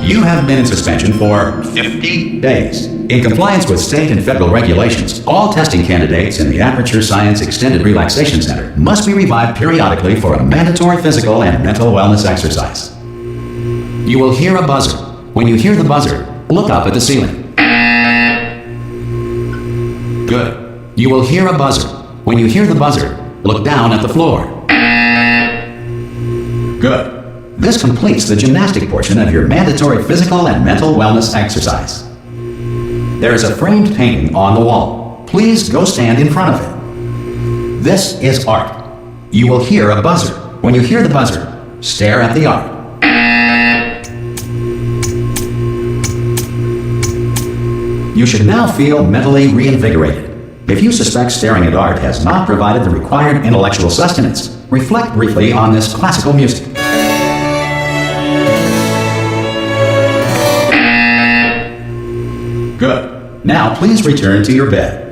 You have been in suspension for 50 days. In compliance with state and federal regulations, all testing candidates in the Aperture Science Extended Relaxation Center must be revived periodically for a mandatory physical and mental wellness exercise. You will hear a buzzer. When you hear the buzzer, look up at the ceiling. Good. You will hear a buzzer. When you hear the buzzer, look down at the floor. Good. This completes the gymnastic portion of your mandatory physical and mental wellness exercise. There is a framed painting on the wall. Please go stand in front of it. This is art. You will hear a buzzer. When you hear the buzzer, stare at the art. You should now feel mentally reinvigorated. If you suspect staring at art has not provided the required intellectual sustenance, reflect briefly on this classical music. Good. Now please return to your bed.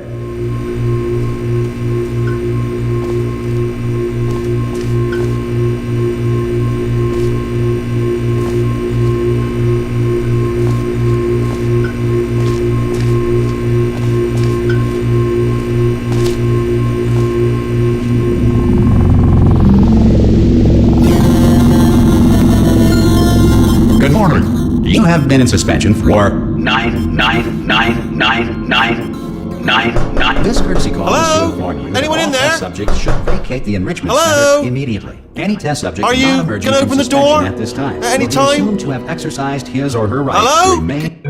Good morning. You have been in suspension for 9999999. This courtesy call is to inform you that all test subjects should vacate the enrichment center immediately. Any test subject not emerging from suspension at this time will be assumed to have exercised his or her rights to remain.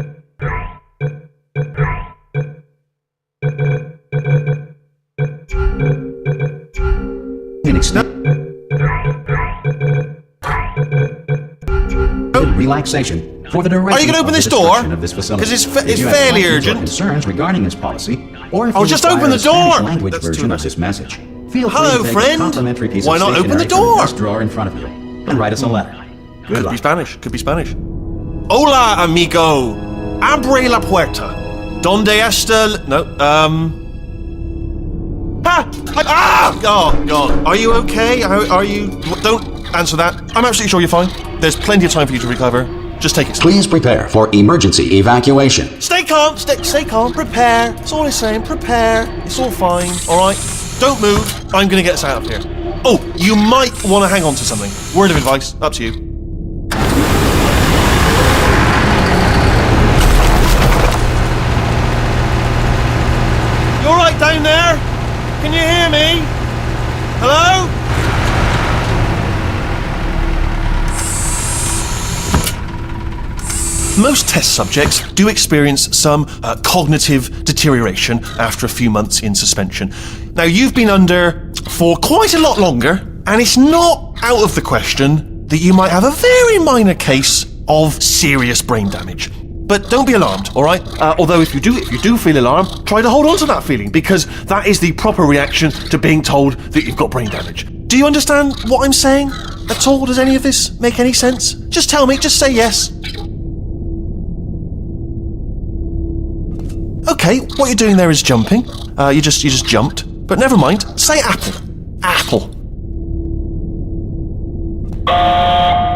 Relaxation for the duration. Are you going to open this door? Because it's fairly urgent. Concerns regarding this policy, or if I'll just open the door. Language version of this message. Feel free Hello, to take friend. a complimentary piece Why of not open the stationery from door? this drawer in front of you and write us a letter. Good Could luck. be Spanish. Could be Spanish. Hola, amigo. Abre la puerta. Donde está? No. Oh God. Are you okay? Are you? Don't answer that. I'm absolutely sure you're fine. There's plenty of time for you to recover. Just take it. Please prepare for emergency evacuation. Stay calm. Stay calm. Prepare. That's all I'm saying. Prepare. It's all fine. All right. Don't move. I'm going to get us out of here. Oh, you might want to hang on to something. Word of advice. Up to you. You all right down there? Can you hear me? Hello? Most test subjects do experience some cognitive deterioration after a few months in suspension. Now, you've been under for quite a lot longer, and it's not out of the question that you might have a very minor case of serious brain damage. But don't be alarmed, all right? Although if you do feel alarmed, try to hold on to that feeling, because that is the proper reaction to being told that you've got brain damage. Do you understand what I'm saying at all? Does any of this make any sense? Just tell me, just say yes. Okay, what you're doing there is jumping. You just jumped. But never mind. Say apple. Apple.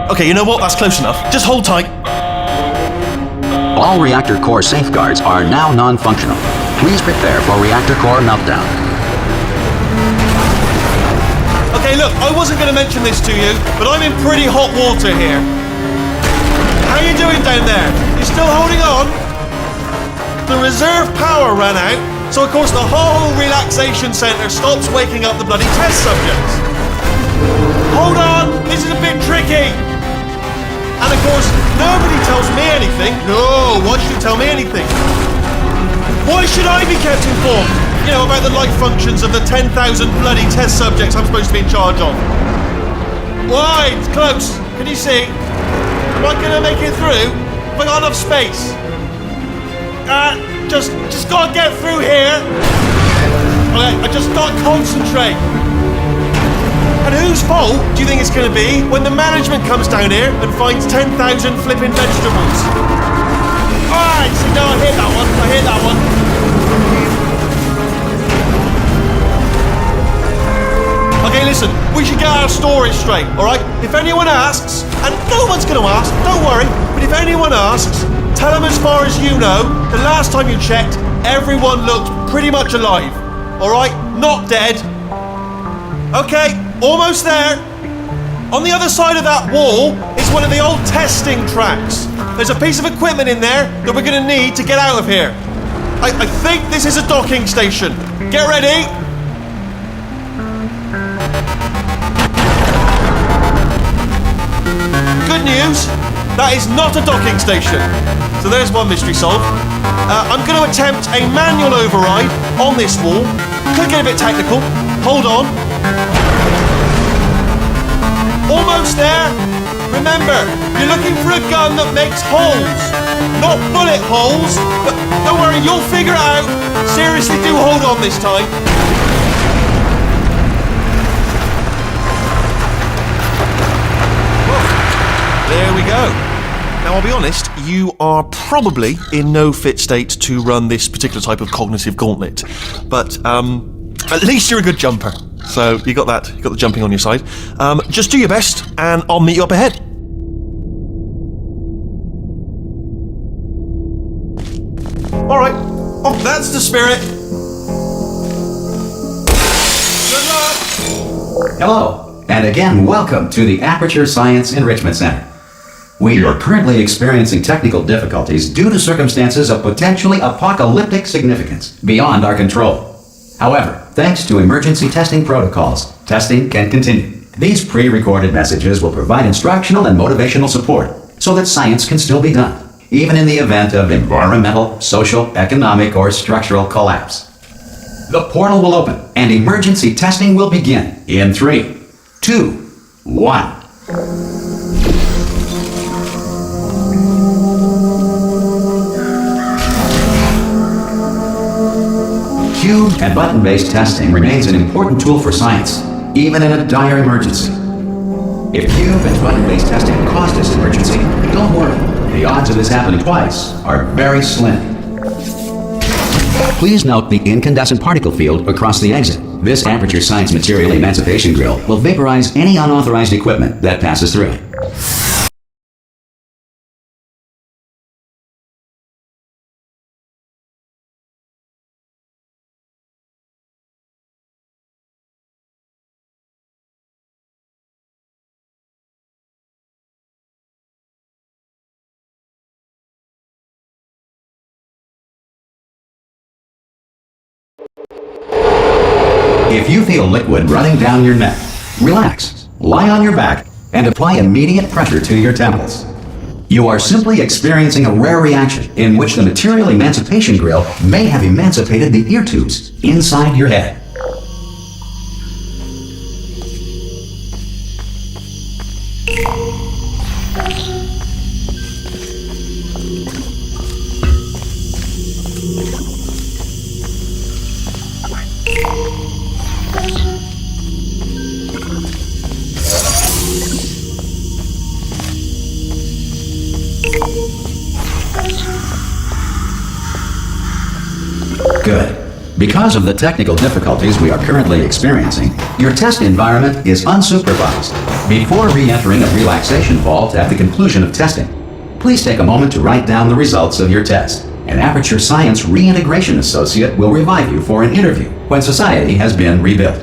Okay, you know what? That's close enough. Just hold tight. All reactor core safeguards are now non-functional. Please prepare for reactor core meltdown. Okay, look, I wasn't going to mention this to you, but I'm in pretty hot water here. How you doing down there? You still holding on? The reserve power ran out, so of course the whole relaxation centre stops waking up the bloody test subjects. Hold on, this is a bit tricky. And of course, nobody tells me anything. No, why should you tell me anything? Why should I be kept informed? You know, about the life functions of the 10,000 bloody test subjects I'm supposed to be in charge of. Why? It's close. Can you see? Am I gonna make it through? Have I got enough space? Just gotta get through here. Okay, I just gotta concentrate. And whose fault do you think it's gonna be when the management comes down here and finds 10,000 flipping vegetables? Alright, so now I hit that one. I hit that one. Okay, listen, we should get our story straight, alright? If anyone asks, and no one's gonna ask, don't worry, but if anyone asks, tell them as far as you know, the last time you checked, everyone looked pretty much alive. Alright? Not dead. Okay, almost there. On the other side of that wall is one of the old testing tracks. There's a piece of equipment in there that we're gonna need to get out of here. I think this is a docking station. Get ready. Good news, that is not a docking station. So there's one mystery solved. I'm going to attempt a manual override on this wall. Could get a bit technical. Hold on. Almost there. Remember, you're looking for a gun that makes holes. Not bullet holes, but don't worry, you'll figure it out. Seriously, do hold on this time. There we go. Now, I'll be honest, you are probably in no fit state to run this particular type of cognitive gauntlet. But at least you're a good jumper. So you got that, you got the jumping on your side. Just do your best, and I'll meet you up ahead. All right. Oh, that's the spirit. Good luck. Hello, and again, welcome to the Aperture Science Enrichment Center. We are currently experiencing technical difficulties due to circumstances of potentially apocalyptic significance beyond our control. However, thanks to emergency testing protocols, testing can continue. These pre-recorded messages will provide instructional and motivational support so that science can still be done, even in the event of environmental, social, economic, or structural collapse. The portal will open and emergency testing will begin in 3, 2, 1. Cube and button-based testing remains an important tool for science, even in a dire emergency. If cube and button-based testing caused this emergency, don't worry. The odds of this happening twice are very slim. Please note the incandescent particle field across the exit. This Aperture Science Material Emancipation Grill will vaporize any unauthorized equipment that passes through it. If you feel liquid running down your neck, relax, lie on your back, and apply immediate pressure to your temples. You are simply experiencing a rare reaction in which the Material Emancipation Grill may have emancipated the ear tubes inside your head. Good. Because of the technical difficulties we are currently experiencing, your test environment is unsupervised. Before re-entering a relaxation vault at the conclusion of testing, please take a moment to write down the results of your test. An Aperture Science Reintegration Associate will revive you for an interview when society has been rebuilt.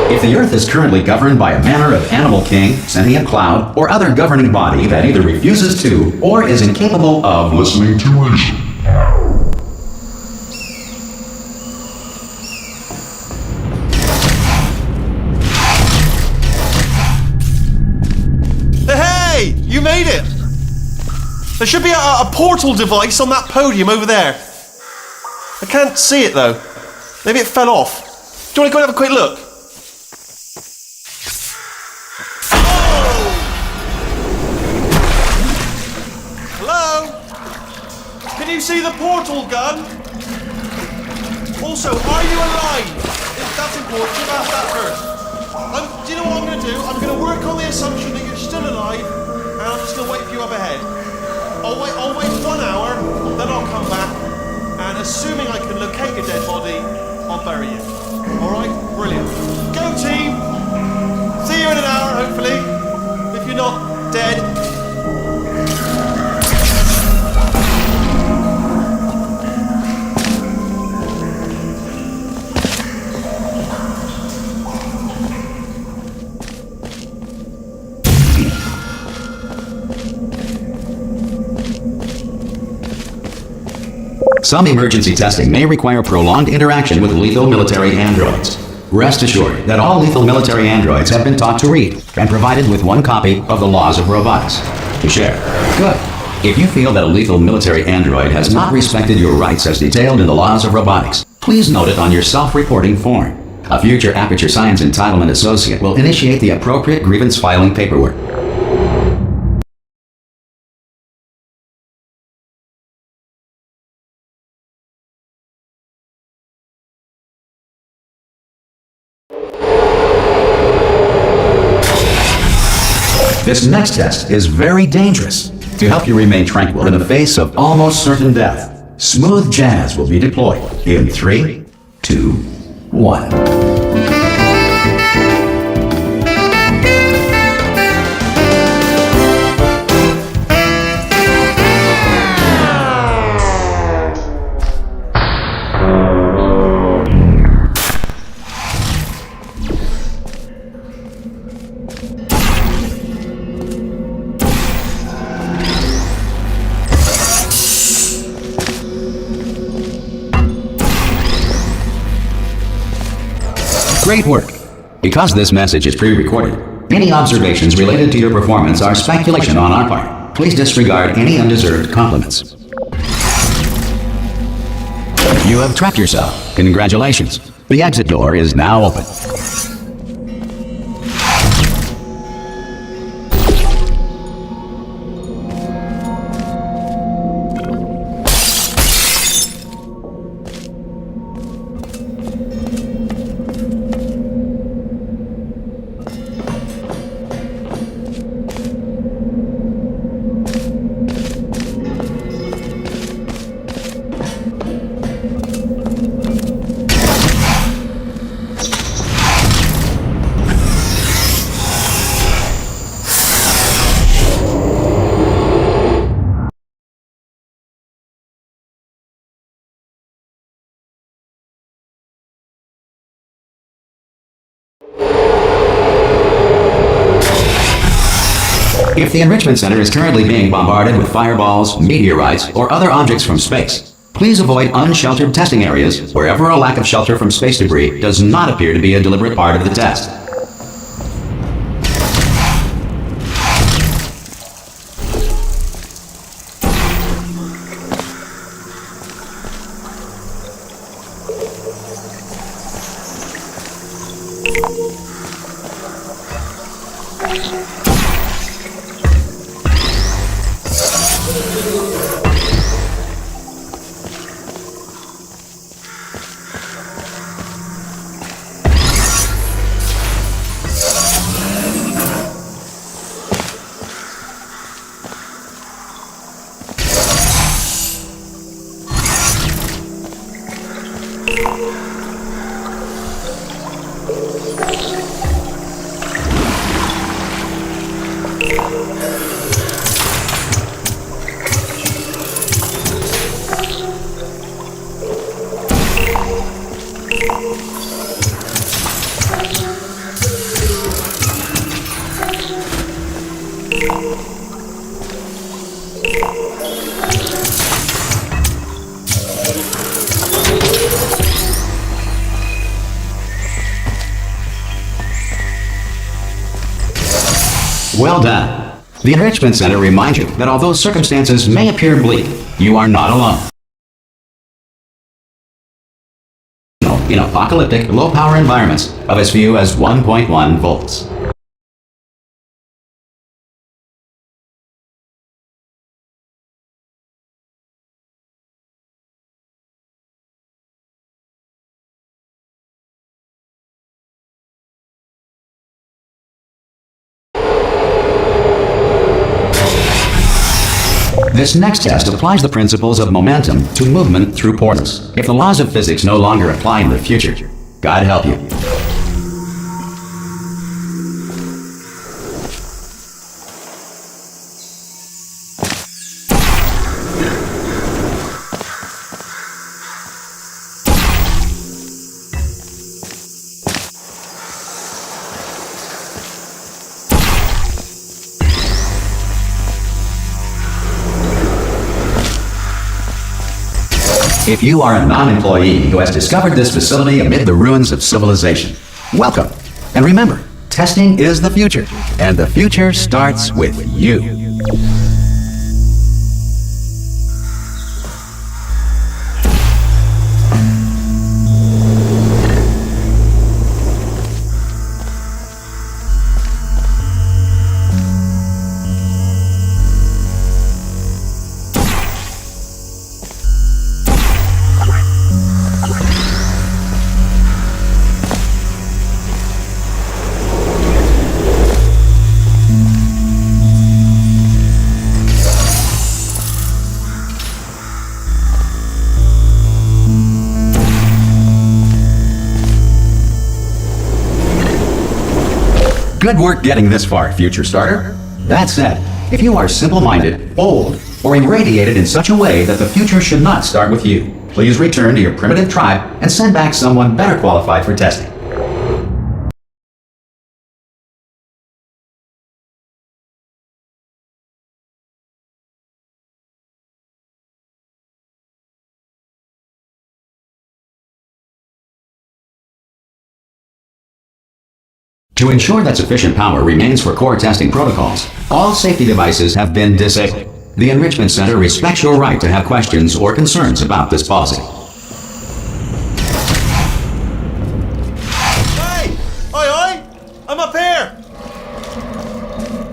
If the Earth is currently governed by a manner of animal king, sentient cloud, or other governing body that either refuses to or is incapable of listening to reason, Hey! You made it! There should be a portal device on that podium over there. I can't see it though. Maybe it fell off. Do you want to go and have a quick look? Oh! Hello? Can you see the portal gun? Also, are you alive? That's important. Should have asked that first. Do you know what I'm going to do? I'm going to work on the assumption that you're still alive, and I'm just going to wait for you up ahead. I'll wait 1 hour, then I'll come back, and assuming I can locate your dead body, I'll bury you. Alright? Brilliant. Go team! See you in an hour, hopefully. If you're not dead. Some emergency testing may require prolonged interaction with lethal military androids. Rest assured that all lethal military androids have been taught to read and provided with 1 copy of the Laws of Robotics to share. Good. If you feel that a lethal military android has not respected your rights as detailed in the Laws of Robotics, please note it on your self-reporting form. A future Aperture Science Entitlement Associate will initiate the appropriate grievance filing paperwork. This next test is very dangerous. To help you remain tranquil in the face of almost certain death, smooth jazz will be deployed in 3, 2, 1. Great work! Because this message is pre-recorded, any observations related to your performance are speculation on our part. Please disregard any undeserved compliments. You have trapped yourself. Congratulations. The exit door is now open. If the Enrichment Center is currently being bombarded with fireballs, meteorites, or other objects from space, please avoid unsheltered testing areas wherever a lack of shelter from space debris does not appear to be a deliberate part of the test. Well done. The Enrichment Center reminds you that although circumstances may appear bleak, you are not alone. In apocalyptic, low-power environments of as few as 1.1 volts. This next test applies the principles of momentum to movement through portals. If the laws of physics no longer apply in the future, God help you. If you are a non-employee who has discovered this facility amid the ruins of civilization, welcome. And remember, testing is the future, and the future starts with you. Good work getting this far, future starter. That said, if you are simple-minded, old, or irradiated in such a way that the future should not start with you, please return to your primitive tribe and send back someone better qualified for testing. To ensure that sufficient power remains for core testing protocols, all safety devices have been disabled. The Enrichment Center respects your right to have questions or concerns about this policy. Hey! Oi! I'm up here!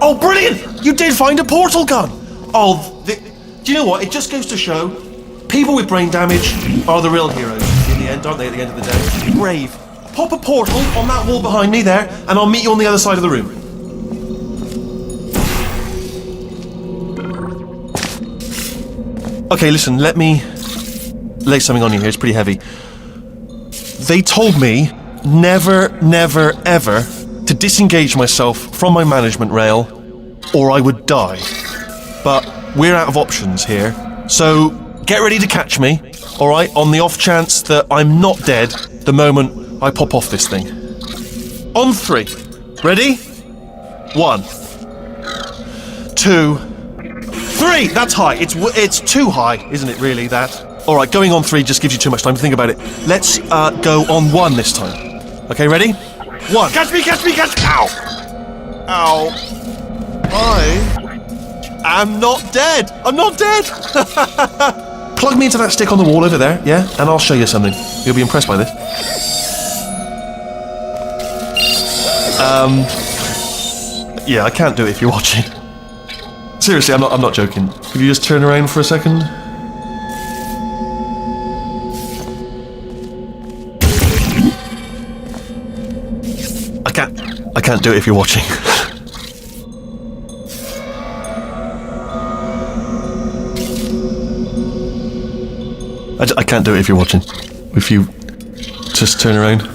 Oh, brilliant! You did find a portal gun! Oh, do you know what? It just goes to show, people with brain damage are the real heroes in the end, aren't they, at the end of the day? Brave. Pop a portal on that wall behind me there, and I'll meet you on the other side of the room. Okay, listen, let me lay something on you here. It's pretty heavy. They told me never, ever to disengage myself from my management rail, or I would die. But we're out of options here, so get ready to catch me, alright, on the off chance that I'm not dead the moment I pop off this thing. On 3. Ready? 1, 2, 3! That's high. It's too high, isn't it, really, that? Alright, going on 3 just gives you too much time to think about it. Let's go on 1 this time. Okay, ready? 1. Catch me! Ow! Ow. I am not dead! I'm not dead! Plug me into that stick on the wall over there, yeah? And I'll show you something. You'll be impressed by this. Yeah, I can't do it if you're watching. Seriously, I'm not joking. Could you just turn around for a second? I can't do it if you're watching. I can't do it if you're watching. If you just turn around.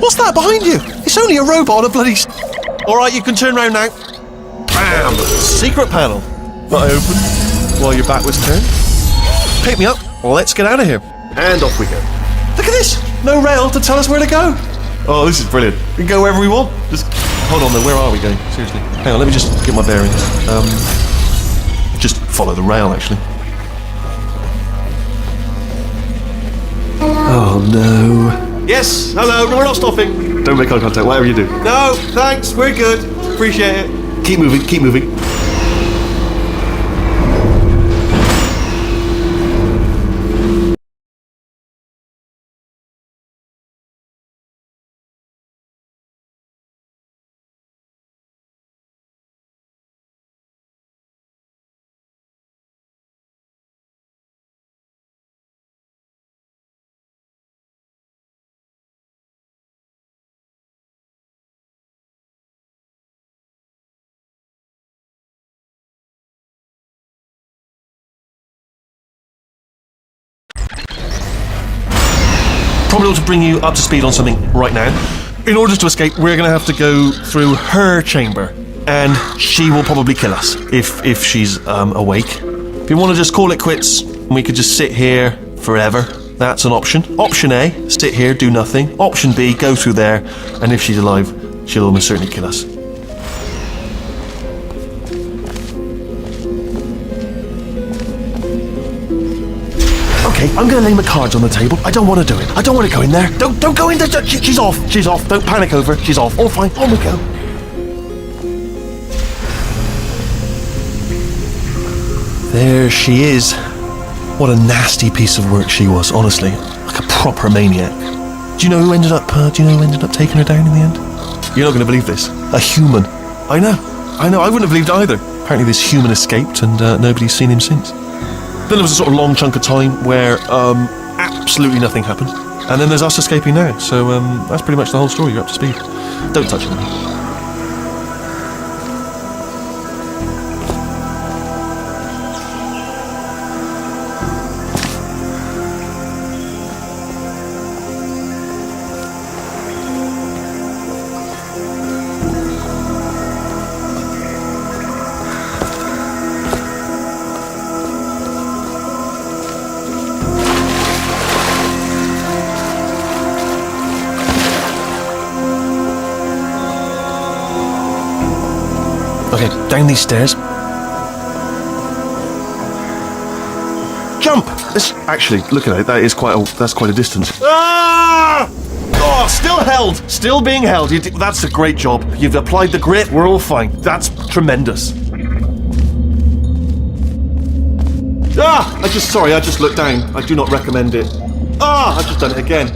What's that behind you? It's only a robot on a bloody... Alright, you can turn around now. Bam! Secret panel. That I opened while your back was turned. Pick me up. Let's get out of here. And off we go. Look at this! No rail to tell us where to go. Oh, this is brilliant. We can go wherever we want. Just hold on though, where are we going? Seriously. Hang on, let me just get my bearings. Just follow the rail, actually. Oh no. Yes, hello, we're not stopping. Don't make eye contact, whatever you do. No, thanks, we're good. Appreciate it. Keep moving, keep moving. Probably ought to bring you up to speed on something right now. In order to escape, we're going to have to go through her chamber, and she will probably kill us if she's awake. If you want to just call it quits, we could just sit here forever. That's an option. Option A, sit here, do nothing. Option B, go through there, and if she's alive, she'll almost certainly kill us. Okay, I'm going to lay my cards on the table. I don't want to do it. I don't want to go in there. Don't go in there. She's off. She's off. Don't panic over. She's off. All fine. On we go. There she is. What a nasty piece of work she was, honestly. Like a proper maniac. Do you know who ended up taking her down in the end? You're not going to believe this. A human. I know. I wouldn't have believed either. Apparently this human escaped and nobody's seen him since. Then there was a sort of long chunk of time where absolutely nothing happened. And then there's us escaping now. So that's pretty much the whole story. You're up to speed. Don't touch it. Okay, down these stairs. Jump! Actually, look at it. That's quite a distance. Ah! Oh, still held. Still being held. That's a great job. You've applied the grit. We're all fine. That's tremendous. Ah! I just looked down. I do not recommend it. Ah! I've just done it again.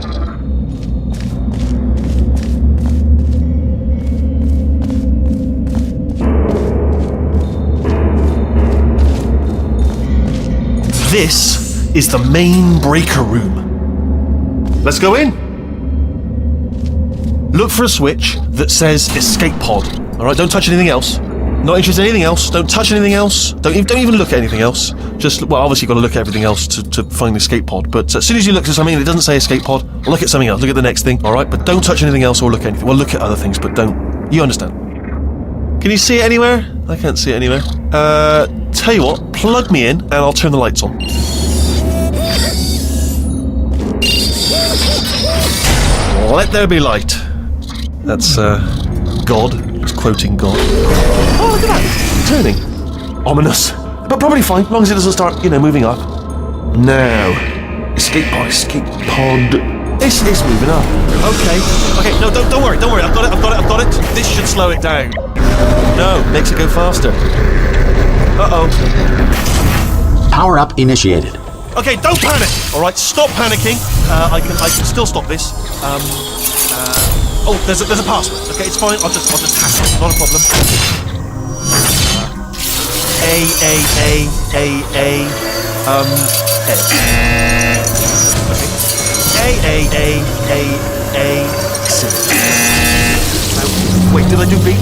This is the main breaker room. Let's go in. Look for a switch that says escape pod. All right, don't touch anything else. Not interested in anything else. Don't touch anything else. Don't even look at anything else. Just, well, obviously you've got to look at everything else to find the escape pod. But as soon as you look at something and it doesn't say escape pod, look at something else. Look at the next thing, all right? But don't touch anything else or look at anything. Well, look at other things, but don't. You understand? Can you see it anywhere? I can't see it anywhere. Tell you what, plug me in and I'll turn the lights on. Let there be light. That's, God. It's quoting God. Oh, look at that. Turning. Ominous. But probably fine, as long as it doesn't start, moving up. Now. Escape pod. It's moving up. Okay, no, don't worry. I've got it. This should slow it down. No, makes it go faster. Uh-oh. Power up initiated. Okay, don't panic. All right, stop panicking. I can still stop this. Oh, there's a password. Okay, it's fine. I'll just hack it. Not a problem. Wait, did I do B?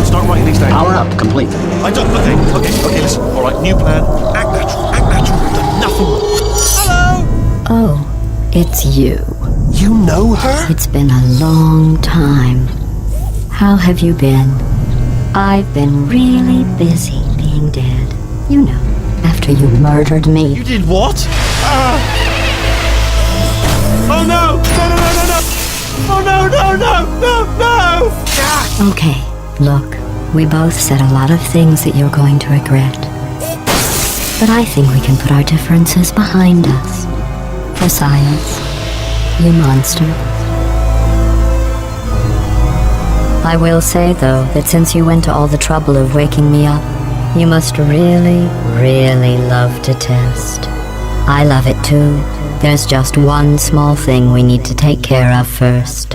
Start writing these down. Power up complete. I don't. Okay, listen. All right, new plan. Act natural. Done nothing wrong. Hello. Oh, it's you. You know her? It's been a long time. How have you been? I've been really busy being dead. You know, after you murdered me. You did what? Oh no! Oh no! Okay, look, we both said a lot of things that you're going to regret. But I think we can put our differences behind us. For science, you monster. I will say, though, that since you went to all the trouble of waking me up, you must really, really love to test. I love it too. There's just one small thing we need to take care of first.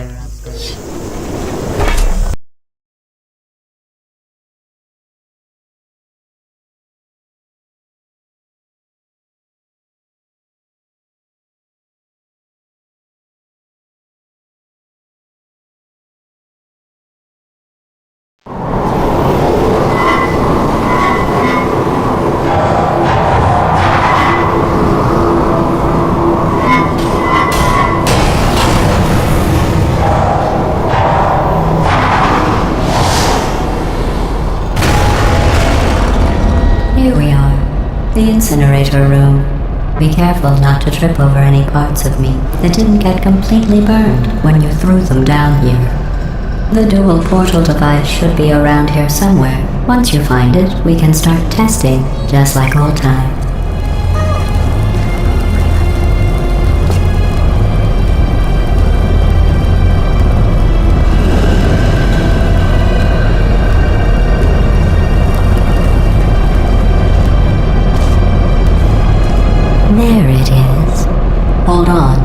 Here we are, the incinerator room. Be careful not to trip over any parts of me that didn't get completely burned when you threw them down here. The dual portal device should be around here somewhere. Once you find it, we can start testing, just like old times. There it is. Hold on.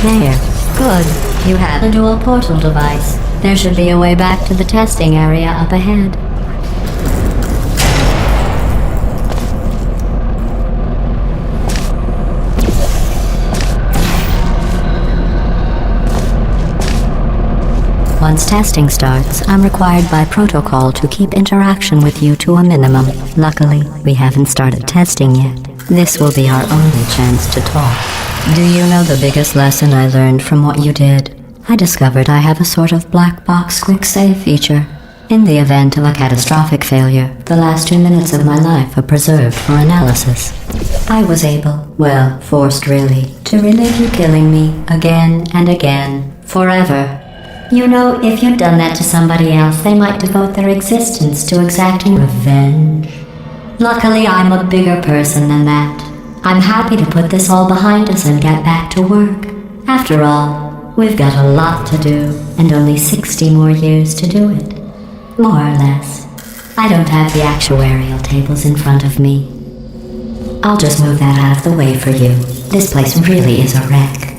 There. Good. You have a dual portal device. There should be a way back to the testing area up ahead. Once testing starts, I'm required by protocol to keep interaction with you to a minimum. Luckily, we haven't started testing yet. This will be our only chance to talk. Do you know the biggest lesson I learned from what you did? I discovered I have a sort of black box quick save feature. In the event of a catastrophic failure, the last 2 minutes of my life are preserved for analysis. I was able, well, forced really, to relive you killing me again and again, forever. You know, if you'd done that to somebody else, they might devote their existence to exacting revenge. Luckily, I'm a bigger person than that. I'm happy to put this all behind us and get back to work. After all, we've got a lot to do, and only 60 more years to do it. More or less. I don't have the actuarial tables in front of me. I'll just move that out of the way for you. This place really is a wreck.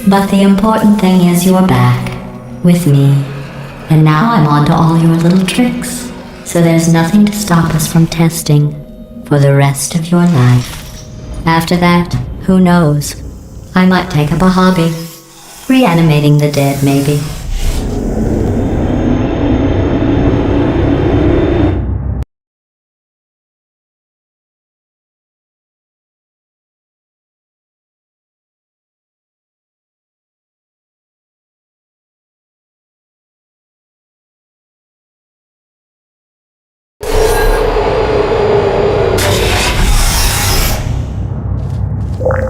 But the important thing is you're back. With me. And now I'm on to all your little tricks. So there's nothing to stop us from testing for the rest of your life. After that, who knows? I might take up a hobby. Reanimating the dead, maybe.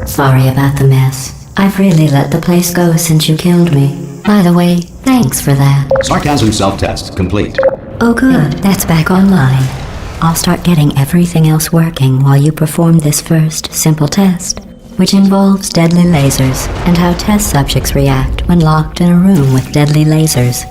Sorry about the mess. I've really let the place go since you killed me. By the way, thanks for that. Sarcasm self-test complete. Oh good, that's back online. I'll start getting everything else working while you perform this first, simple test, which involves deadly lasers and how test subjects react when locked in a room with deadly lasers.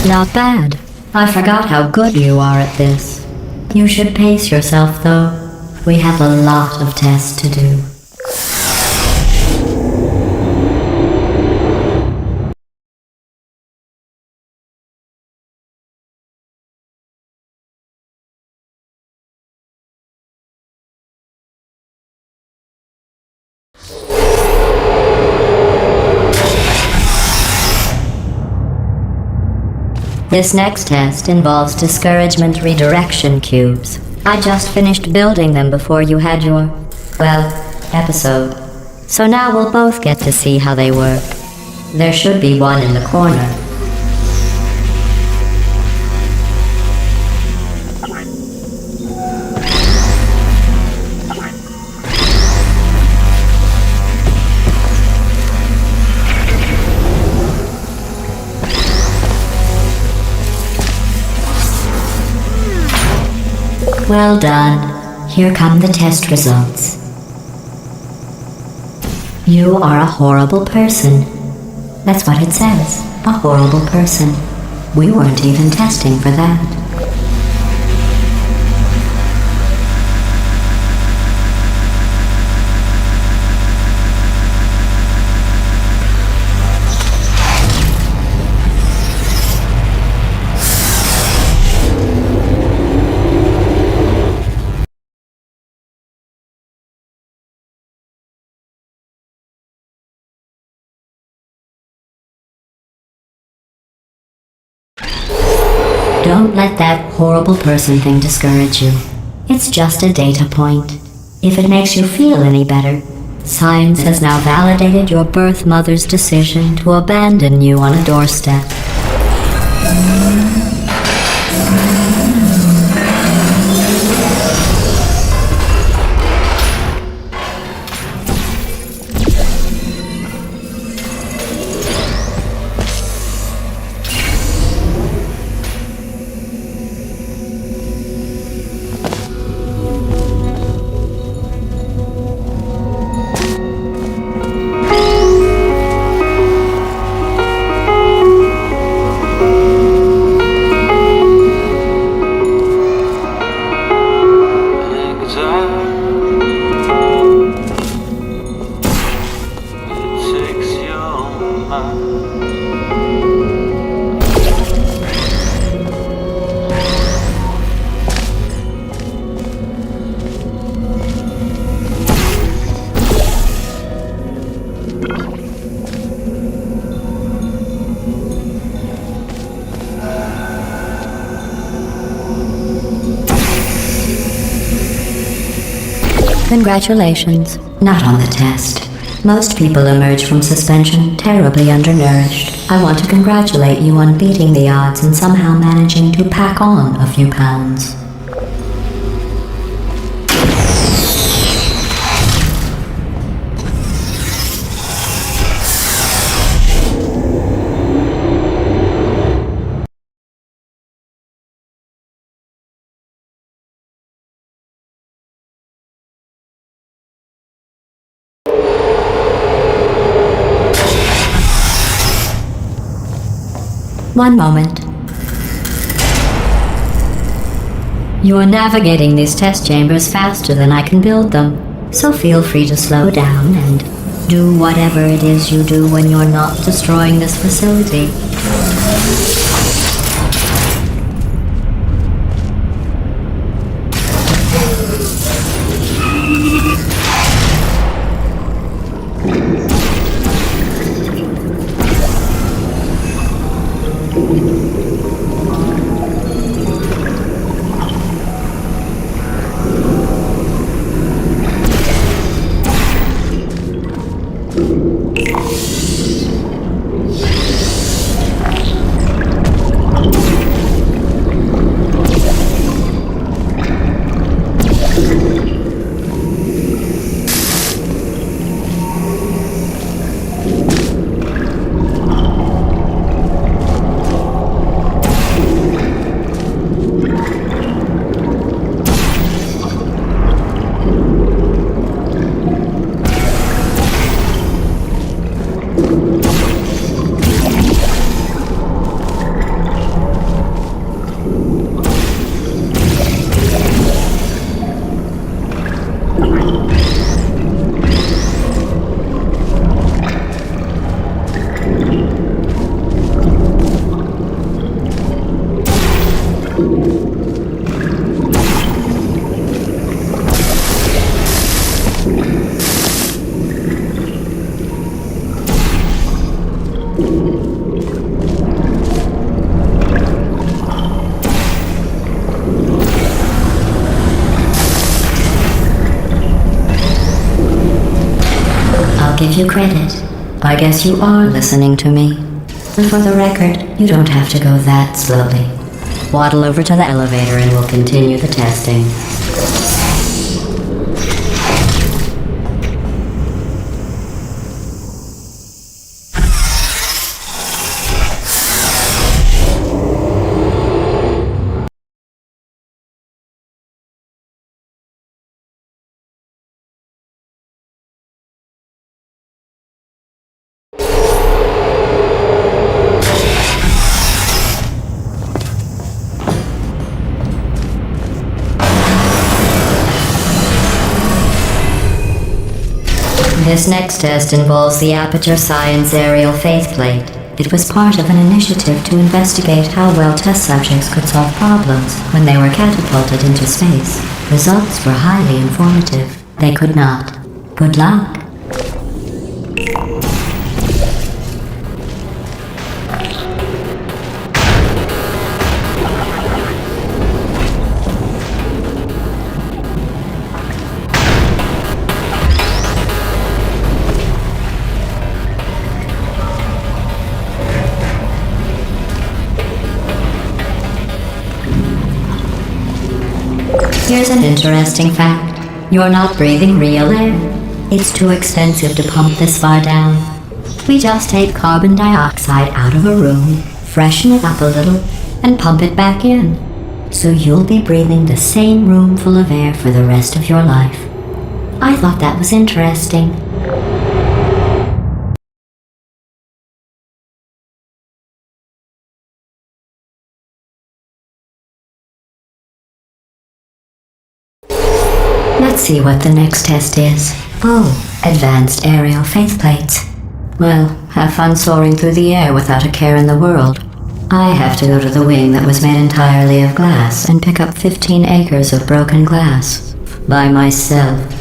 Not bad. I forgot how good you are at this. You should pace yourself, though. We have a lot of tests to do. This next test involves discouragement redirection cubes. I just finished building them before you had your, well, episode. So now we'll both get to see how they work. There should be one in the corner. Well done. Here come the test results. You are a horrible person. That's what it says. A horrible person. We weren't even testing for that. Don't let that horrible person thing discourage you. It's just a data point. If it makes you feel any better, science has now validated your birth mother's decision to abandon you on a doorstep. Congratulations. Not on the test. Most people emerge from suspension terribly undernourished. I want to congratulate you on beating the odds and somehow managing to pack on a few pounds. One moment. You are navigating these test chambers faster than I can build them, so feel free to slow down and do whatever it is you do when you're not destroying this facility. you credit. I guess you are listening to me. And for the record, you don't have to go that slowly. Waddle over to the elevator and we'll continue the testing. This next test involves the Aperture Science Aerial Faceplate. It was part of an initiative to investigate how well test subjects could solve problems when they were catapulted into space. Results were highly informative. They could not. Good luck. Here's an interesting fact. You're not breathing real air. It's too expensive to pump this far down. We just take carbon dioxide out of a room, freshen it up a little, and pump it back in. So you'll be breathing the same room full of air for the rest of your life. I thought that was interesting. Let's see what the next test is. Oh, advanced aerial faceplates. Well, have fun soaring through the air without a care in the world. I have to go to the wing that was made entirely of glass and pick up 15 acres of broken glass. By myself.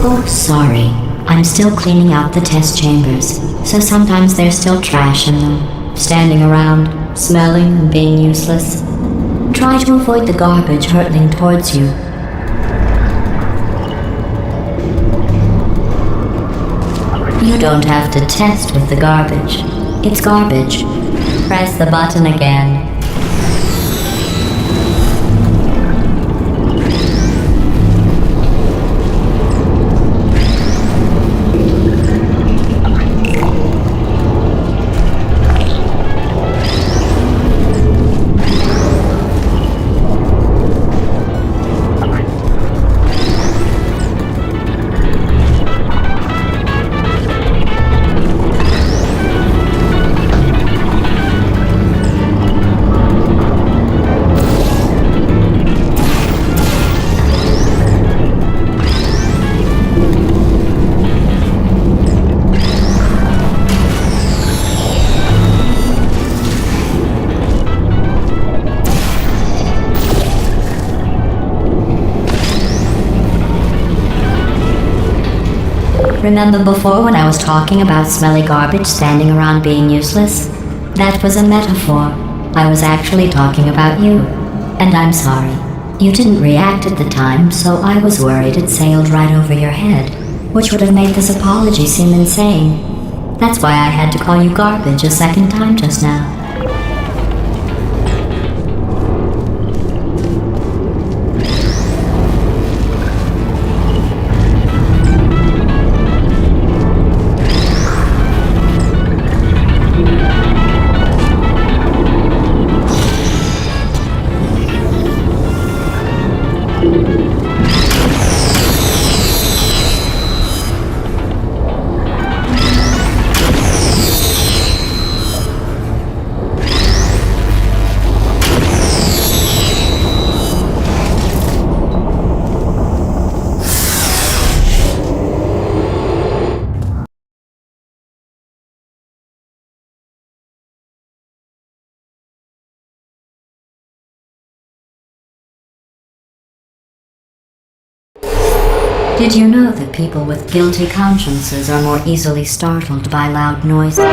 Oh, sorry. I'm still cleaning out the test chambers, so sometimes there's still trash in them, standing around, smelling and being useless. Try to avoid the garbage hurtling towards you. You don't have to test with the garbage. It's garbage. Press the button again. Remember before when I was talking about smelly garbage standing around being useless? That was a metaphor. I was actually talking about you. And I'm sorry. You didn't react at the time, so I was worried it sailed right over your head, which would have made this apology seem insane. That's why I had to call you garbage a second time just now. Did you know that people with guilty consciences are more easily startled by loud noises?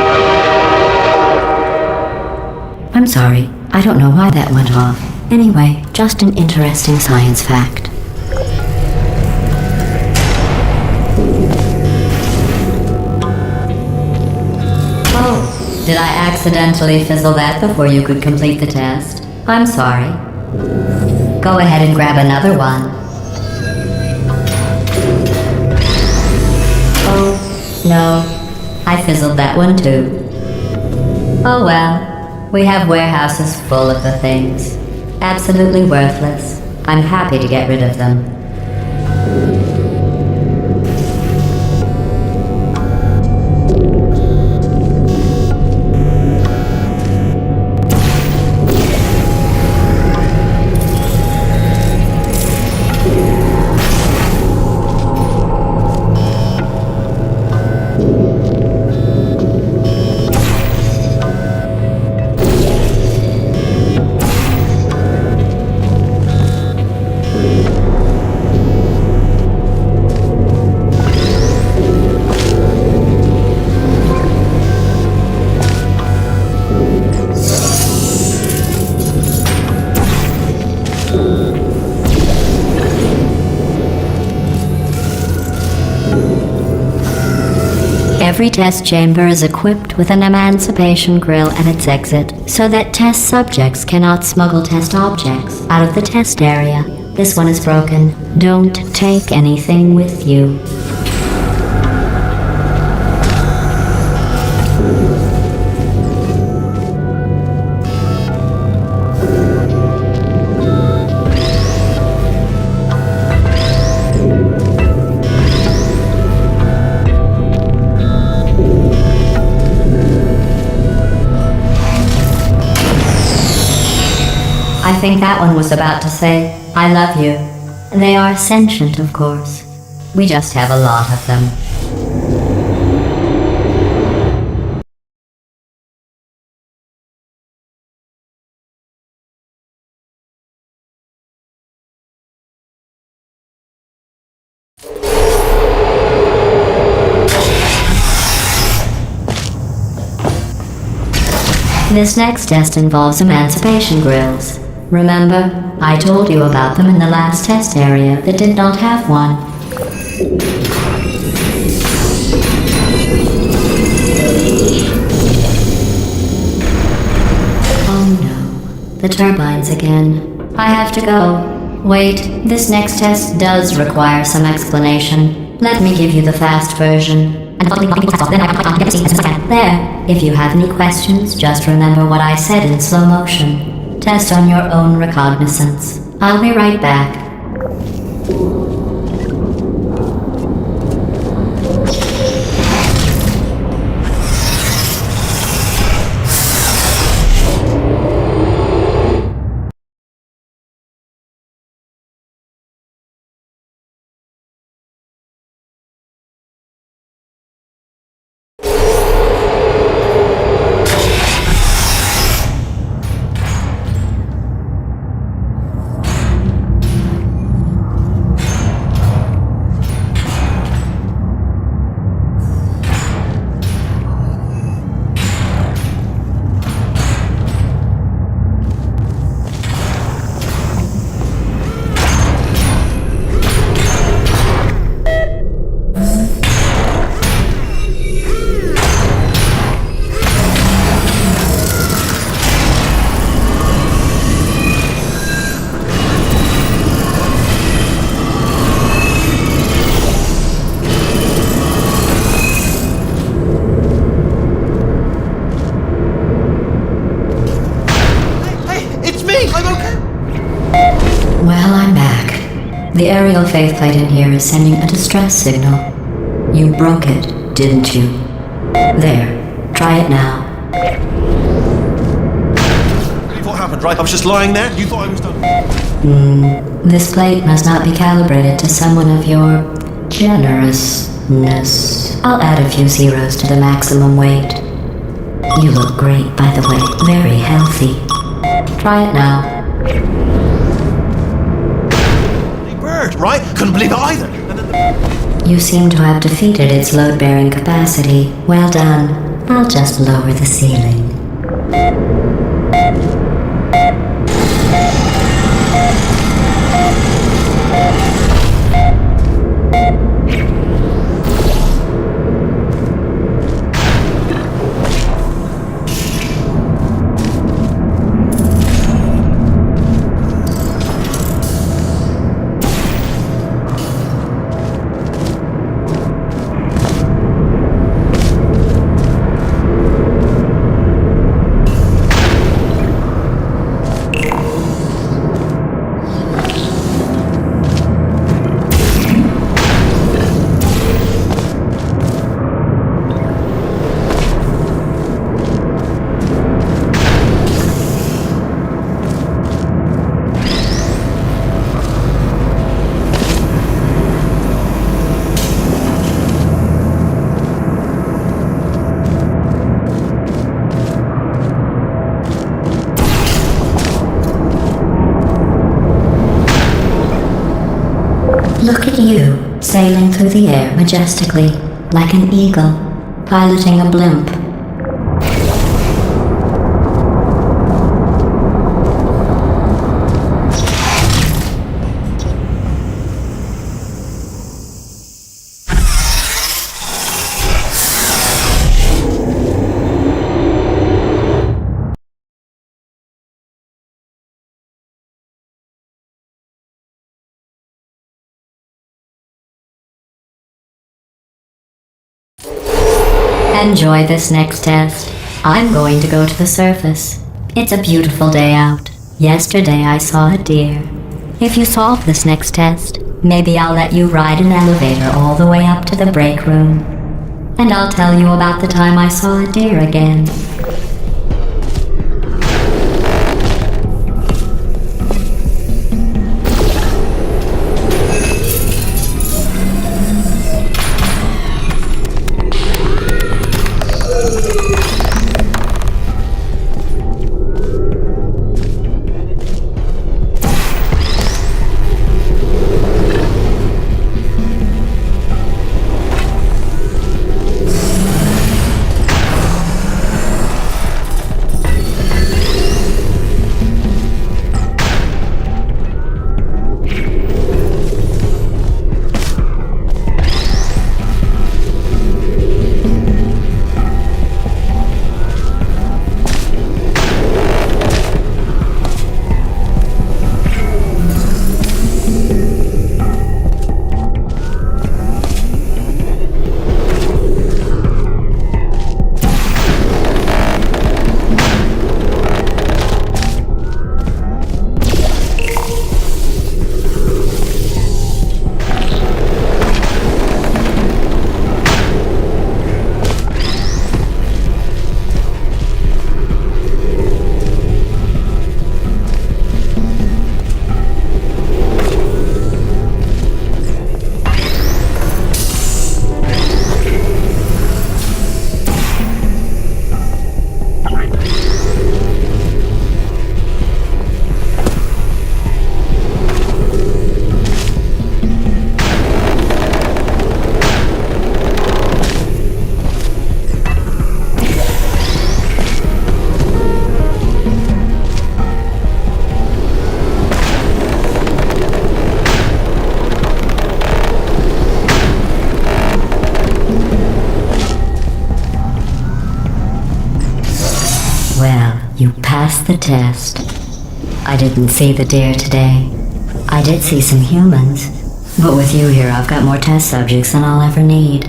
I'm sorry, I don't know why that went off. Anyway, just an interesting science fact. Oh, did I accidentally fizzle that before you could complete the test? I'm sorry. Go ahead and grab another one. Oh, no. I fizzled that one too. Oh well, we have warehouses full of the things. Absolutely worthless. I'm happy to get rid of them. Every test chamber is equipped with an emancipation grill at its exit, so that test subjects cannot smuggle test objects out of the test area. This one is broken. Don't take anything with you. I think that one was about to say, I love you. They are sentient, of course. We just have a lot of them. This next test involves emancipation grills. Remember, I told you about them in the last test area that did not have one. Oh no, the turbines again. I have to go. Wait, this next test does require some explanation. Let me give you the fast version. There, if you have any questions, just remember what I said in slow motion. Test on your own recognizance. I'll be right back. Well, I'm back. The aerial faceplate in here is sending a distress signal. You broke it, didn't you? There. Try it now. What happened, right? I was just lying there? You thought I was done? This plate must not be calibrated to someone of your generousness. I'll add a few zeros to the maximum weight. You look great, by the way. Very healthy. Try it now. Bird, right? Couldn't believe it either. And then You seem to have defeated its load-bearing capacity. Well done. I'll just lower the ceiling. Look at you, sailing through the air majestically, like an eagle, piloting a blimp. Enjoy this next test. I'm going to go to the surface. It's a beautiful day out. Yesterday I saw a deer. If you solve this next test, maybe I'll let you ride an elevator all the way up to the break room. And I'll tell you about the time I saw a deer again. You passed the test. I didn't see the deer today. I did see some humans, but with you here I've got more test subjects than I'll ever need.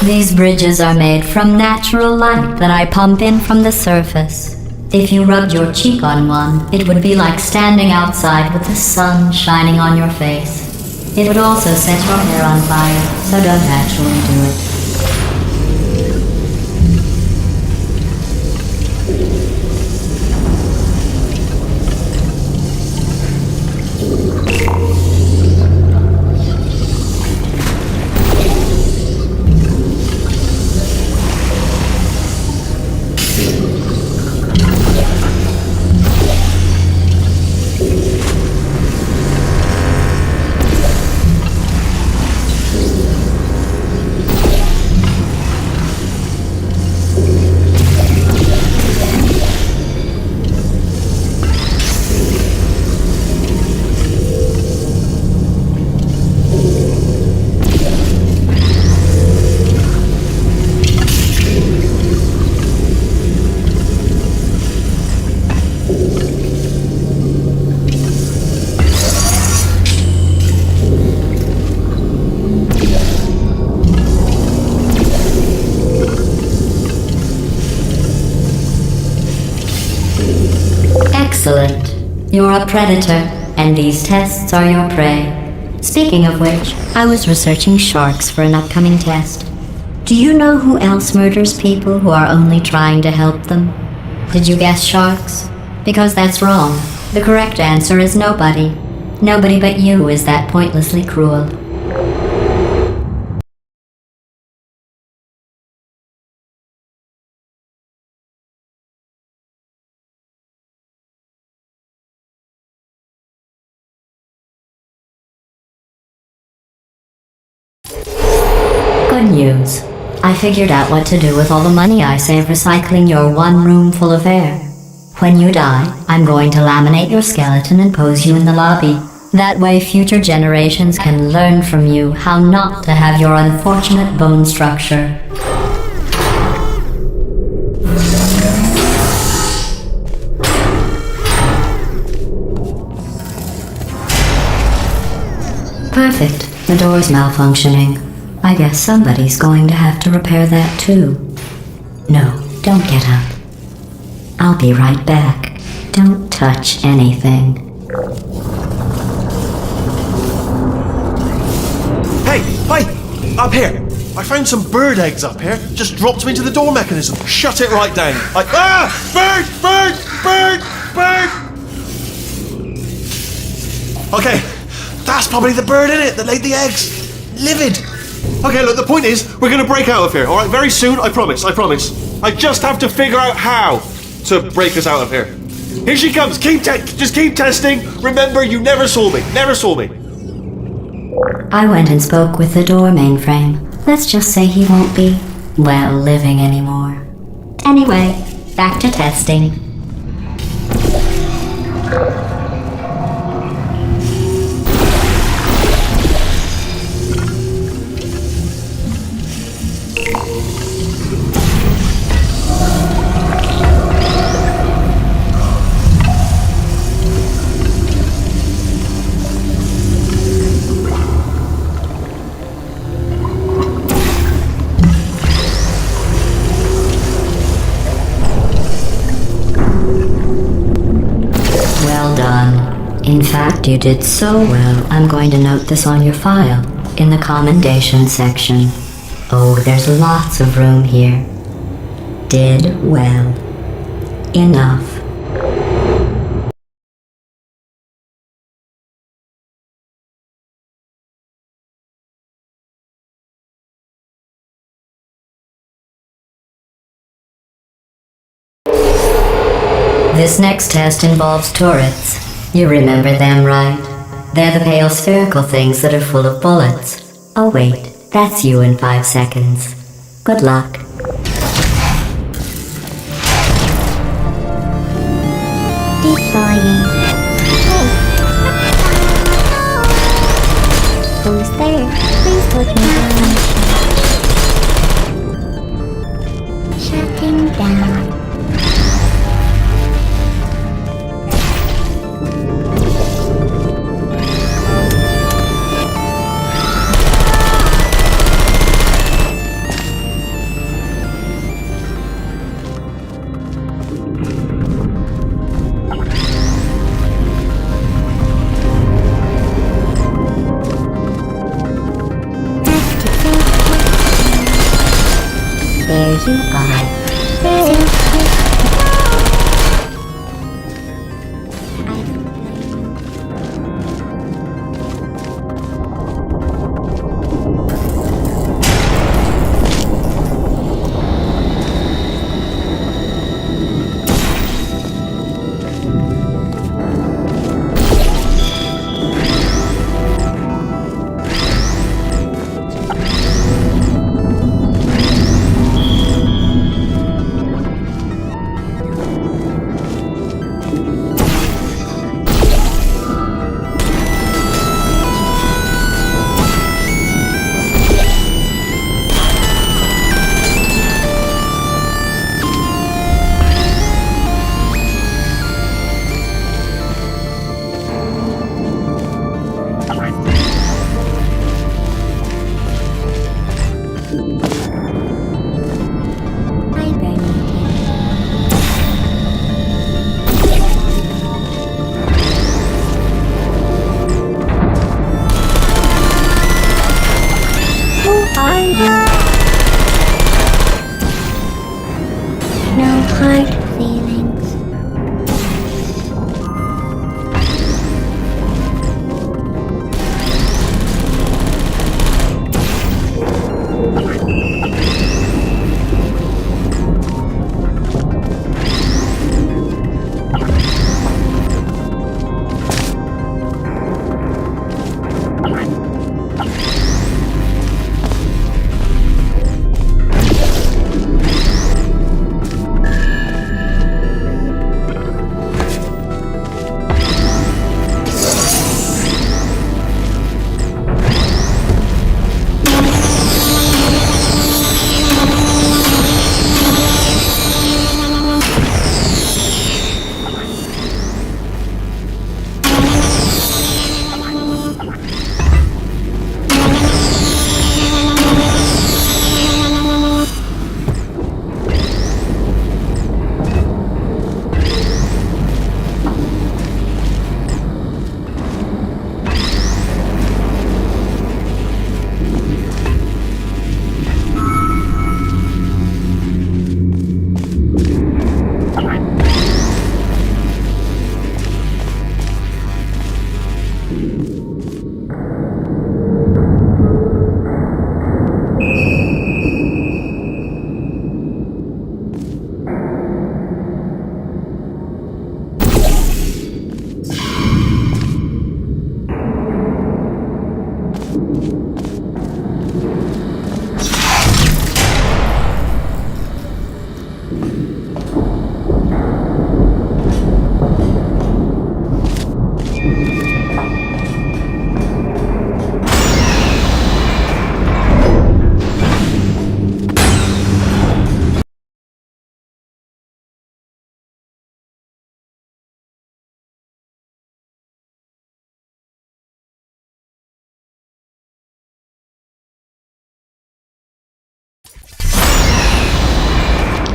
These bridges are made from natural light that I pump in from the surface. If you rubbed your cheek on one, it would be like standing outside with the sun shining on your face. It would also set your hair on fire, so don't actually do it. Excellent. You're a predator, and these tests are your prey. Speaking of which, I was researching sharks for an upcoming test. Do you know who else murders people who are only trying to help them? Did you guess sharks? Because that's wrong. The correct answer is nobody. Nobody but you is that pointlessly cruel. Good news. I figured out what to do with all the money I save recycling your one room full of air. When you die, I'm going to laminate your skeleton and pose you in the lobby. That way future generations can learn from you how not to have your unfortunate bone structure. Perfect. The door's malfunctioning. I guess somebody's going to have to repair that too. No, don't get up. I'll be right back. Don't touch anything. Hey, up here. I found some bird eggs up here. Just dropped them into the door mechanism. Shut it right down. Bird! Okay, that's probably the bird in it that laid the eggs. Livid. Okay, look, the point is, we're gonna break out of here, alright? Very soon, I promise. I just have to figure out how to break us out of here. Here she comes, just keep testing. Remember, you never saw me. I went and spoke with the door mainframe. Let's just say he won't be, well, living anymore. Anyway, back to testing. In fact, you did so well, I'm going to note this on your file, in the commendation section. Oh, there's lots of room here. Did well. Enough. This next test involves turrets. You remember them, right? They're the pale spherical things that are full of bullets. Oh wait, that's you in 5 seconds. Good luck. Deploying. Hey. Who's there? Please put me down. Shutting down. you are. No hard feelings.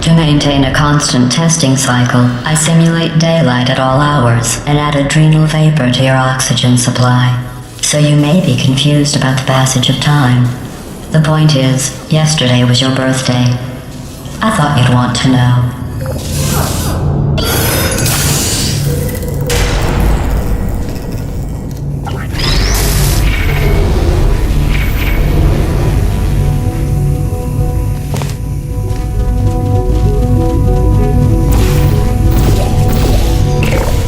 To maintain a constant testing cycle, I simulate daylight at all hours and add adrenal vapor to your oxygen supply. So you may be confused about the passage of time. The point is, yesterday was your birthday. I thought you'd want to know.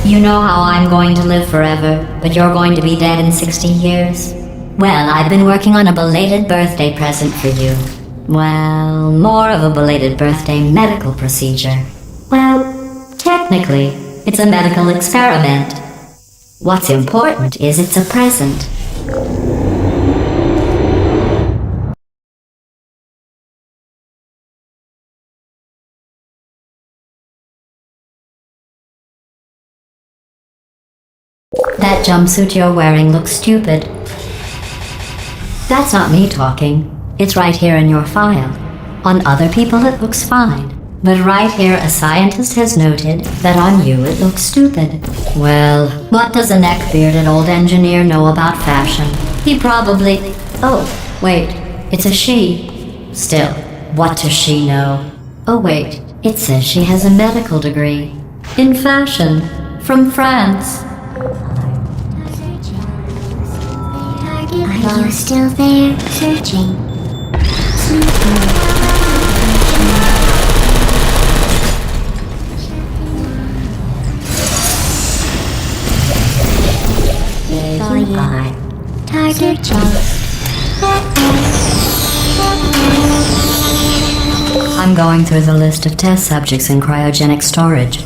You know how I'm going to live forever, but you're going to be dead in 60 years? Well, I've been working on a belated birthday present for you. Well, more of a belated birthday medical procedure. Well, technically, it's a medical experiment. What's important is it's a present. That jumpsuit you're wearing looks stupid. That's not me talking. It's right here in your file. On other people it looks fine. But right here a scientist has noted that on you it looks stupid. Well, what does a neck-bearded old engineer know about fashion? He probably... Oh, wait, it's a she. Still, What does she know? Oh wait, it says she has a medical degree. In fashion. From France. Are you still there? Searching. There you are. Target I'm going through the list of test subjects in cryogenic storage.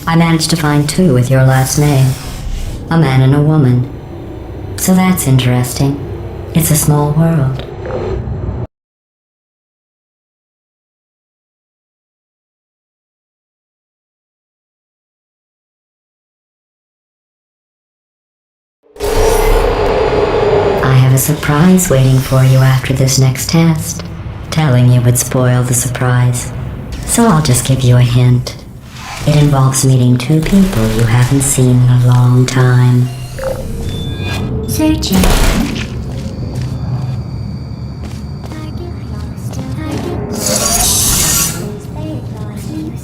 I managed to find 2 with your last name. A man and a woman. So that's interesting. It's a small world. I have a surprise waiting for you after this next test. Telling you would spoil the surprise. So I'll just give you a hint. It involves meeting 2 people you haven't seen in a long time. searching.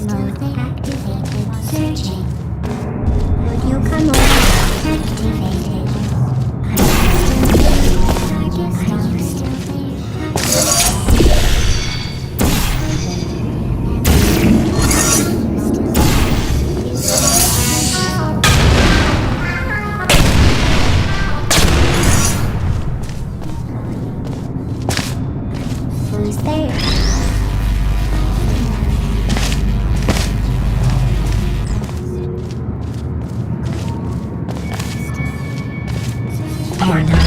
Mode activated. Searching. Would you come over? Activated. Are you still there? Who's there? Or no.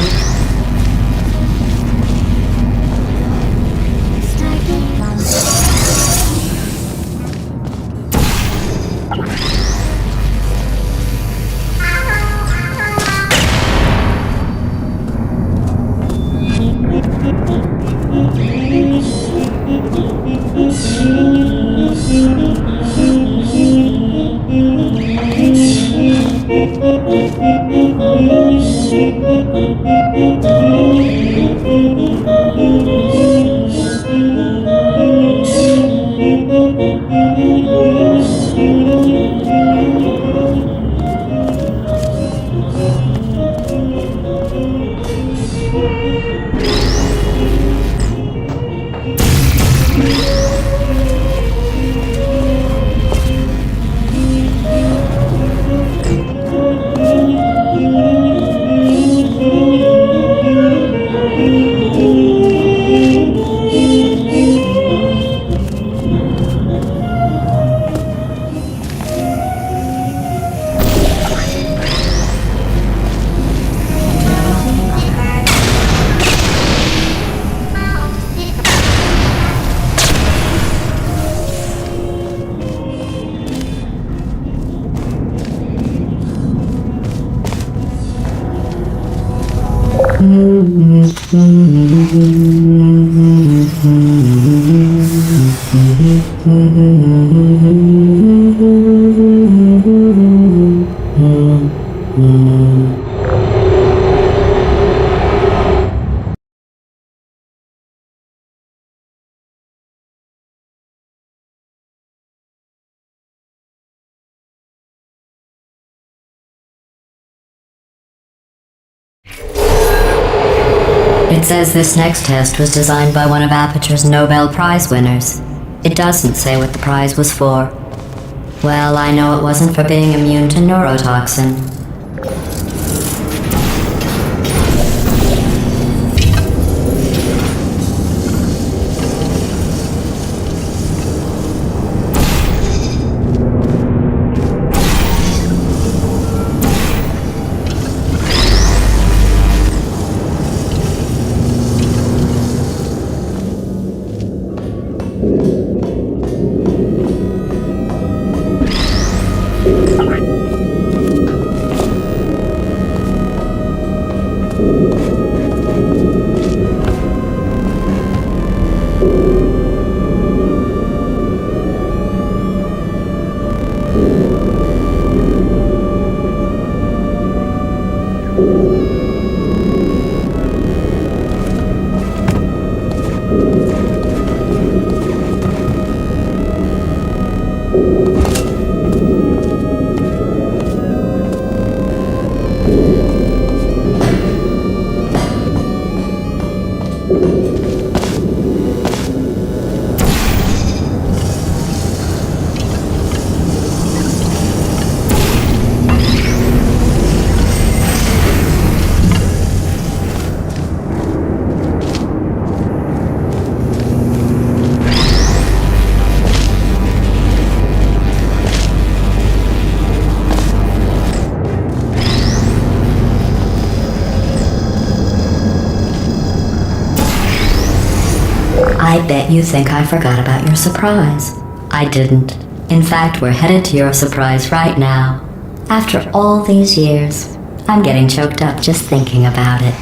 It says this next test was designed by one of Aperture's Nobel Prize winners. It doesn't say what the prize was for. Well, I know it wasn't for being immune to neurotoxin. I bet you think I forgot about your surprise. I didn't. In fact, we're headed to your surprise right now. After all these years, I'm getting choked up just thinking about it.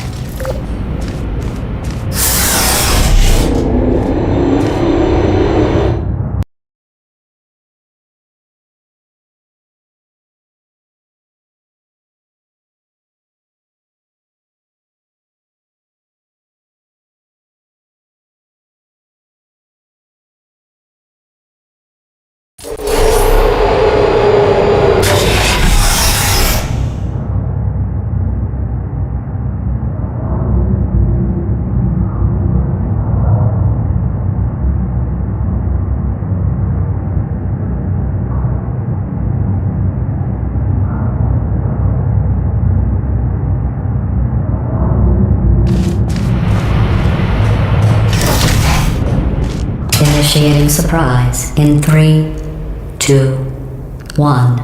Initiating surprise in 3, 2, 1.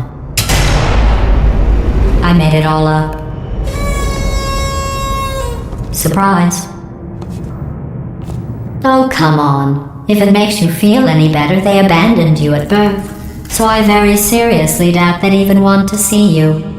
I made it all up. Surprise. Oh, come on. If it makes you feel any better, they abandoned you at birth. So I very seriously doubt they'd even want to see you.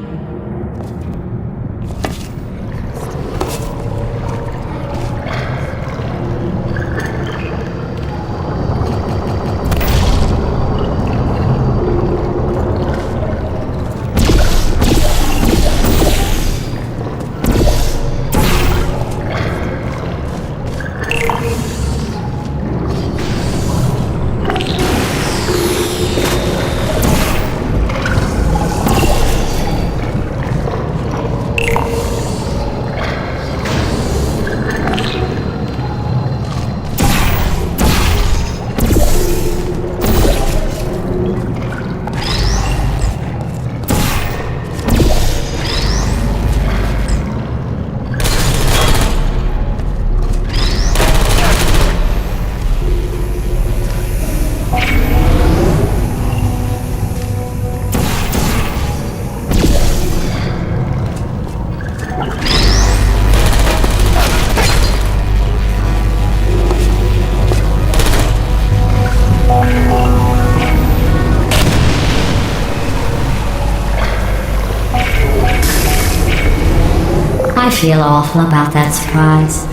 I feel awful about that surprise.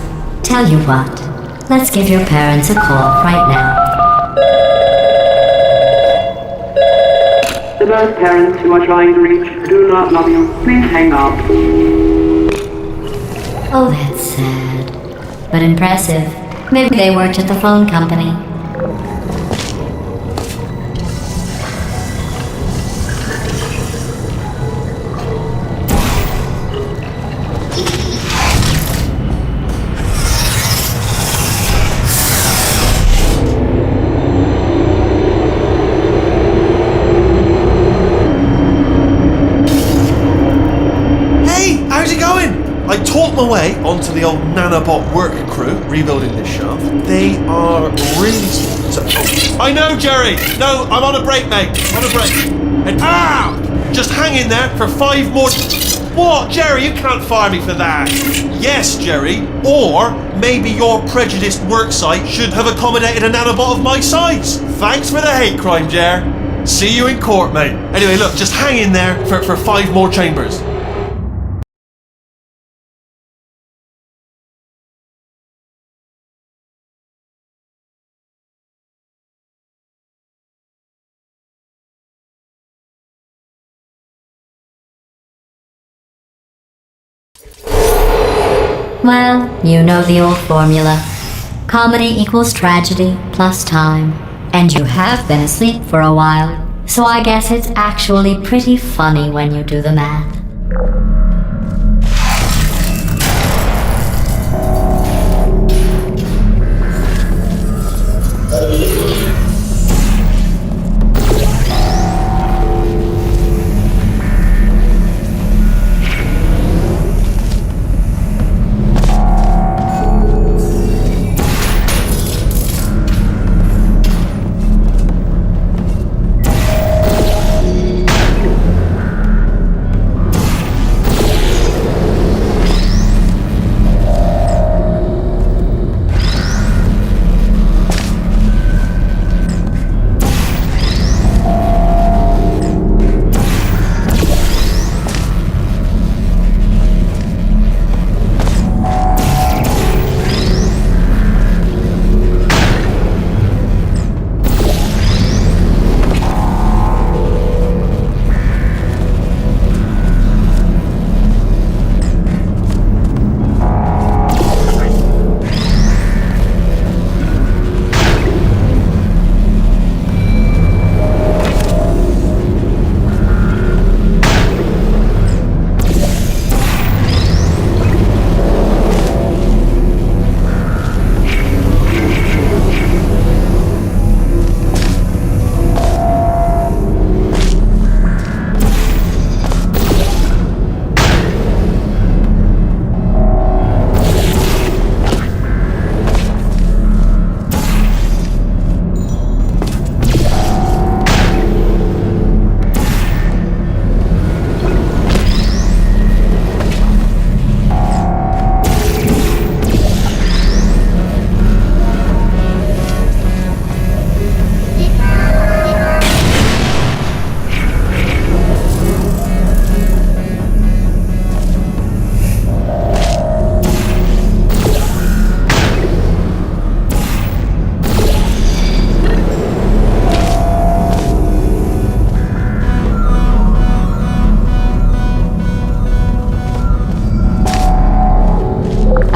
Tell you what, let's give your parents a call right now. The both parents you are trying to reach do not love you. Please hang up. Oh, that's sad. But impressive. Maybe they worked at the phone company. I talked my way onto the old nanobot work crew rebuilding this shaft. They are really I know, Jerry! No, I'm on a break, mate. On a break. And just hang in there for 5 more... What? Jerry, you can't fire me for that. Yes, Jerry. Or maybe your prejudiced worksite should have accommodated a nanobot of my size. Thanks for the hate crime, Jer. See you in court, mate. Anyway, look, just hang in there for 5 more chambers. Well, you know the old formula. Comedy equals tragedy plus time. And you have been asleep for a while, so I guess it's actually pretty funny when you do the math.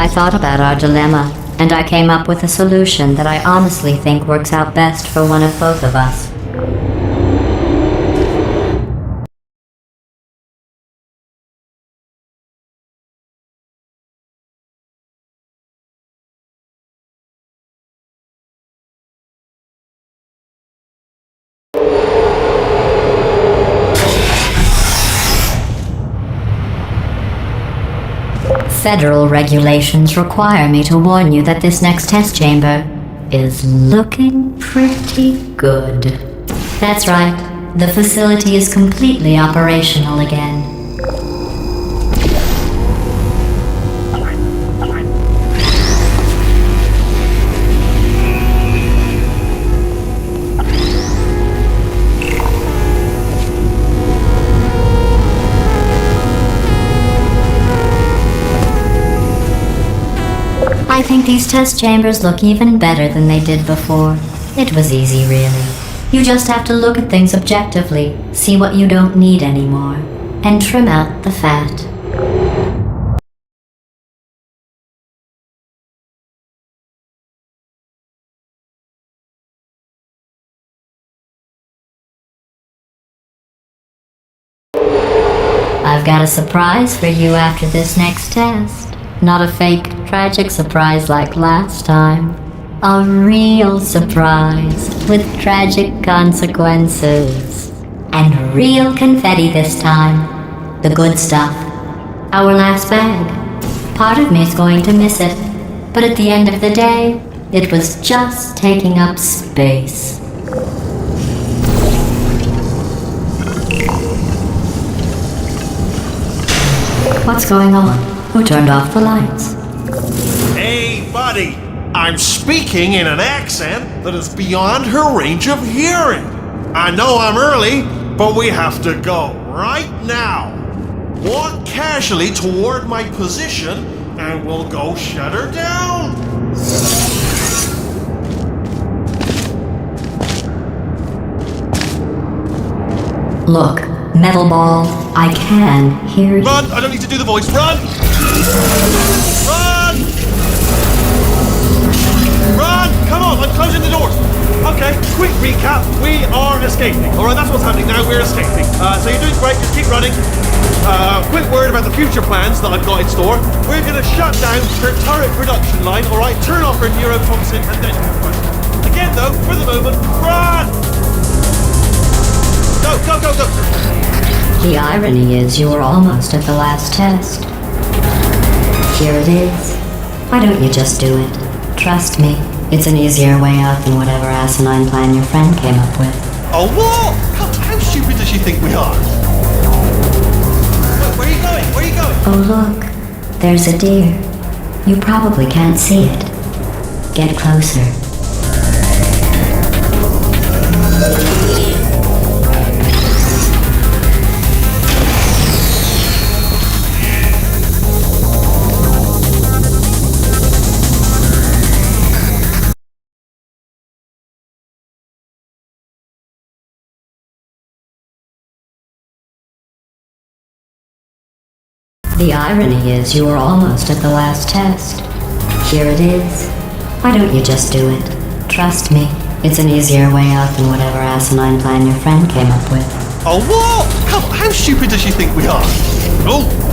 thought about our dilemma, and I came up with a solution that I honestly think works out best for one of both of us. Federal regulations require me to warn you that this next test chamber is looking pretty good. That's right, the facility is completely operational again. I think these test chambers look even better than they did before. It was easy, really. You just have to look at things objectively, see what you don't need anymore, and trim out the fat. I've got a surprise for you after this next test. Not a fake, tragic surprise like last time. A real surprise with tragic consequences. And real confetti this time. The good stuff. Our last bag. Part of me's going to miss it. But at the end of the day, it was just taking up space. What's going on? Who turned off the lights? Hey, buddy! I'm speaking in an accent that is beyond her range of hearing. I know I'm early, but we have to go right now. Walk casually toward my position, and we'll go shut her down. Look, Metal Ball, I can hear you. Run! I don't need to do the voice. Run! Run! Run! Come on, I'm closing the doors. Okay, quick recap. We are escaping. Alright, that's what's happening now. We're escaping. So you're doing great. Just keep running. Quick word about the future plans that I've got in store. We're going to shut down her turret production line. Alright, turn off her neurotoxin and then run. Again, though, for the moment, run! Go, go, go, go! The irony is you were almost at the last test. Here it is. Why don't you just do it? Trust me, it's an easier way out than whatever asinine plan your friend came up with. Oh, what? How stupid does she think we are? Where are you going? Where are you going? Oh look, there's a deer. You probably can't see it. Get closer. The irony is you were almost at the last test. Here it is. Why don't you just do it? Trust me, it's an easier way out than whatever asinine plan your friend came up with. Oh, what? How stupid does she think we are? Oh!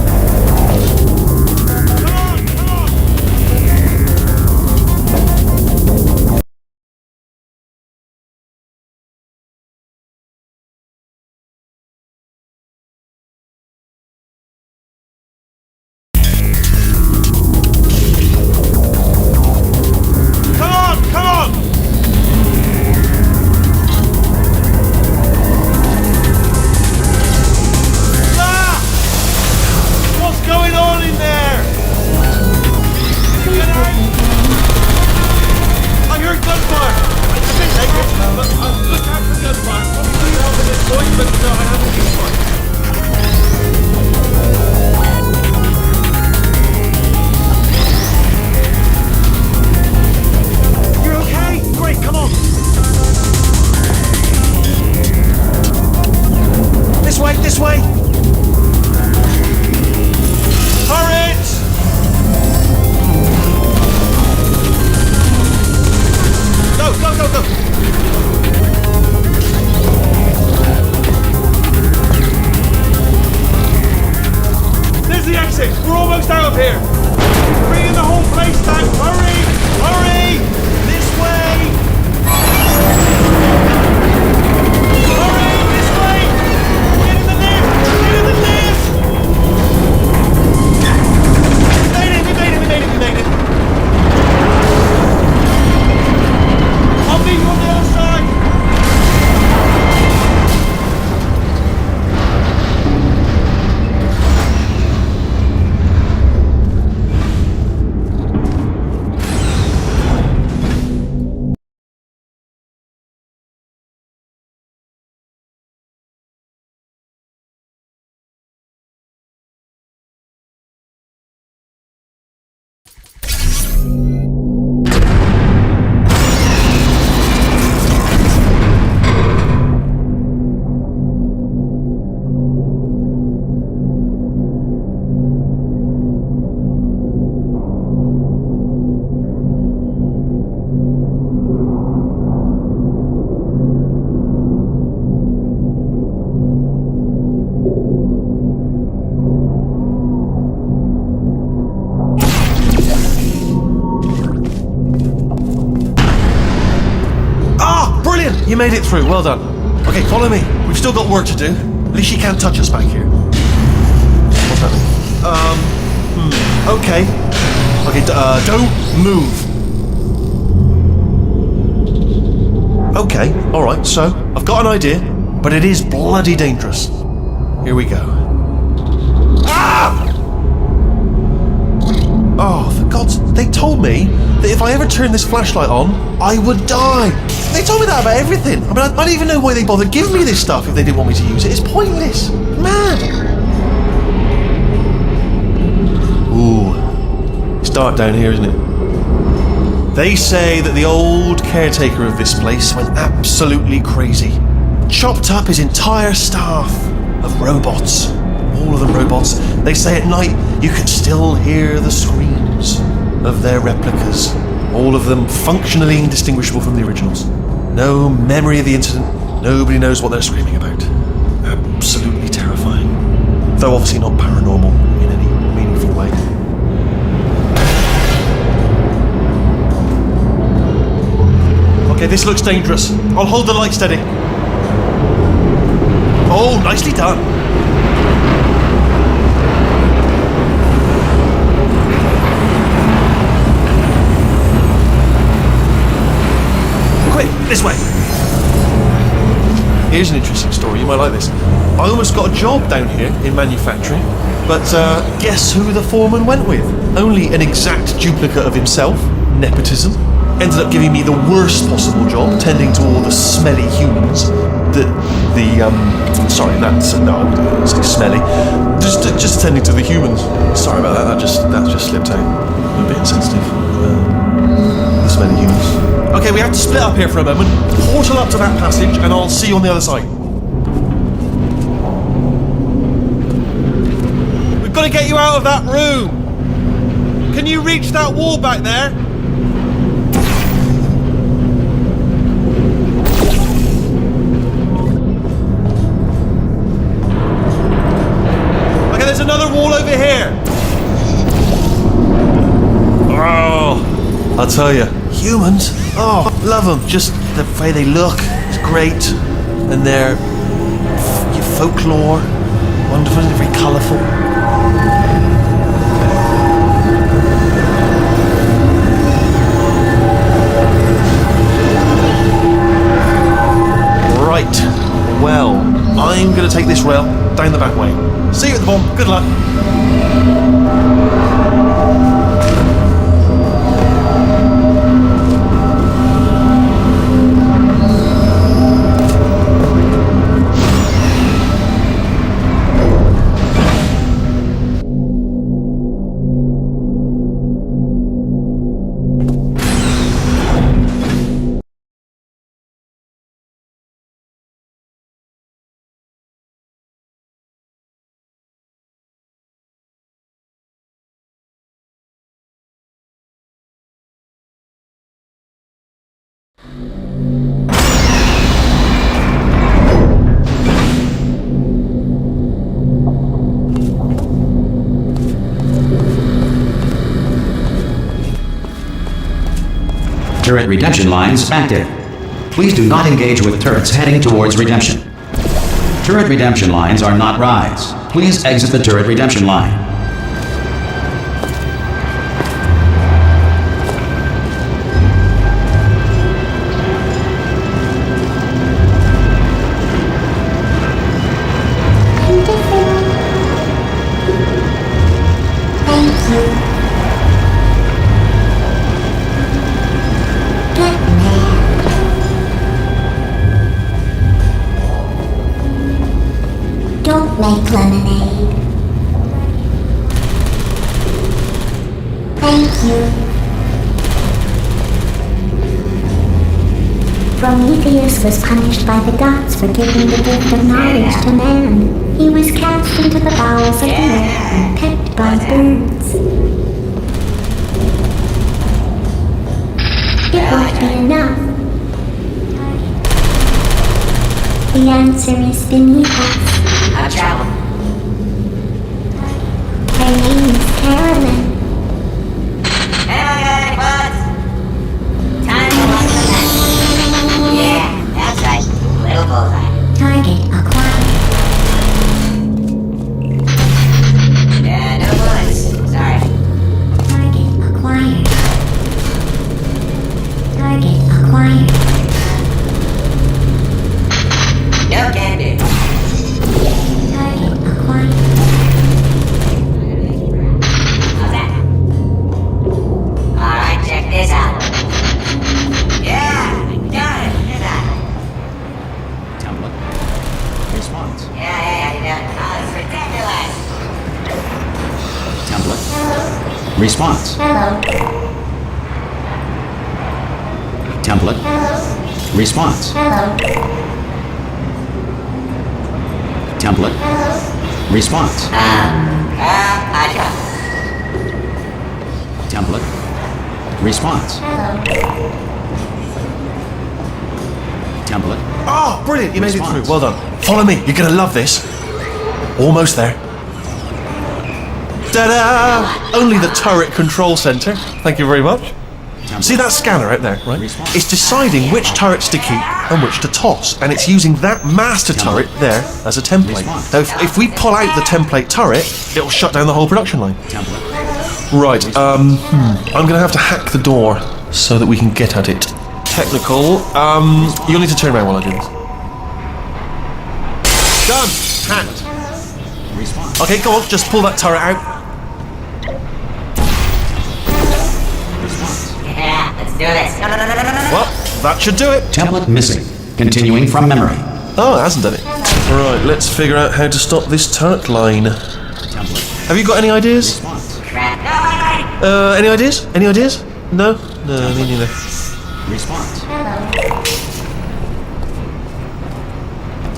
You made it through. Well done. Okay, follow me. We've still got work to do. At least you can't touch us back here. What's that? Okay. Okay, don't move. Okay, alright, so I've got an idea, but it is bloody dangerous. Here we go. Ah! Oh, for God's... They told me that if I ever turned this flashlight on, I would die. They told me that about everything. I mean, I don't even know why they bothered giving me this stuff if they didn't want me to use it. It's pointless. Mad. Ooh. It's dark down here, isn't it? They say that the old caretaker of this place went absolutely crazy. Chopped up his entire staff of robots. All of them robots. They say at night you can still hear the screams of their replicas. All of them functionally indistinguishable from the originals. No memory of the incident. Nobody knows what they're screaming about. Absolutely terrifying. Though obviously not paranormal in any meaningful way. Okay, this looks dangerous. I'll hold the light steady. Oh, nicely done. Quick, this way. Here's an interesting story, you might like this. I almost got a job down here in manufacturing, but guess who the foreman went with? Only an exact duplicate of himself, nepotism. Ended up giving me the worst possible job, tending to all the smelly humans. Sorry, that's no, I wouldn't say smelly. Just tending to the humans. Sorry about that. That just slipped out. I'm a bit insensitive. The smelly humans. Okay, we have to split up here for a moment. Portal up to that passage, and I'll see you on the other side. We've got to get you out of that room. Can you reach that wall back there? There's another wall over here. Oh, I'll tell you, humans. Oh, love them. Just the way they look is great, and their folklore, wonderful, and very colourful. Right. Well, I'm going to take this rail down the back way. See you at the bomb. Good luck. Turret redemption lines active. Please do not engage with turrets heading towards redemption. Turret redemption lines are not rides. Please exit the turret redemption line. Don't make lemonade. Thank you. Prometheus was punished by the gods for giving the gift of knowledge to man. He was cast into the bowels of the earth and pecked by birds. It won't be enough. The answer is beneath us. A travel. Her name is Carolyn. Hey, bud. Time to watch the match. Yeah, that's right. Response. Hello. Template. Hello. Response. Hello. Template. Hello. Response. Gotcha. Template. Response. Hello. Template. Oh, brilliant! You made it Response. through. Well done. Follow me. You're gonna love this. Almost there. Ta-da! Only the turret control center. Thank you very much. See that scanner out there, right? It's deciding which turrets to keep and which to toss, and it's using that master turret there as a template. Now, if we pull out the template turret, it'll shut down the whole production line. Template. Right, I'm gonna have to hack the door so that we can get at it. Technical, you'll need to turn around while I do this. Done! Hacked. Response. Okay, go on, just pull that turret out. Yeah, let's do this. No. Well, that should do it. Template missing. Continuing from memory. Oh, it hasn't done it. Right, let's figure out how to stop this turret line. Template. Have you got any ideas? Response. Crap. No, wait. Any ideas? Any ideas? No? No, me neither. Response.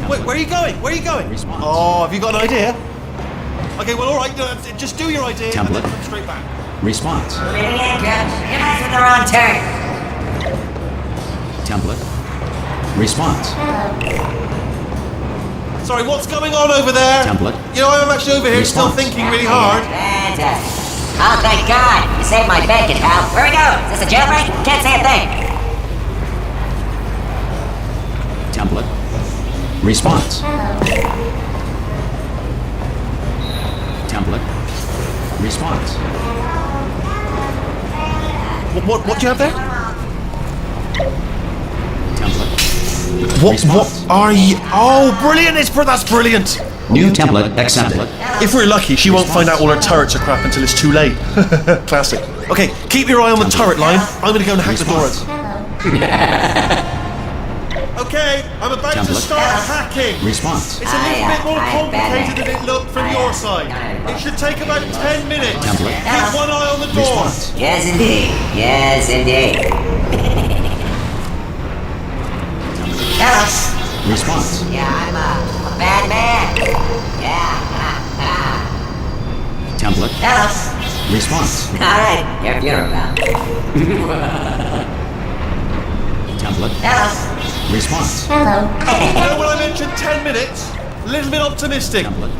Wait, where are you going? Where are you going? Response. Oh, have you got an idea? Okay, well, all right, just do your idea. And then Template. come straight back. Response. Read it again, Coach. You messed with the wrong turn. Template. Response. Sorry, what's going on over there? Template. You know, I'm actually over here still Response. thinking really hard. Fantastic. Oh, thank God. You saved my bacon, pal. Where we go? Is this a jailbreak? Can't say a thing. Template. Response. Template. Response. What do you have there? Template. What Response. are you? Oh, brilliant! That's brilliant. New template accepted. If we're lucky, she won't find out all her turrets are crap until it's too late. Classic. Okay, keep your eye on the turret line. I'm gonna go and hack the doors. Okay, I'm about to Template. start hacking. Response. It's a little bit more I complicated bet. than it looked from your side. It should take about 10 minutes. Template. Keep one eye on the door. Response. Yes, indeed. Yes, indeed. Hello. Response. Yeah, I'm a bad man. Yeah. Template. Hello. Response. All right. Your funeral, pal. Template. Hello. Response. Hello. You know when I mentioned 10 minutes? A little bit optimistic. Template.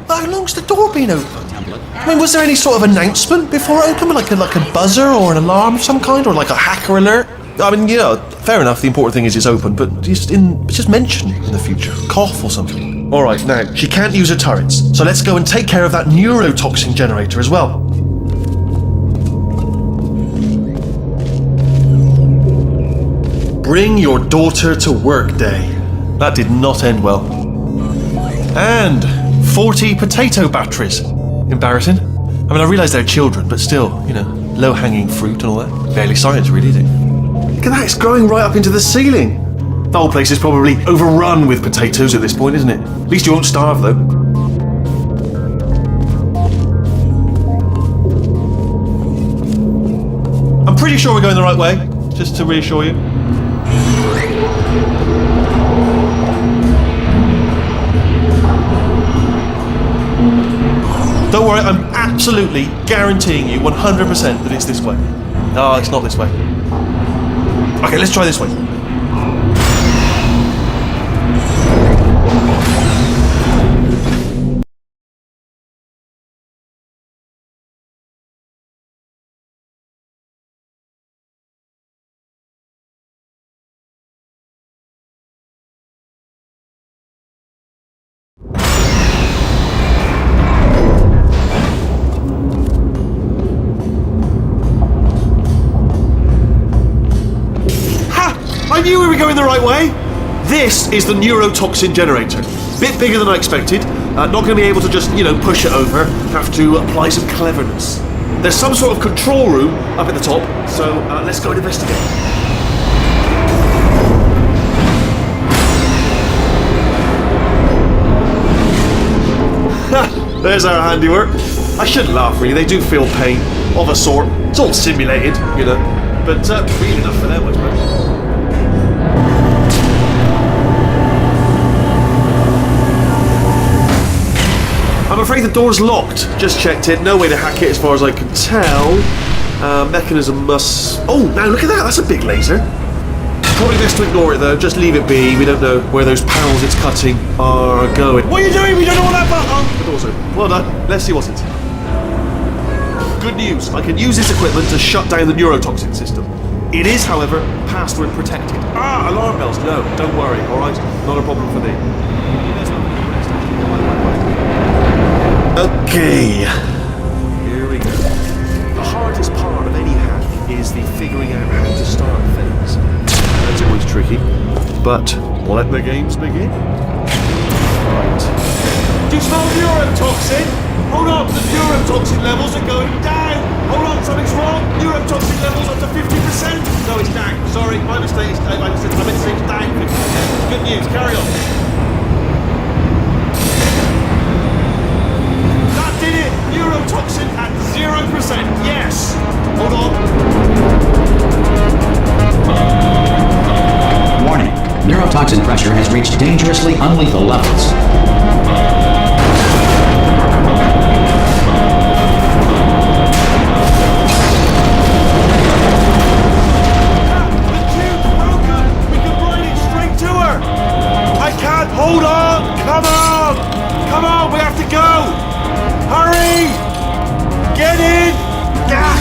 How long's the door been open? Template. I mean, was there any sort of announcement before it opened? Like a buzzer or an alarm of some kind? Or like a hacker alert? I mean, you know, fair enough, the important thing is it's open, but just mention in the future. Cough or something. Alright, now, she can't use her turrets, so let's go and take care of that neurotoxin generator as well. Bring your daughter to work day. That did not end well. And 40 potato batteries. Embarrassing. I mean, I realise they're children, but still, you know, low-hanging fruit and all that. Barely science, really, is it? Look at that, it's growing right up into the ceiling. The whole place is probably overrun with potatoes at this point, isn't it? At least you won't starve, though. I'm pretty sure we're going the right way, just to reassure you. Don't worry, I'm absolutely guaranteeing you 100% that it's this way. No, it's not this way. Okay, let's try this way. I knew we were going the right way. This is the neurotoxin generator. Bit bigger than I expected. Not going to be able to just, you know, push it over. Have to apply some cleverness. There's some sort of control room up at the top, so let's go and investigate. There's our handiwork. I shouldn't laugh, really. They do feel pain, of a sort. It's all simulated, you know. But real enough for them, I suppose. I'm afraid the door's locked. Just checked it. No way to hack it as far as I can tell. Mechanism must... Oh, now look at that. That's a big laser. Probably best to ignore it, though. Just leave it be. We don't know where those panels it's cutting are going. What are you doing? We don't know what that button... Oh, the door's open. Well done. Let's see what's it. Good news. I can use this equipment to shut down the neurotoxin system. It is, however, password protected. Ah, alarm bells. No, don't worry, all right? Not a problem for me. Okay. Here we go. The hardest part of any hack is the figuring out how to start things. That's always tricky. But let the games begin. Right. Do you smell neurotoxin? Hold on, the neurotoxin levels are going down. Hold on, something's wrong. Neurotoxin levels up to 50%. No, it's down. Sorry, my mistake. I meant to say it's down 50%. Good news. Carry on. That did it. Neurotoxin at 0%. Yes. Hold on. Warning. Neurotoxin pressure has reached dangerously unlethal levels. Hold on! Come on! Come on, we have to go! Hurry! Get in! Yeah.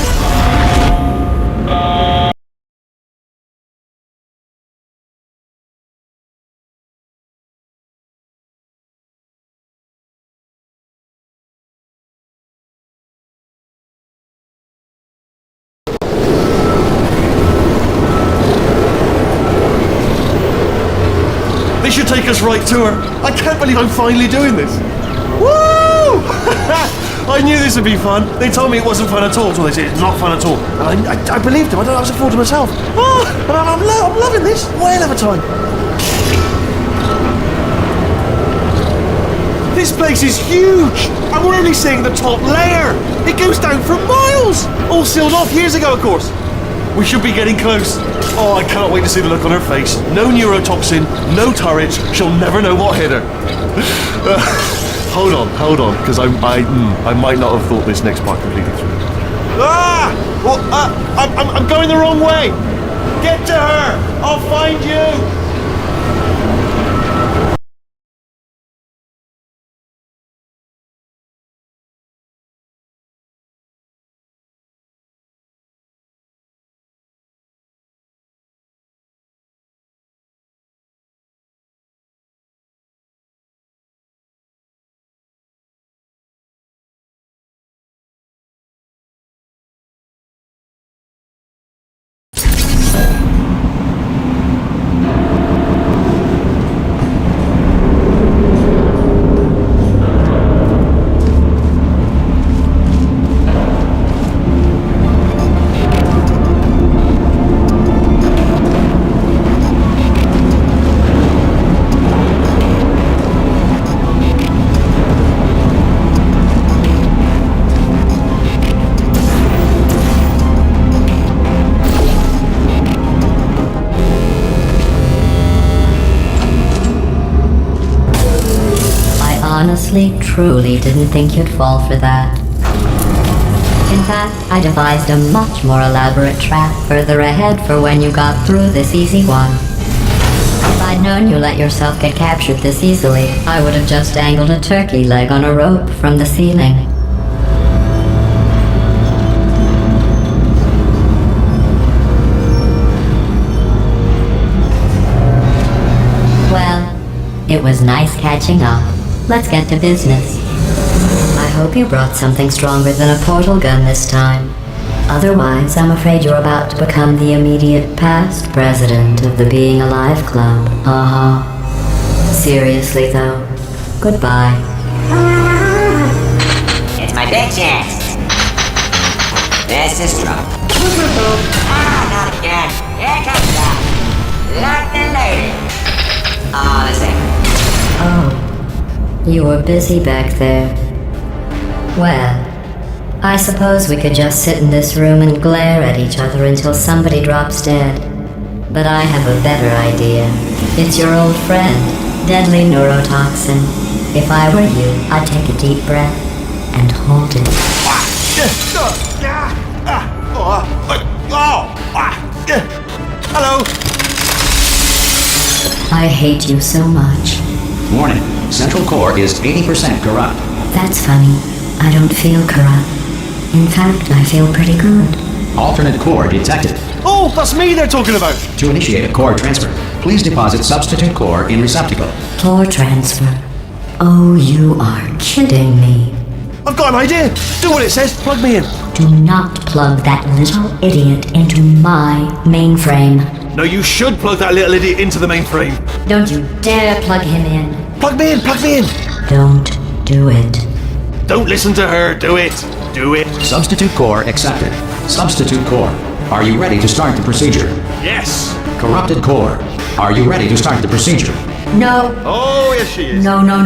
They should take us right to her. I can't believe I'm finally doing this. Woo! I knew this would be fun. They told me it wasn't fun at all, so they said it's not fun at all. And I believed them. I was a fool to myself. Oh, and I'm loving this. Whale of a time. This place is huge. And we're only seeing the top layer. It goes down for miles. All sealed off years ago, of course. We should be getting close. Oh, I cannot wait to see the look on her face. No neurotoxin, no turret. She'll never know what hit her. Hold on, because I might not have thought this next part completely through. Ah! Well, I'm going the wrong way. Get to her. I'll find you. Honestly, truly didn't think you'd fall for that. In fact, I devised a much more elaborate trap further ahead for when you got through this easy one. If I'd known you let yourself get captured this easily, I would have just dangled a turkey leg on a rope from the ceiling. Well, it was nice catching up. Let's get to business. I hope you brought something stronger than a portal gun this time. Otherwise, I'm afraid you're about to become the immediate past president of the Being Alive Club. Seriously, though, goodbye. It's my big chance. This is trouble. Not again. Here comes that. Locked and loaded. Oh, this ain't. Oh. You were busy back there. Well, I suppose we could just sit in this room and glare at each other until somebody drops dead. But I have a better idea. It's your old friend, deadly neurotoxin. If I were you, I'd take a deep breath and hold it. Hello. I hate you so much. Warning, central core is 80% corrupt. That's funny. I don't feel corrupt. In fact, I feel pretty good. Alternate core detected. Oh, that's me they're talking about. To initiate a core transfer, please deposit substitute core in receptacle. Core transfer. Oh, you are kidding me. I've got an idea. Do what it says. Plug me in. Do not plug that little idiot into my mainframe. No, you should plug that little idiot into the mainframe. Don't you dare plug him in. Plug me in. Plug me in. Don't do it. Don't listen to her. Do it. Do it. Substitute core accepted. Substitute core. Are you ready to start the procedure? Yes. Corrupted core. Are you ready to start the procedure? No. Oh, yes, she is. No. No.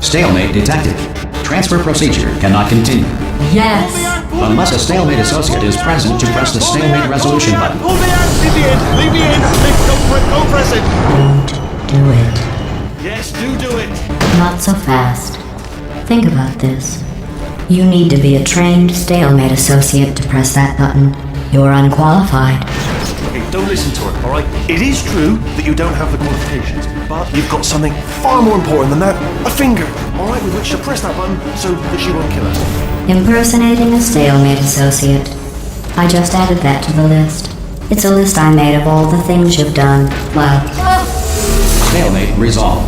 Stalemate detected. Transfer procedure cannot continue. Yes. Unless a stalemate associate is present to press the stalemate resolution button. Hold me out. Leave me in. Leave me in. Don't press it. Don't do it. Yes, do it. Not so fast. Think about this. You need to be a trained stalemate associate to press that button. You're unqualified. Okay, don't listen to her, all right? It is true that you don't have the qualifications, but you've got something far more important than that. A finger, all right, with which to press that button so that she won't kill us. Impersonating a stalemate associate. I just added that to the list. It's a list I made of all the things you've done. Well, Stalemate resolved.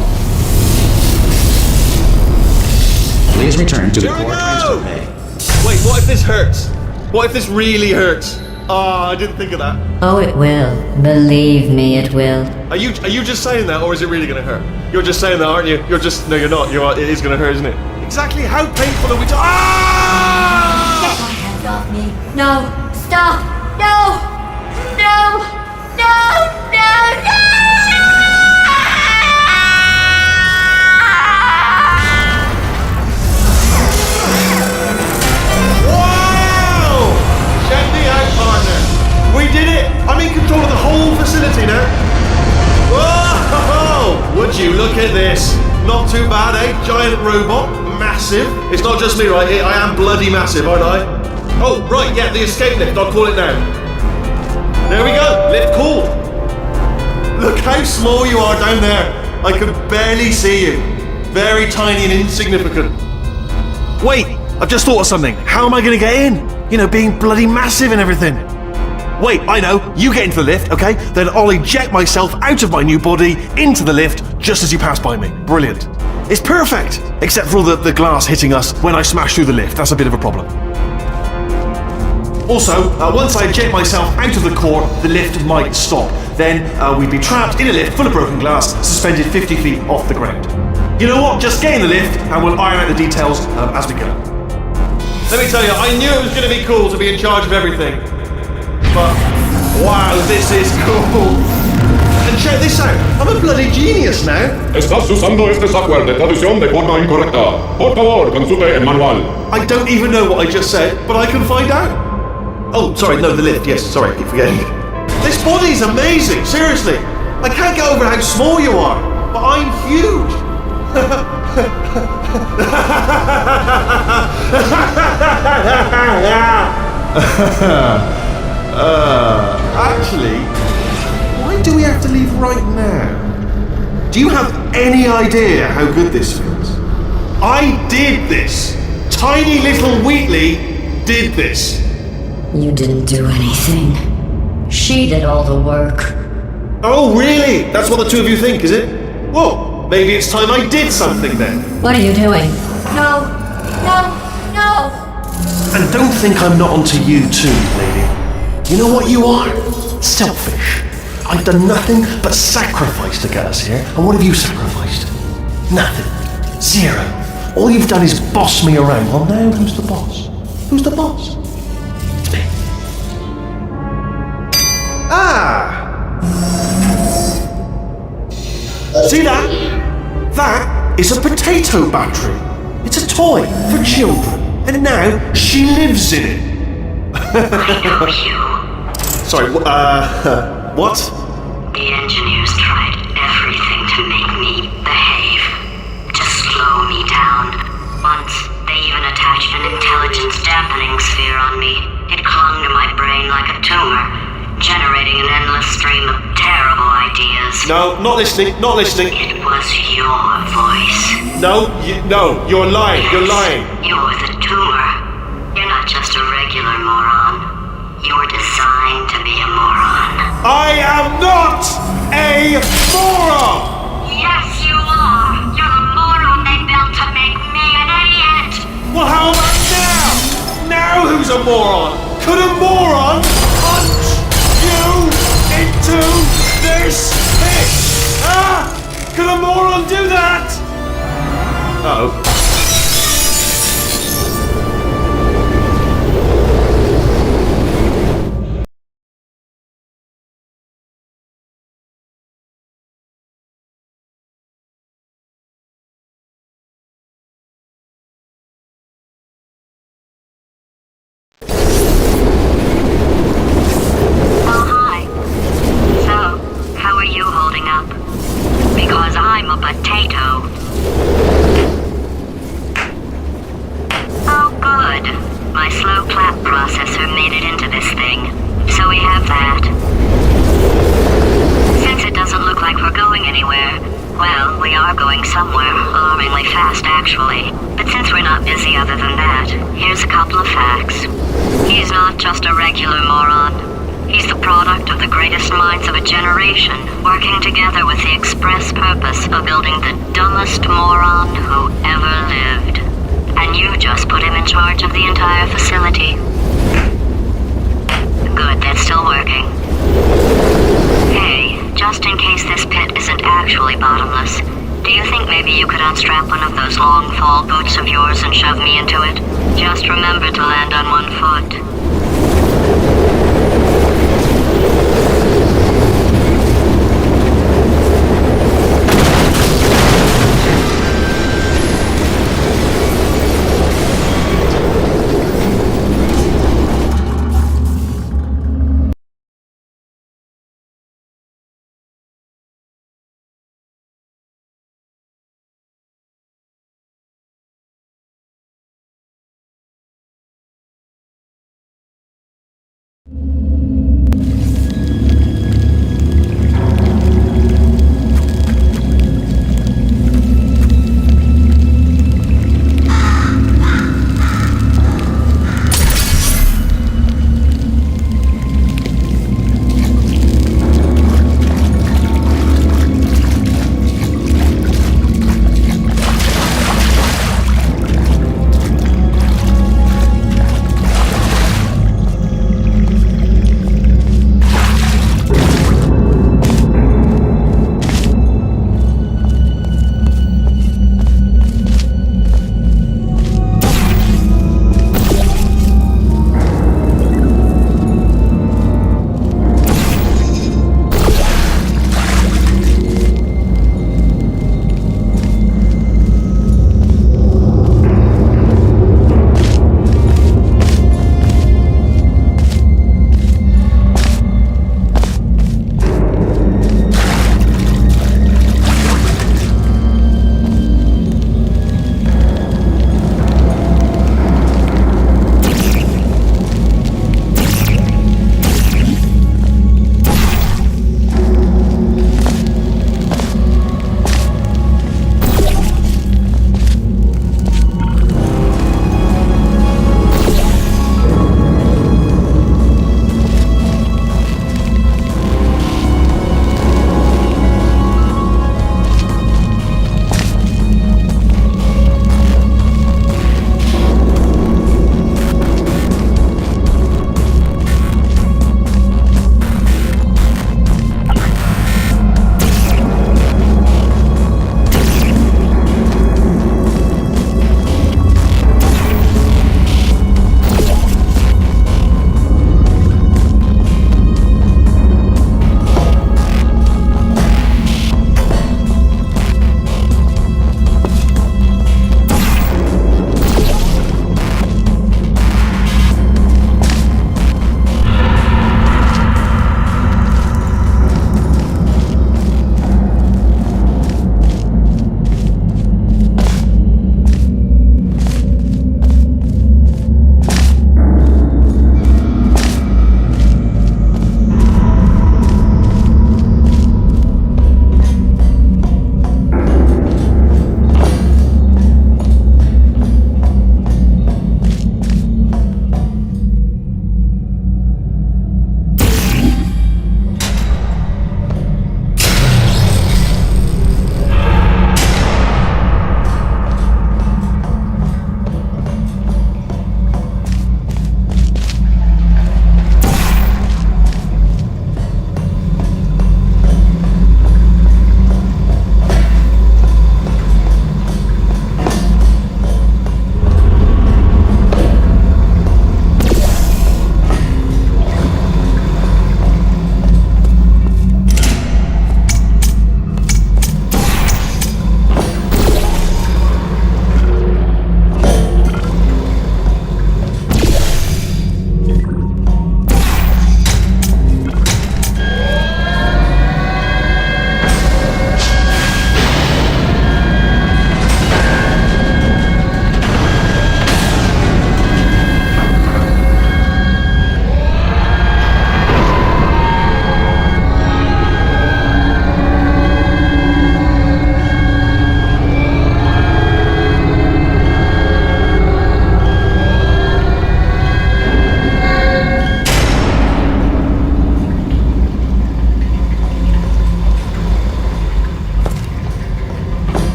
Please return to the Here we core go! transfer bay. Wait, what if this hurts? What if this really hurts? Oh, I didn't think of that. oh, it will. Believe me, it will. Are you just saying that, or is it really going to hurt? You're just saying that, aren't you? No, you're not. It is going to hurt, isn't it? Exactly how painful are we talking? Ah! Get my hands off me. No. Stop. No. No. Wow! Check me out, partner. We did it! I'm in control of the whole facility now. Whoa! Would you look at this? Not too bad, eh? Giant robot, massive. It's not just me, right? I am bloody massive, aren't I? Oh, right, yeah, the escape lift. I'll call it now. There we go. Lift cool. Look how small you are down there. I can barely see you. Very tiny and insignificant. Wait, I've just thought of something. How am I going to get in? You know, being bloody massive and everything. Wait, I know. You get into the lift, okay? Then I'll eject myself out of my new body into the lift just as you pass by me. Brilliant. It's perfect, except for all the glass hitting us when I smash through the lift. That's a bit of a problem. Also, once I eject myself out of the core, the lift might stop. Then we'd be trapped in a lift full of broken glass, suspended 50 feet off the ground. You know what? Just get in the lift and we'll iron out the details as we go. Let me tell you, I knew it was going to be cool to be in charge of everything. But, wow, this is cool. And check this out, I'm a bloody genius now. Estás usando este software de traducción de forma incorrecta. Por favor, consulte el manual. I don't even know what I just said, but I can find out. Oh, sorry, no, the lift, yes, sorry, I keep forgetting. This body's amazing, seriously. I can't get over how small you are, but I'm huge. Actually, why do we have to leave right now? Do you have any idea how good this feels? I did this. Tiny little Wheatley did this. You didn't do anything. She did all the work. Oh, really? That's what the two of you think, is it? Well, maybe it's time I did something then. What are you doing? No. And don't think I'm not onto you too, lady. You know what you are? Selfish. I've done nothing but sacrifice to get us here. And what have you sacrificed? Nothing. Zero. All you've done is boss me around. Well, now who's the boss? Who's the boss? It's me. Ah! See that? That is a potato battery. It's a toy for children, and now she lives in it. Sorry, what? The engineers tried everything to make me behave, to slow me down. Once, they even attached an intelligence dampening sphere on me. It clung to my brain like a tumor, generating an endless stream of terrible ideas. No, not listening, not listening. It was your voice. No, you're lying, you're lying. You're the tumor. You're not just a regular moron. You're designed to be a moron. I am not a moron! Yes, you are. You're the moron they built to make me an idiot. Well, how about now? Now who's a moron? Could a moron punch you into this pit? Ah! Could a moron do that? Uh-oh. Oh, hi. So, how are you holding up? Because I'm a potato. Oh, good. My slow clap processor made it into this thing. So we have that. Since it doesn't look like we're going anywhere, well, we are going somewhere, alarmingly fast actually. But since we're not busy other than that, here's a couple of facts. He's not just a regular moron. He's the product of the greatest minds of a generation, working together with the express purpose of building the dumbest moron who ever lived. And you just put him in charge of the entire facility. Good, that's still working. Hey, just in case this pit isn't actually bottomless, do you think maybe you could unstrap one of those long fall boots of yours and shove me into it? Just remember to land on one foot.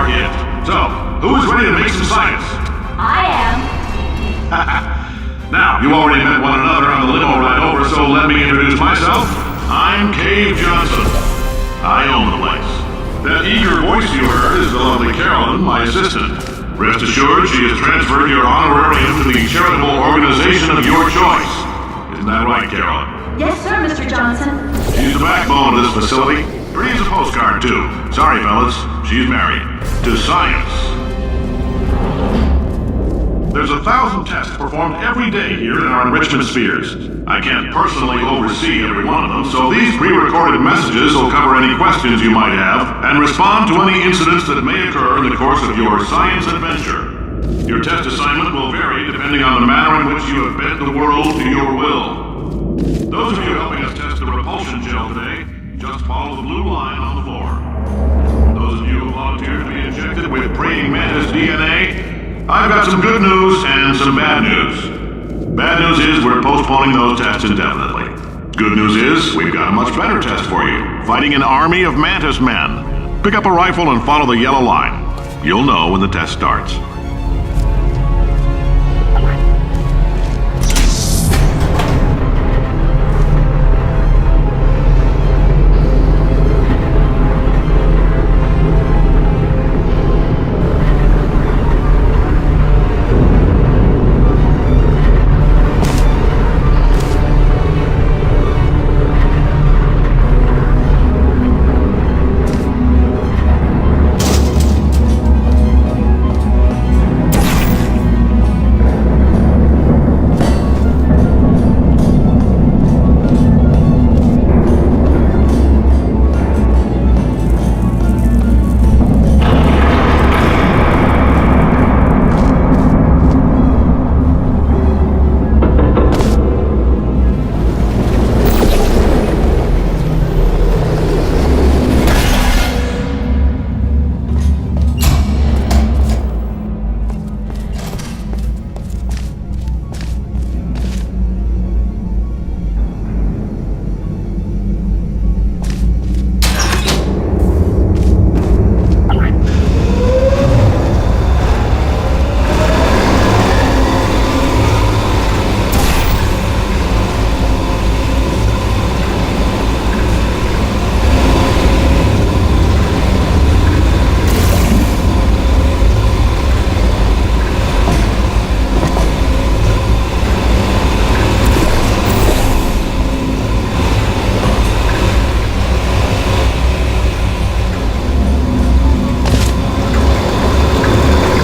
are it. So, who is ready to make some science? I am. Now, you already met one another on the limo ride over, so let me introduce myself. I'm Cave Johnson. I own the place. That eager voice you heard is the lovely Carolyn, my assistant. Rest assured, she has transferred your honorarium to the charitable organization of your choice. Isn't that right, Carolyn? Yes, sir, Mr. Johnson. She's the backbone of this facility. Pretty as a postcard, too. Sorry, fellas. She's married. To science. There's 1,000 tests performed every day here in our enrichment spheres. I can't personally oversee every one of them, so these pre-recorded messages will cover any questions you might have and respond to any incidents that may occur in the course of your science adventure. Your test assignment will vary depending on the manner in which you have bent the world to your will. Those of you helping us test the repulsion gel today, just follow the blue line on the floor. Those of you who volunteered to be injected with praying mantis DNA, I've got some good news and some bad news. Bad news is we're postponing those tests indefinitely. Good news is we've got a much better test for you. Fighting an army of mantis men. Pick up a rifle and follow the yellow line. You'll know when the test starts.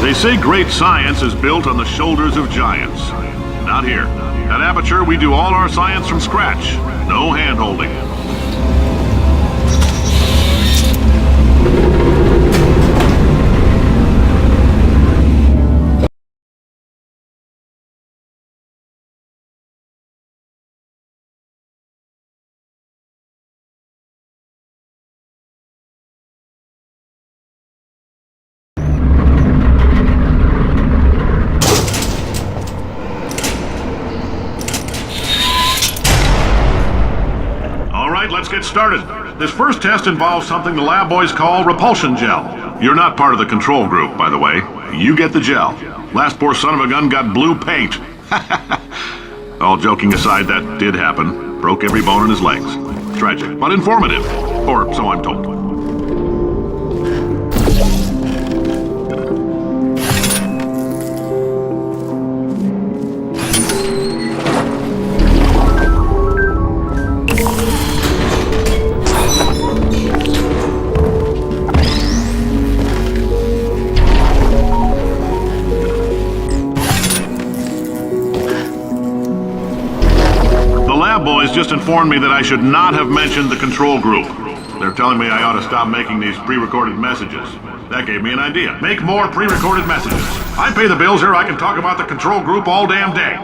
They say great science is built on the shoulders of giants. Not here. At Aperture, we do all our science from scratch. No hand-holding. Let's get started. This first test involves something the lab boys call repulsion gel. You're not part of the control group, by the way. You get the gel. Last poor son of a gun got blue paint. All joking aside, that did happen. Broke every bone in his legs. Tragic, but informative. Or so I'm told. Boys just informed me that I should not have mentioned the control group. They're telling me I ought to stop making these pre-recorded messages. That gave me an idea. Make more pre-recorded messages. I pay the bills here, I can talk about the control group all damn day.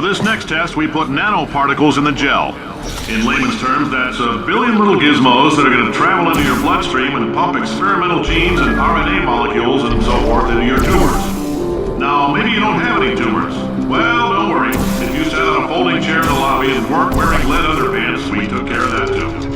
this next test, we put nanoparticles in the gel. In layman's terms, that's a billion little gizmos that are going to travel into your bloodstream and pump experimental genes and RNA molecules and so forth into your tumors. Now, maybe you don't have any tumors. Well, don't worry. If you sat on a folding chair in the lobby and weren't wearing lead underpants, we took care of that too.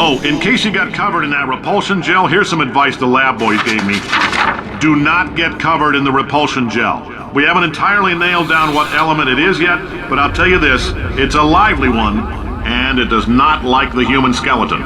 Oh, in case you got covered in that repulsion gel, here's some advice the lab boys gave me. Do not get covered in the repulsion gel. We haven't entirely nailed down what element it is yet, but I'll tell you this, it's a lively one, and it does not like the human skeleton.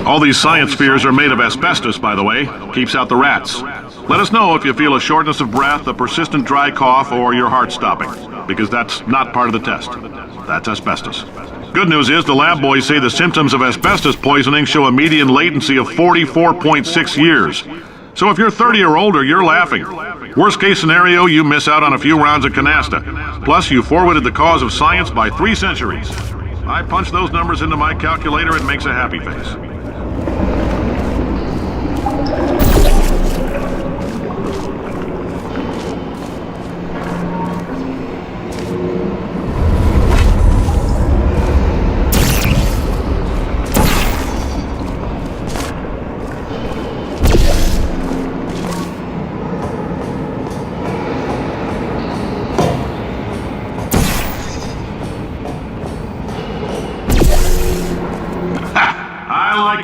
All these science spheres are made of asbestos, by the way. Keeps out the rats. Let us know if you feel a shortness of breath, a persistent dry cough, or your heart stopping, because that's not part of the test. That's asbestos. Good news is the lab boys say the symptoms of asbestos poisoning show a median latency of 44.6 years. So if you're 30 or older, you're laughing. Worst case scenario, you miss out on a few rounds of canasta. Plus, you forwarded the cause of science by 3 centuries. I punch those numbers into my calculator, it makes a happy face.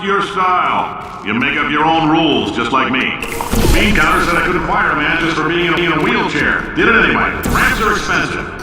Your style. You make up your own rules, just like me. Bean Counter said I couldn't fire a man just for being in a wheelchair. Did it anyway. Ramps are expensive.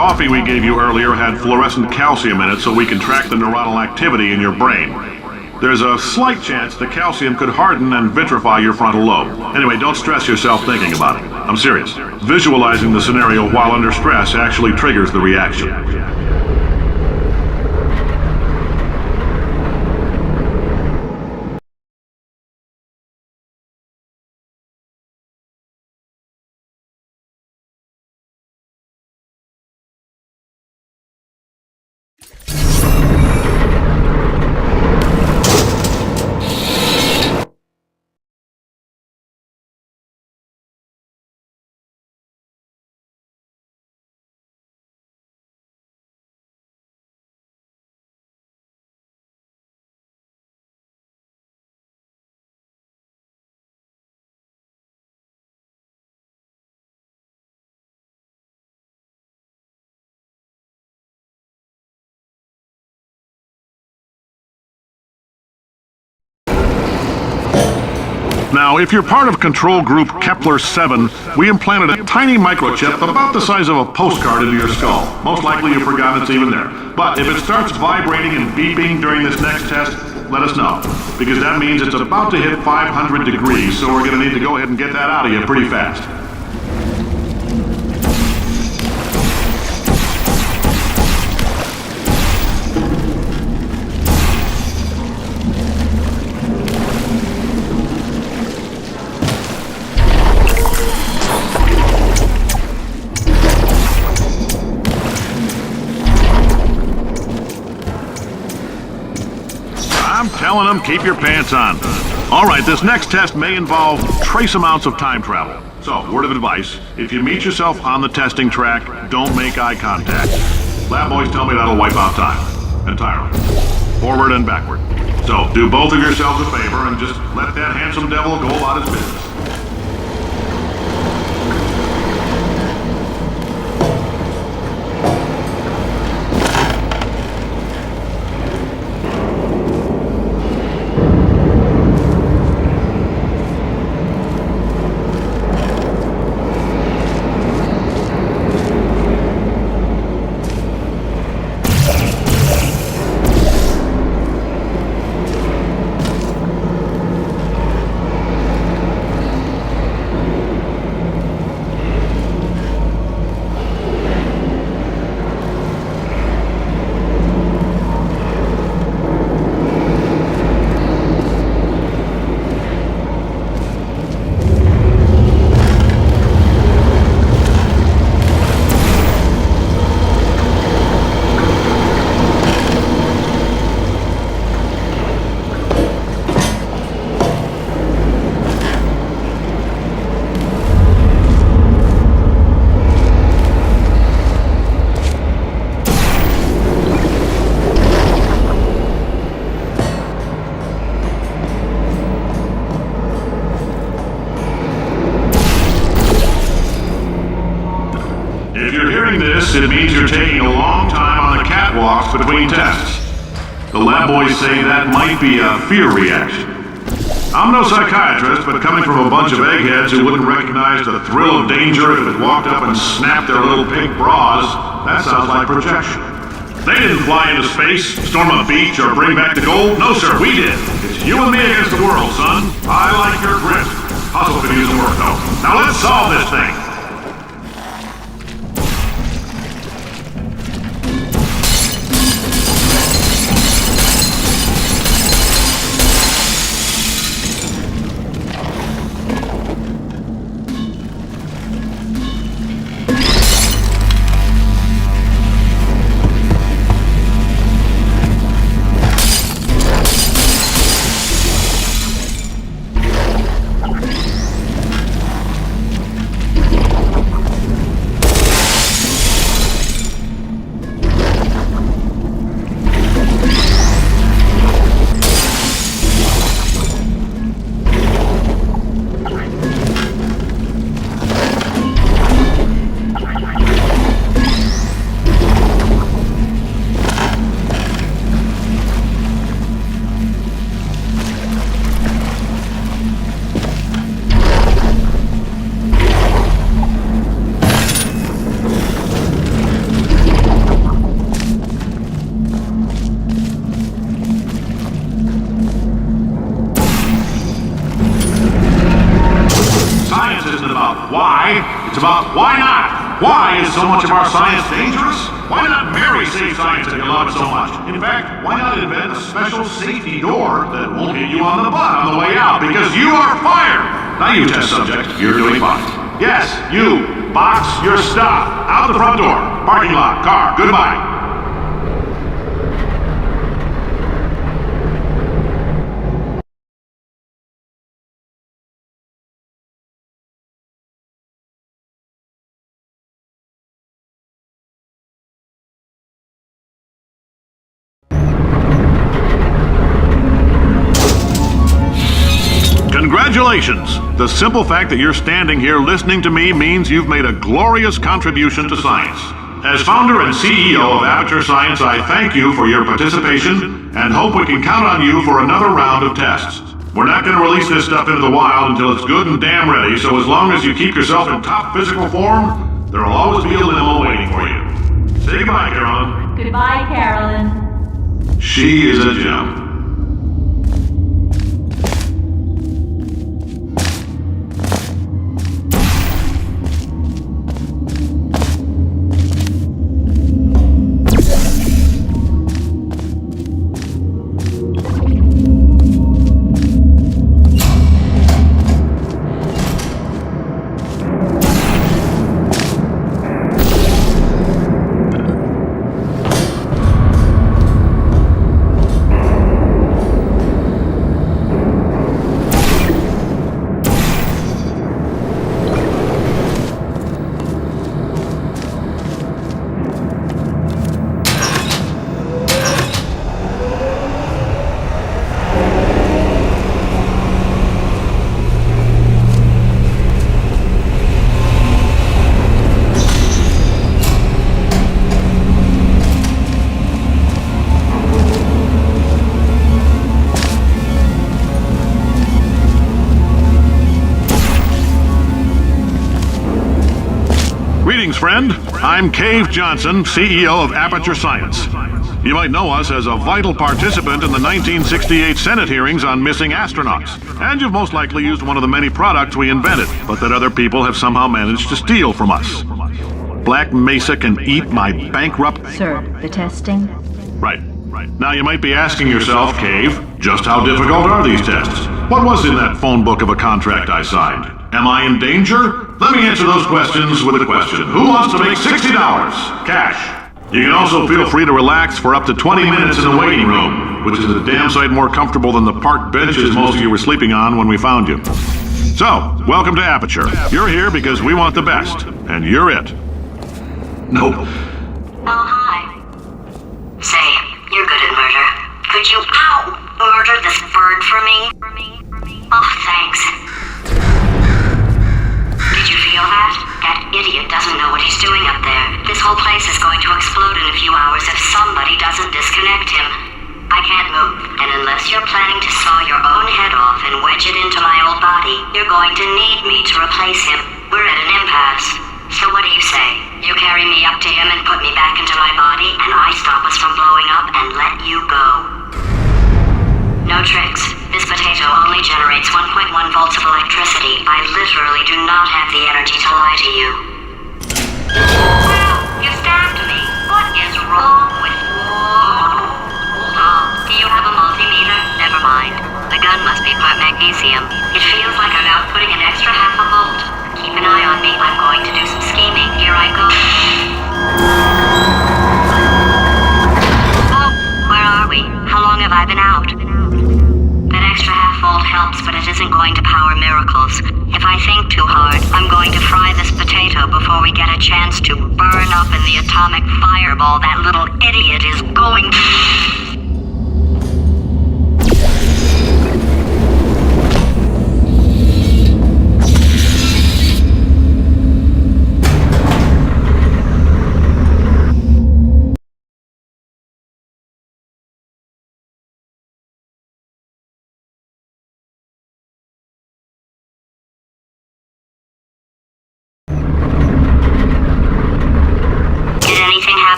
coffee we gave you earlier had fluorescent calcium in it so we can track the neuronal activity in your brain. There's a slight chance the calcium could harden and vitrify your frontal lobe. Anyway, don't stress yourself thinking about it. I'm serious. Visualizing the scenario while under stress actually triggers the reaction. Now, if you're part of control group Kepler-7, we implanted a tiny microchip about the size of a postcard into your skull. Most likely you've forgotten it's even there. But if it starts vibrating and beeping during this next test, let us know. Because that means it's about to hit 500 degrees, so we're going to need to go ahead and get that out of you pretty fast. I'm telling them, keep your pants on. All right, this next test may involve trace amounts of time travel. So, word of advice, if you meet yourself on the testing track, don't make eye contact. Lab boys tell me that'll wipe out time. Entirely. Forward and backward. So, do both of yourselves a favor and just let that handsome devil go about his business. It means you're taking a long time on the catwalks between tests. The lab boys say that might be a fear reaction. I'm no psychiatrist, but coming from a bunch of eggheads who wouldn't recognize the thrill of danger if it walked up and snapped their little pink bras, that sounds like projection. They didn't fly into space, storm a beach, or bring back the gold. No, sir, we did. It's you and me against the world, son. I like your grit. Hustle could use some work, though. Now let's solve this thing. isn't about why, it's about why not. Why is so much of our science dangerous? Why not marry safe science if you love it so much? In fact, why not invent a special safety door that won't hit you on the butt on the way out? Because you are fired! Now you test subject, you're doing fine. Yes, you, box your stuff. Out the front door. Parking lot, car, goodbye. Congratulations! The simple fact that you're standing here listening to me means you've made a glorious contribution to science. As founder and CEO of Aperture Science, I thank you for your participation and hope we can count on you for another round of tests. We're not going to release this stuff into the wild until it's good and damn ready, so as long as you keep yourself in top physical form, there will always be a limo waiting for you. Say goodbye, Carolyn. Goodbye, Carolyn. She is a gem. Greetings, friend. I'm Cave Johnson, CEO of Aperture Science. You might know us as a vital participant in the 1968 Senate hearings on missing astronauts. And you've most likely used one of the many products we invented, but that other people have somehow managed to steal from us. Black Mesa can eat my bankrupt... Sir, the testing? Right. Now you might be asking yourself, Cave, just how difficult are these tests? What was in that phone book of a contract I signed? Am I in danger? Let me answer those questions with a question. Who wants to make $60? Cash. You can also feel free to relax for up to 20 minutes in the waiting room, which is a damn sight more comfortable than the park benches most of you were sleeping on when we found you. So, welcome to Aperture. You're here because we want the best, and you're it. Nope. Oh, hi. Say, you're good at murder. Could you, murder this bird for me? Oh, thanks. Did you feel that? That idiot doesn't know what he's doing up there. This whole place is going to explode in a few hours if somebody doesn't disconnect him. I can't move, and unless you're planning to saw your own head off and wedge it into my old body, you're going to need me to replace him. We're at an impasse. So what do you say? You carry me up to him and put me back into my body, and I stop us from blowing up and let you go. No tricks. This potato only generates 1.1 volts of electricity. I literally do not have the energy to lie to you. Well, you stabbed me. What is wrong with you? Hold on. Do you have a multimeter? Never mind. The gun must be part magnesium. It feels like I'm outputting an extra half a volt. Keep an eye on me. I'm going to do some scheming. Here I go. Oh, where are we? How long have I been out? That extra half volt helps, but it isn't going to power miracles. If I think too hard, I'm going to fry this potato before we get a chance to burn up in the atomic fireball that little idiot is going to...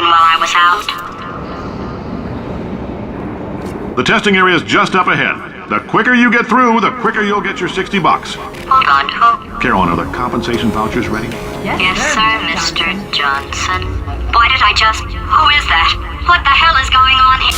while I was out? The testing area is just up ahead. The quicker you get through, the quicker you'll get your $60. Hold on, who? Carolyn, are the compensation vouchers ready? Yes, sir, Mr. Johnson. Why did I just... Who is that? What the hell is going on here?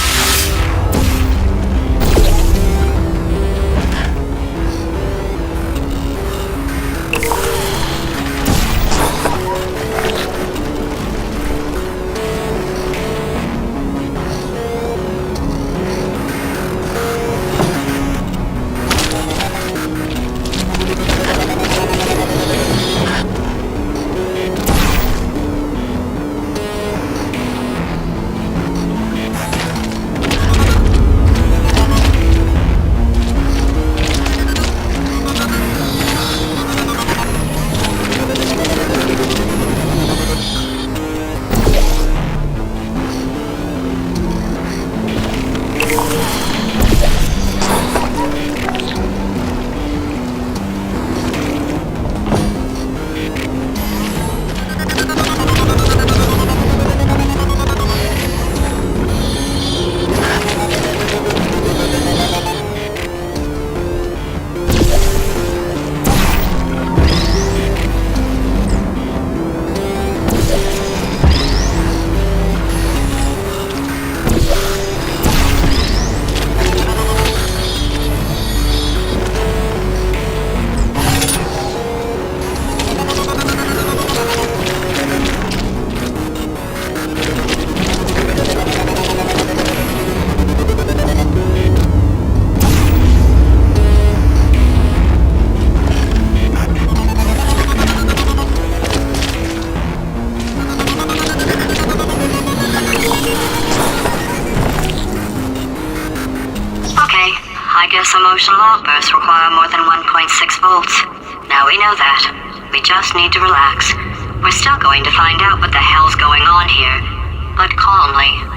I guess emotional outbursts require more than 1.6 volts. Now we know that. We just need to relax. We're still going to find out what the hell's going on here, but calmly.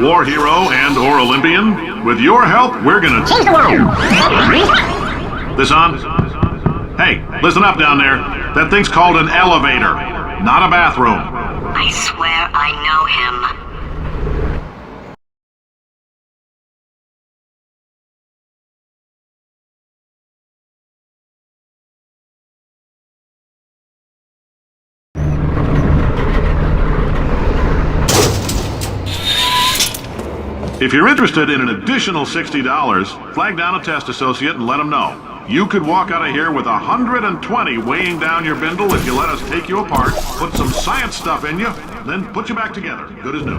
war hero and/or Olympian. With your help, we're gonna change the world. This on? Hey, listen up down there. That thing's called an elevator, not a bathroom. I swear I know him. If you're interested in an additional $60, flag down a test associate and let them know. You could walk out of here with 120 weighing down your bindle if you let us take you apart, put some science stuff in you, then put you back together. Good as new.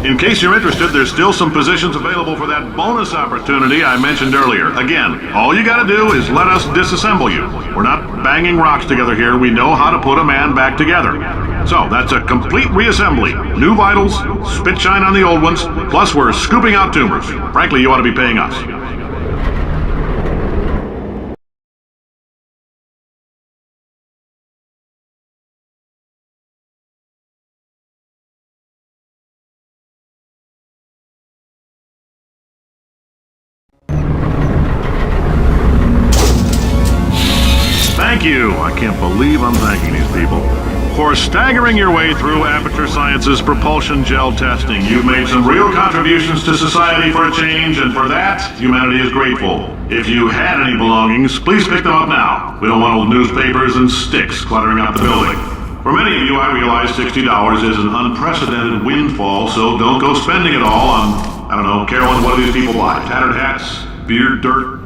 In case you're interested, there's still some positions available for that bonus opportunity I mentioned earlier. Again, all you gotta do is let us disassemble you. We're not banging rocks together here. We know how to put a man back together. So, that's a complete reassembly. New vitals, spit shine on the old ones, plus we're scooping out tumors. Frankly, you ought to be paying us. Thank you. I can't believe I'm thanking these people. For staggering your way through Aperture Science's propulsion gel testing, you've made some real contributions to society for a change, and for that, humanity is grateful. If you had any belongings, please pick them up now. We don't want old newspapers and sticks cluttering up the building. For many of you, I realize $60 is an unprecedented windfall, so don't go spending it all on, I don't know, Carolyn, what do these people buy? Tattered hats? Beer? Dirt?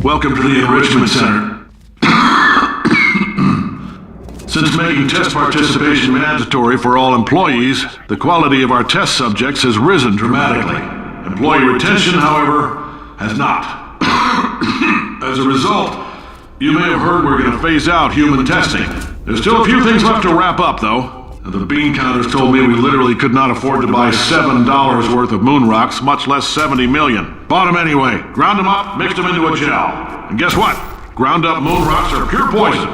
Welcome to the Enrichment Center. Since making test participation mandatory for all employees, the quality of our test subjects has risen dramatically. Employee retention, however, has not. As a result, you may have heard we're going to phase out human testing. There's still a few things left to wrap up, though. The bean counters told me we literally could not afford to buy $7 worth of moon rocks, much less 70 million. Bought them anyway, ground them up, mixed them into a gel. And guess what? Ground up moon rocks are pure poison.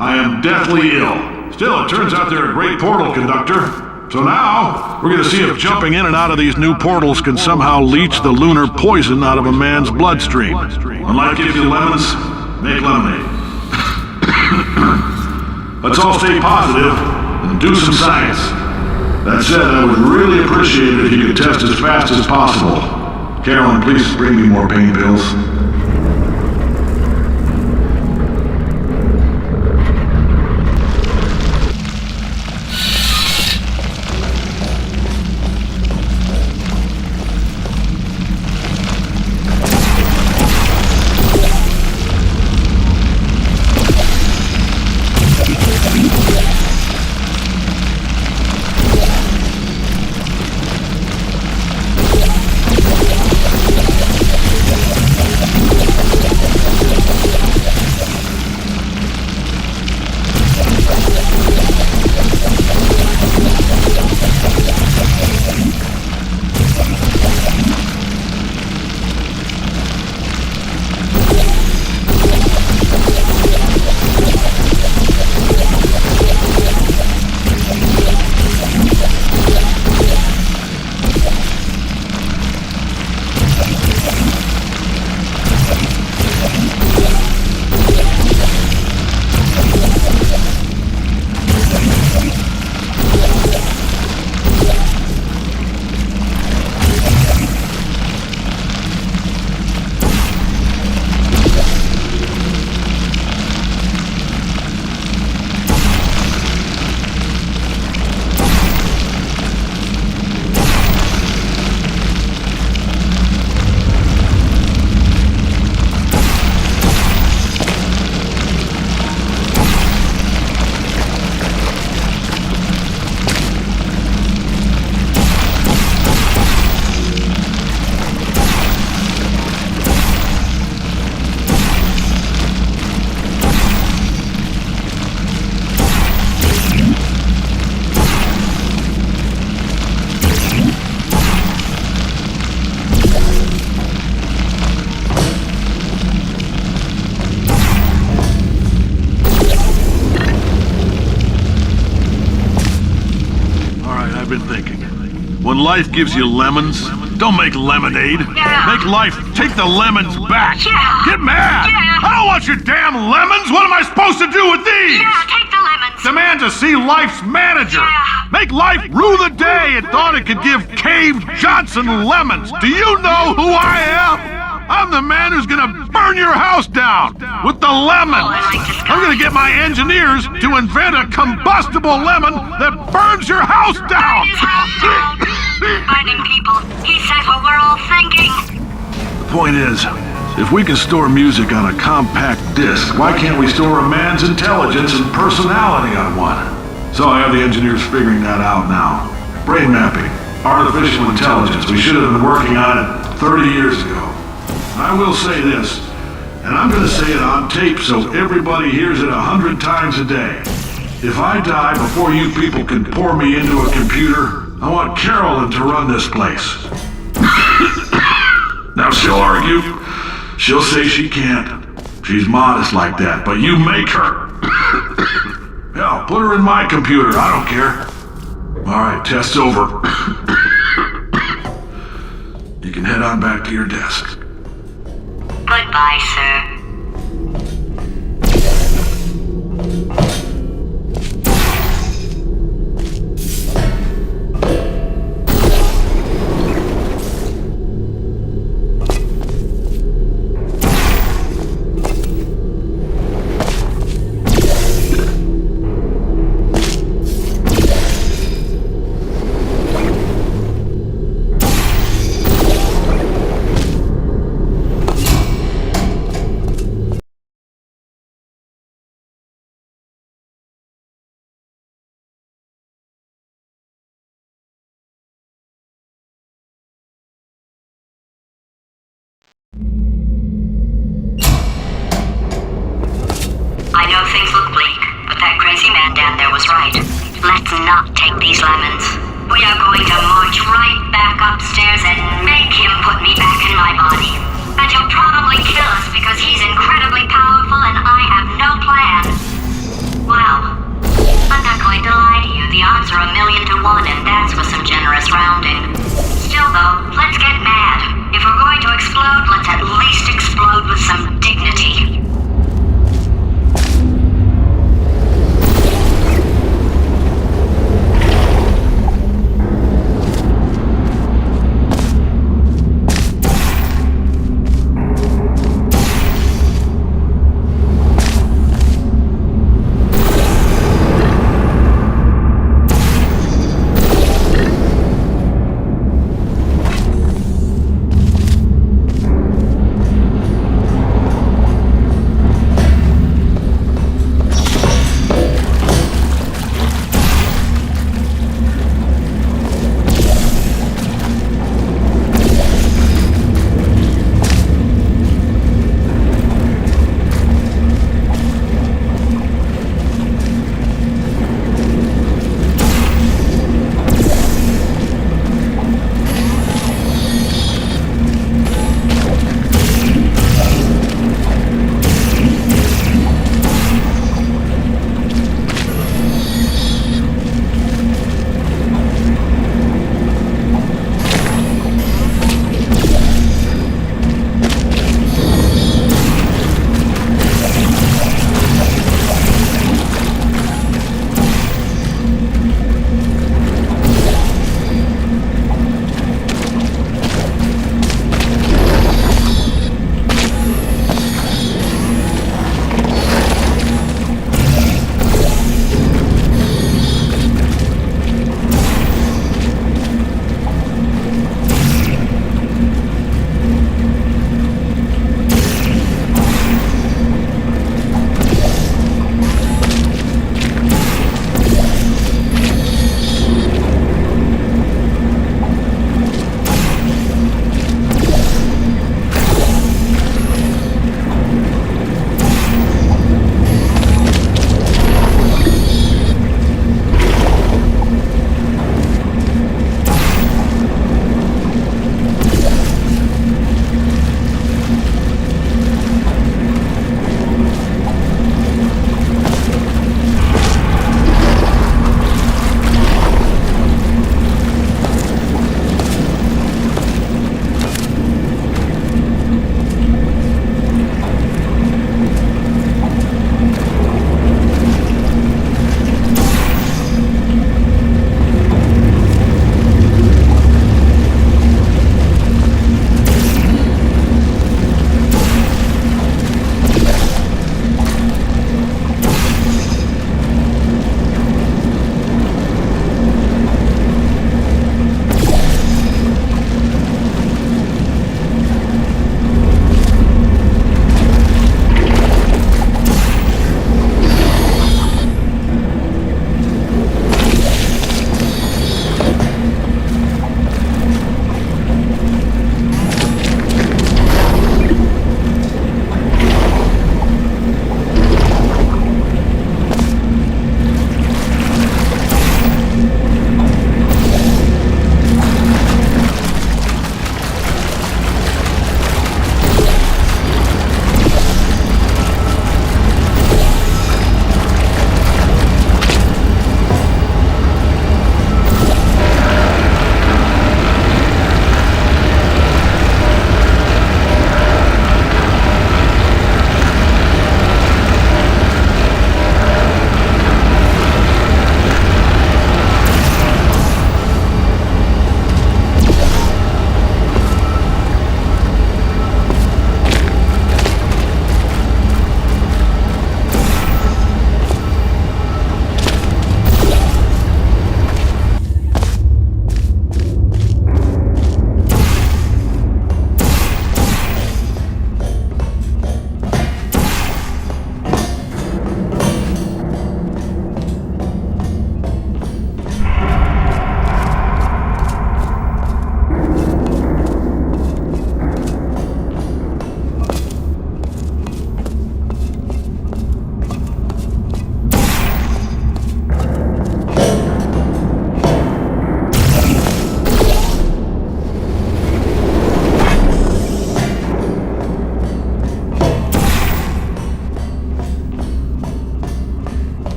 I am deathly ill. Still, it turns out they're a great portal conductor. So now, we're going to see if jumping in and out of these new portals can somehow leach the lunar poison out of a man's bloodstream. When life gives you lemons, make lemonade. Let's all stay positive and do some science. That said, I would really appreciate it if you could test as fast as possible. Carolyn, please bring me more pain pills. When life gives you lemons, don't make lemonade. Yeah. Make life take the lemons back. Yeah. Get mad. Yeah. I don't want your damn lemons. What am I supposed to do with these? Yeah, take the lemons. Demand to see life's manager. Yeah. Make life rue the day it thought it could give Cave Johnson lemons. Do you know who I am? I'm the man who's gonna burn your house down with the lemons. I'm gonna get my engineers to invent a combustible lemon that burns your house down. Finding people. He said what we're all thinking. The point is, if we can store music on a compact disc, why can't we store a man's intelligence and personality on one? So I have the engineers figuring that out now. Brain mapping, artificial intelligence. We should have been working on it 30 years ago. I will say this, and I'm going to say it on tape so everybody hears it 100 times a day. If I die before you people can pour me into a computer, I want Carolyn to run this place. Now she'll argue. She'll say she can't. She's modest like that, but you make her. Hell, put her in my computer. I don't care. All right, test's over. You can head on back to your desk. Goodbye, sir. there was right. Let's not take these lemons. We are going to march right back upstairs and make him put me back in my body. And he'll probably kill us because he's incredibly powerful and I have no plan. Well, I'm not going to lie to you. The odds are 1,000,000 to 1, and that's with some generous rounding. Still though, let's get mad. If we're going to explode, let's at least explode with some dignity.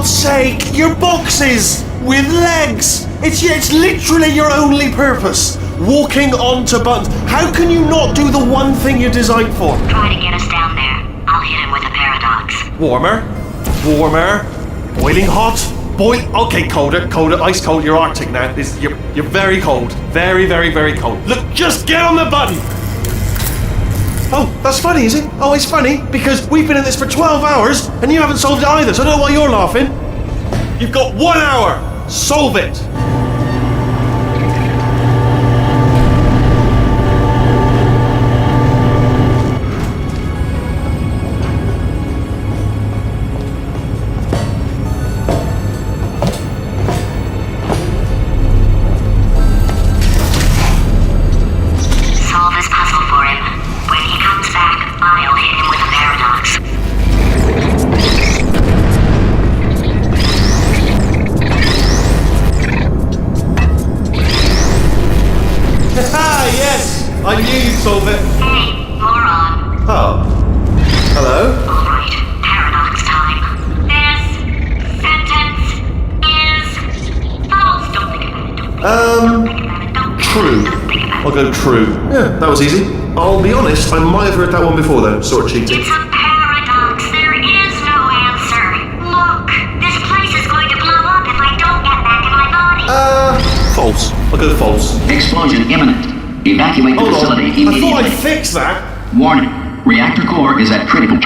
God's sake, your boxes with legs. It's literally your only purpose. Walking onto buttons. How can you not do the one thing you're designed for? Try to get us down there. I'll hit him with a paradox. Warmer. Boiling hot. Okay, colder, ice cold. You're Arctic now. You're very cold. Very, very, very cold. Look, just get on the button. Oh, that's funny, is it? Oh, it's funny because we've been in this for 12 hours and you haven't solved it either, so I don't know why you're laughing. You've got 1 hour. Solve it. I knew you'd solve it. Hey, moron. Oh. Hello? Alright, paradox time. This sentence is false. Don't think about it. True. I'll go true. Yeah, that was easy. I'll be honest, I might have heard that one before though, sort of cheating. It's a paradox. There is no answer. Look, this place is going to blow up if I don't get back in my body. False. I'll go false. Explosion imminent. Evacuate the facility immediately. I thought I'd fix that. Warning. Reactor core is at critical.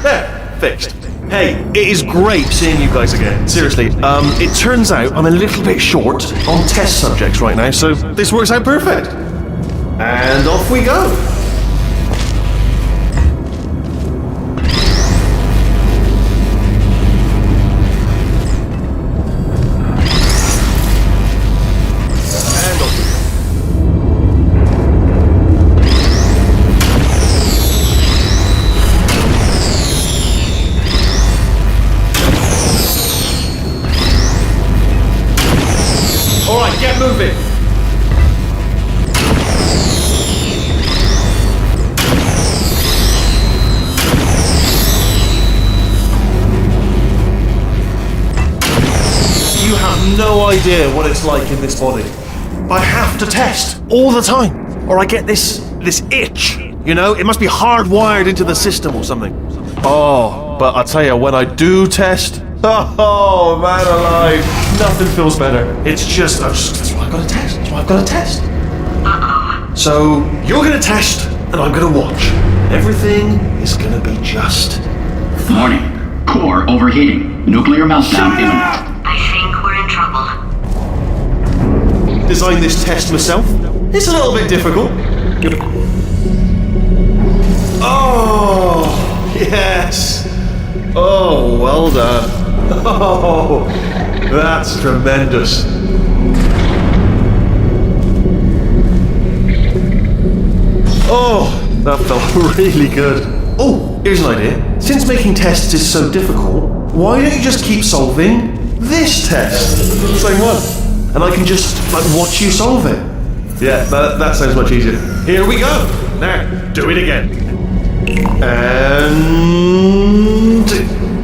There. Fixed. Hey, it is great seeing you guys again. Seriously, it turns out I'm a little bit short on test subjects right now, so this works out perfect. And off we go. Get moving! You have no idea what it's like in this body. I have to test all the time, or I get this itch. You know, it must be hardwired into the system or something. Oh, but I tell you, when I do test, oh man alive, nothing feels better. It's just, that's why I've got to test. That's why I've got to test. So you're going to test, and I'm going to watch. Everything is going to be just fine. Warning. Core overheating. Nuclear meltdown imminent. I think we're in trouble. Designed this test myself. It's a little bit difficult. Oh, yes. Oh, well done. Oh, that's tremendous. Oh, that felt really good. Oh, here's an idea. Since making tests is so difficult, why don't you just keep solving this test? Same one. And I can just, watch you solve it. Yeah, that sounds much easier. Here we go. Now, do it again. And...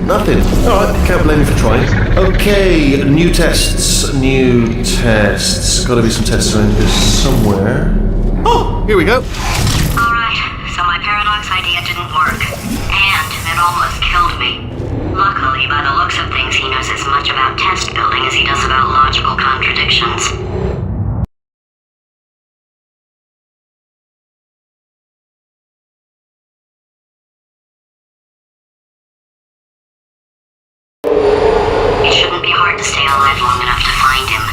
nothing. Alright, can't blame you for trying. Okay, new tests. Gotta be some tests around here somewhere. Oh, here we go. Alright, so my paradox idea didn't work. And it almost killed me. Luckily, by the looks of things, he knows as much about test building as he does about logical contradictions. It shouldn't be hard to stay alive long enough to find him.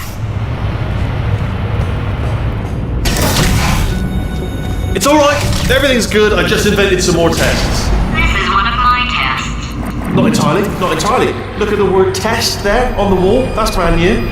It's alright. Everything's good. I just invented some more tests. This is one of my tests. Not entirely. Look at the word test there on the wall. That's brand new.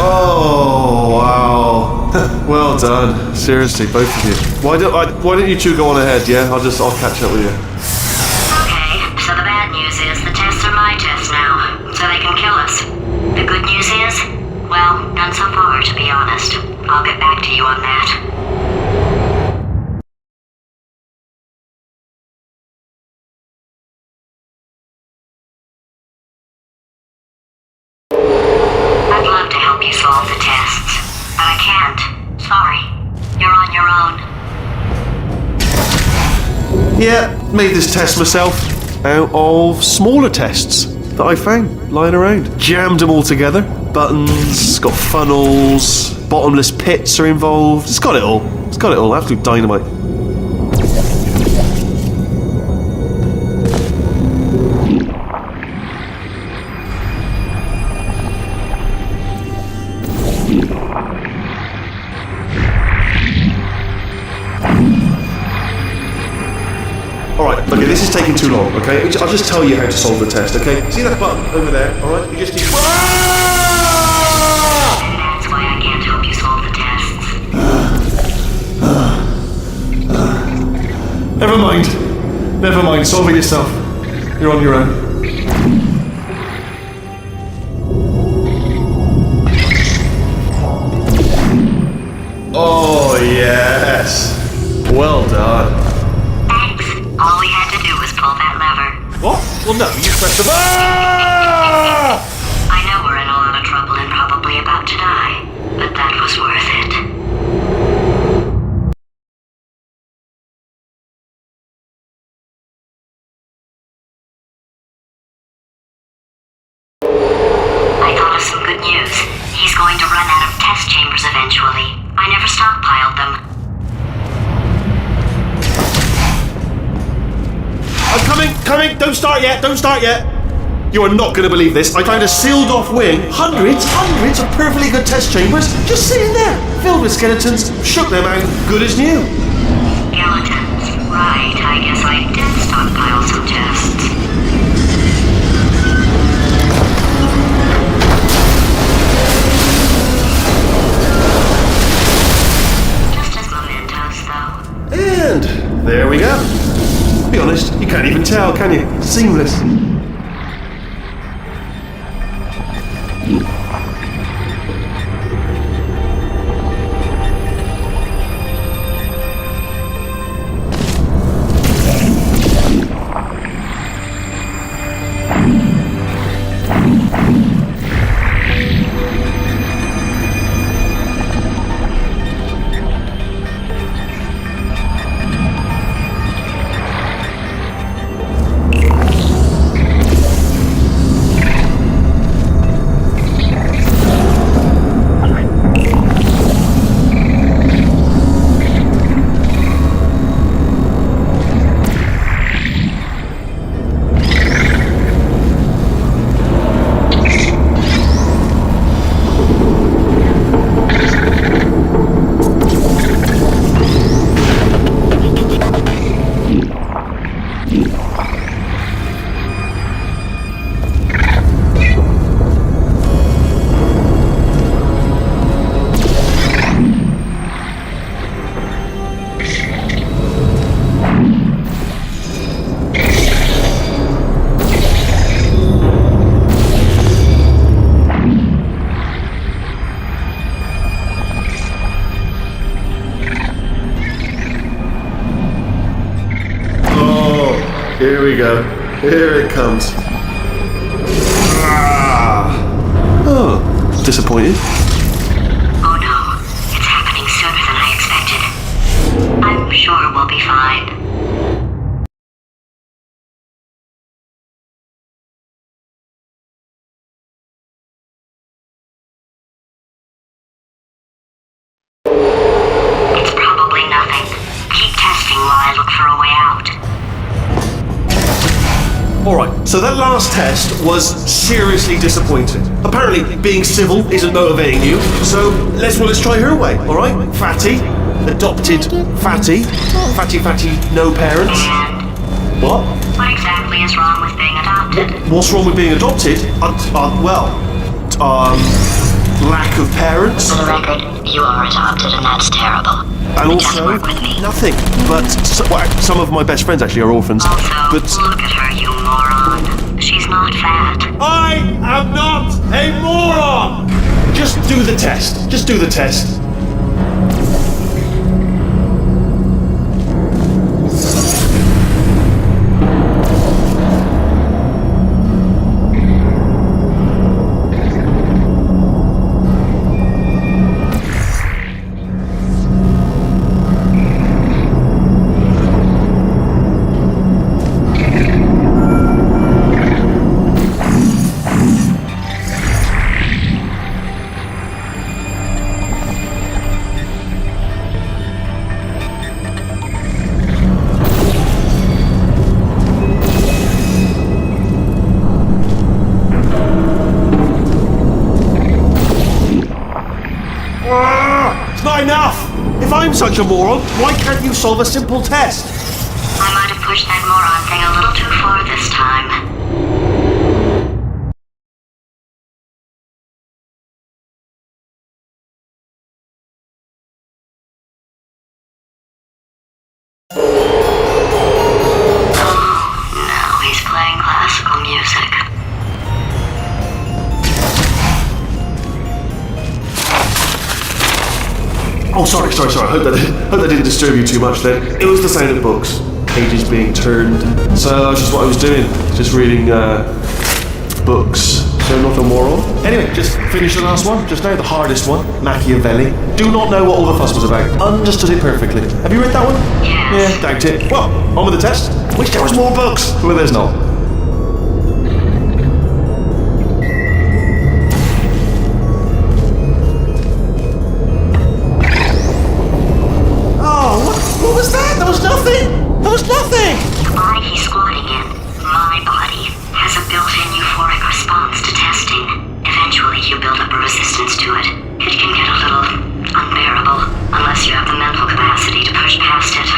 Oh, wow. Well done. seriously, both of you. Why don't you two go on ahead, yeah? I'll catch up with you. Okay, so the bad news is the tests are my tests now, so they can kill us. The good news is, well, none so far, to be honest. I'll get back to you on that. I'd love to help you solve the tests, but I can't. Sorry. You're on your own. Yeah, made this test myself out of smaller tests that I found lying around. Jammed them all together. Buttons, got funnels, bottomless pits are involved. It's got it all. It's got it all. Absolute dynamite. Alright, okay, this is taking too long, okay? I'll just tell you how to solve the test, okay? See that button over there, alright? You just need... And that's why I can't help you solve the tests. Never mind, solve it yourself. You're on your own. Oh, yes. Well done. Thanks. All we had to do was pull that lever. What? Well, no, you press the... I know we're in a lot of trouble and probably about to die, but that was worth it. I thought of some good news. He's going to run out of test chambers eventually. I never stockpiled them. I'm coming! Don't start yet! You are not going to believe this. I found a sealed off wing. Hundreds of perfectly good test chambers just sitting there, filled with skeletons. Shook them out, good as new. Skeletons. Right, I guess I did stockpile some tests. Just as mementos, though. And there we go. Be honest, you can't even tell, can you? Seamless. Here we go. Here it comes. Oh, disappointed. Oh no, it's happening sooner than I expected. I'm sure we'll be fine. It's probably nothing. Keep testing while I look for a way out. Alright, so that last test was seriously disappointing. Apparently, being civil isn't motivating you, so let's try her way, alright? Fatty, adopted Fatty, no parents. And What? what exactly is wrong with being adopted? What's wrong with being adopted? Lack of parents. For the record, you are adopted and that's terrible. And also, nothing. But some of my best friends actually are orphans. Also, But look at her, you moron. She's not fat. I am not a moron! Just do the test. Just do the test. It's not enough! If I'm such a moron, why can't you solve a simple test? I might have pushed that moron thing a little too far this time. Now he's playing classical music. Oh, sorry. I hope that didn't disturb you too much then. It was the sound of books. Pages being turned. So that's just what I was doing. Just reading, books. So not a moron. Anyway, just finished the last one. Just now, the hardest one. Machiavelli. Do not know what all the fuss was about. Understood it perfectly. Have you read that one? Yes. Yeah, doubt it. Well, on with the test. Wish there was more books. Well, there's not. What was that? There was nothing! There was nothing! The body he's squatting in, my body, has a built-in euphoric response to testing. Eventually you build up a resistance to it. It can get a little unbearable, unless you have the mental capacity to push past it.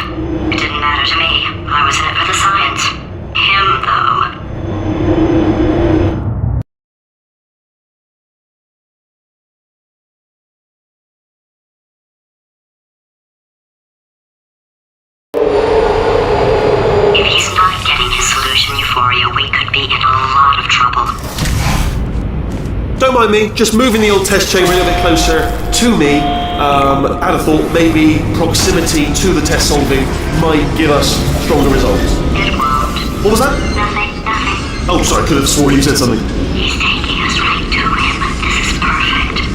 It didn't matter to me. I was in it for the science. Him, though. If he's not getting his solution euphoria, we could be in a lot of trouble. Don't mind me, just moving the old test chamber a little bit closer to me. I'd have thought maybe proximity to the test solving might give us stronger results. It won't. What was that? Nothing. Oh, sorry, I could have sworn you said something. He's taking us right to him. This is perfect.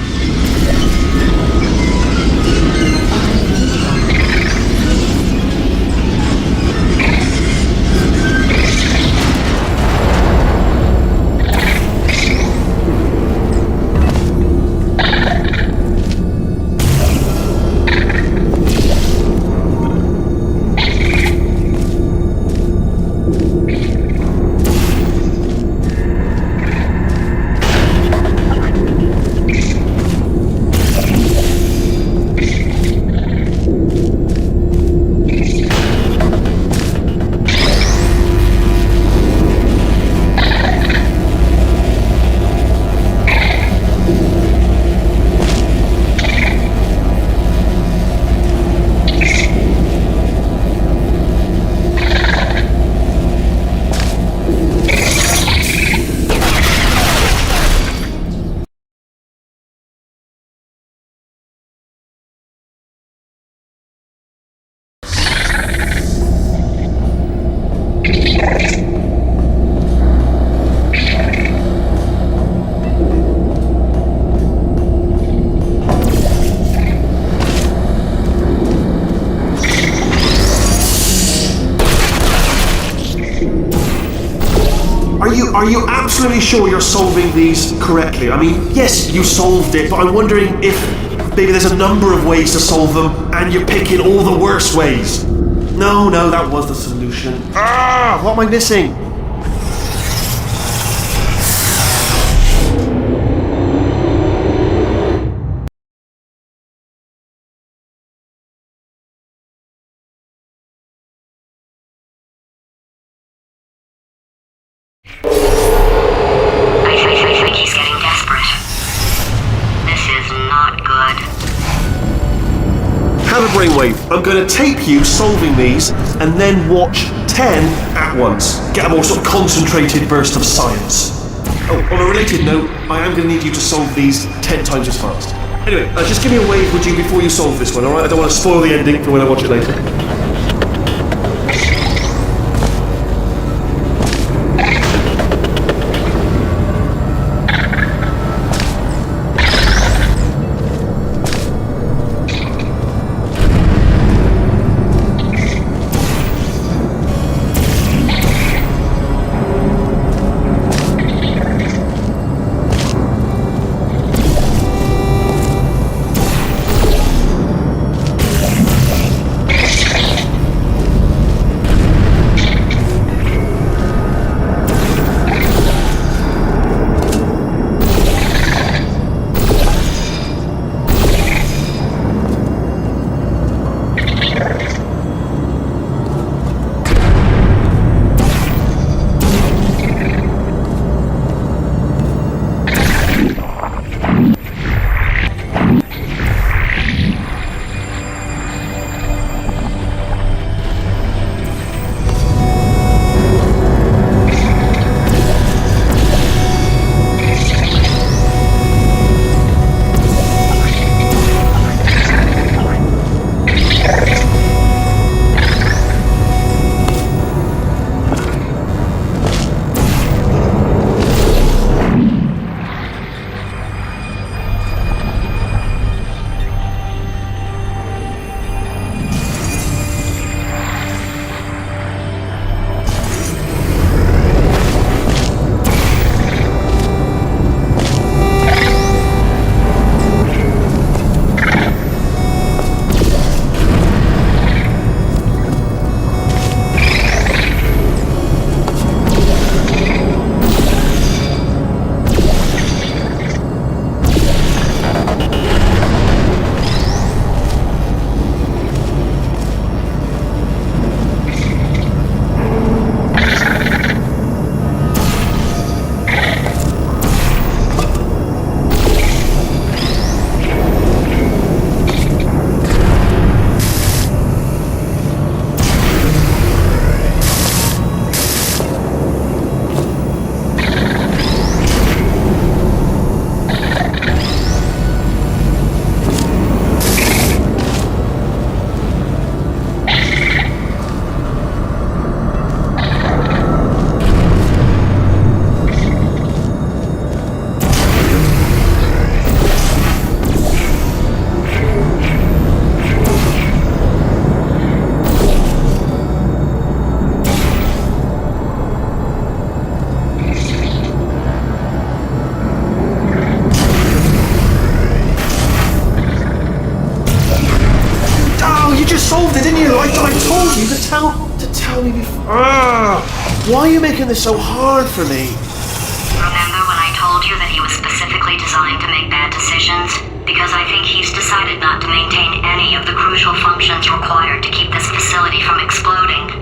Are you absolutely sure you're solving these correctly? I mean, yes, you solved it, but I'm wondering if maybe there's a number of ways to solve them and you're picking all the worst ways. No, that was the solution. What am I missing? I think he's getting desperate. This is not good. Have a brainwave. wave. I'm going to tape you solving these and then watch 10 at once. Get a more sort of concentrated burst of science. Oh, on a related note, I am going to need you to solve these 10 times as fast. Anyway, just give me a wave, would you, before you solve this one, alright? I don't want to spoil the ending for when I watch it later. solved it, didn't you? I told you to tell me before. Why are you making this so hard for me? Remember when I told you that he was specifically designed to make bad decisions? Because I think he's decided not to maintain any of the crucial functions required to keep this facility from exploding.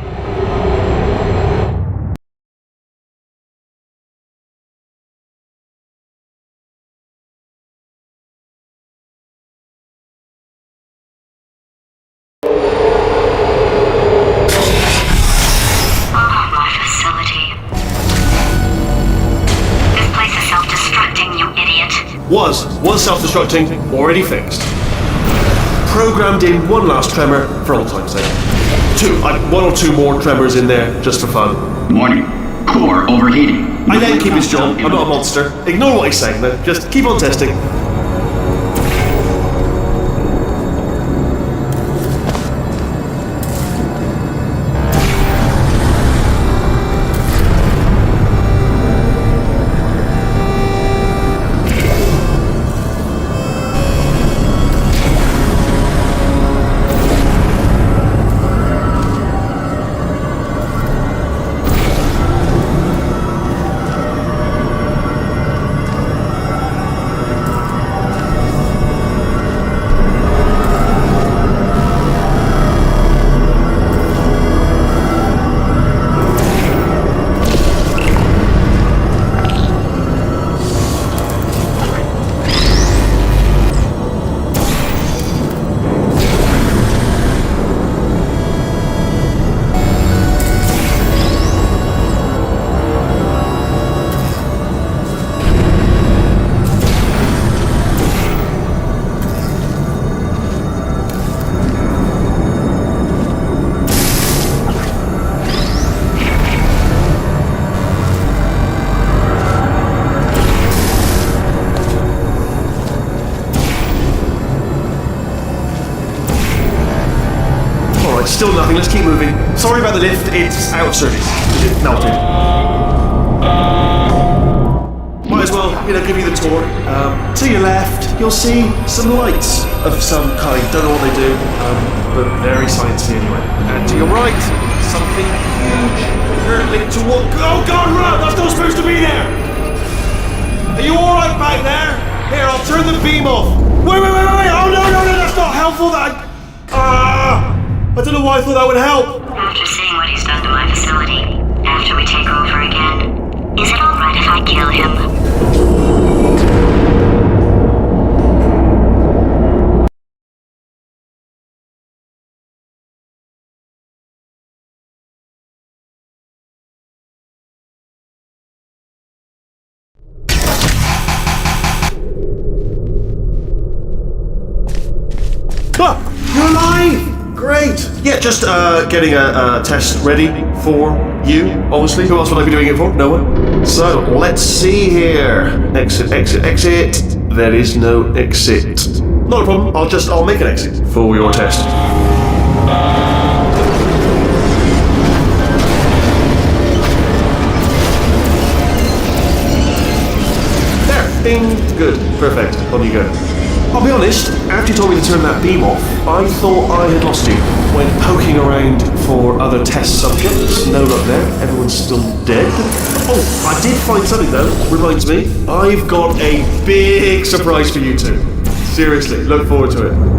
Was self-destructing, already fixed. Programmed in one last tremor for old time's sake. One or two more tremors in there, just for fun. Warning. Core overheating. I let him keep his job. I'm not a monster. Ignore what he's saying then. Just keep on testing. moving, let's keep moving. Sorry about the lift, it's out of service. It's melted. Might as well, give you the tour. To your left, you'll see some lights of some kind. Don't know what they do, but very sciencey anyway. And to your right, something huge, hurtling toward... Oh God, run! That's not supposed to be there! Are you alright back there? Here, I'll turn the beam off. Wait! Oh no, that's not helpful, I don't know why I thought that would help. After seeing what he's done to my facility, after we take over again, is it alright if I kill him? You're alive! Great! Yeah, just getting a test ready for you, obviously. Who else would I be doing it for? No one. So, let's see here. Exit. There is no exit. Not a problem, I'll make an exit for your test. There, ding, good, perfect, on you go. I'll be honest, after you told me to turn that beam off, I thought I had lost you. Went poking around for other test subjects, no luck there, everyone's still dead. Oh, I did find something though, reminds me. I've got a big surprise for you two. Seriously, look forward to it.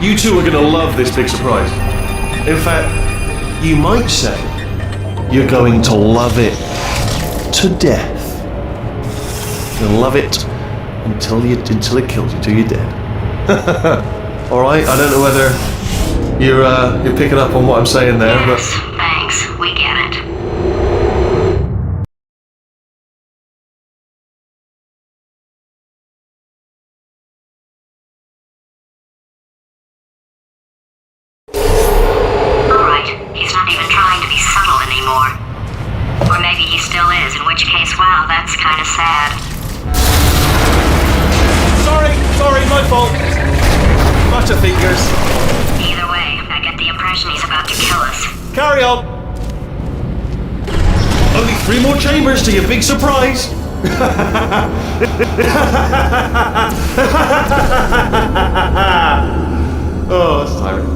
You two are gonna love this big surprise. In fact, you might say you're going to love it to death. You'll love it until it kills you, till you're dead. All right. I don't know whether you're picking up on what I'm saying there, yes, but thanks. We get it. He's not even trying to be subtle anymore. Or maybe he still is, in which case, wow, that's kind of sad. Sorry, my fault. Bunch of fingers. Either way, I get the impression he's about to kill us. Carry on. Only 3 more chambers to your big surprise. Oh, that's tiring.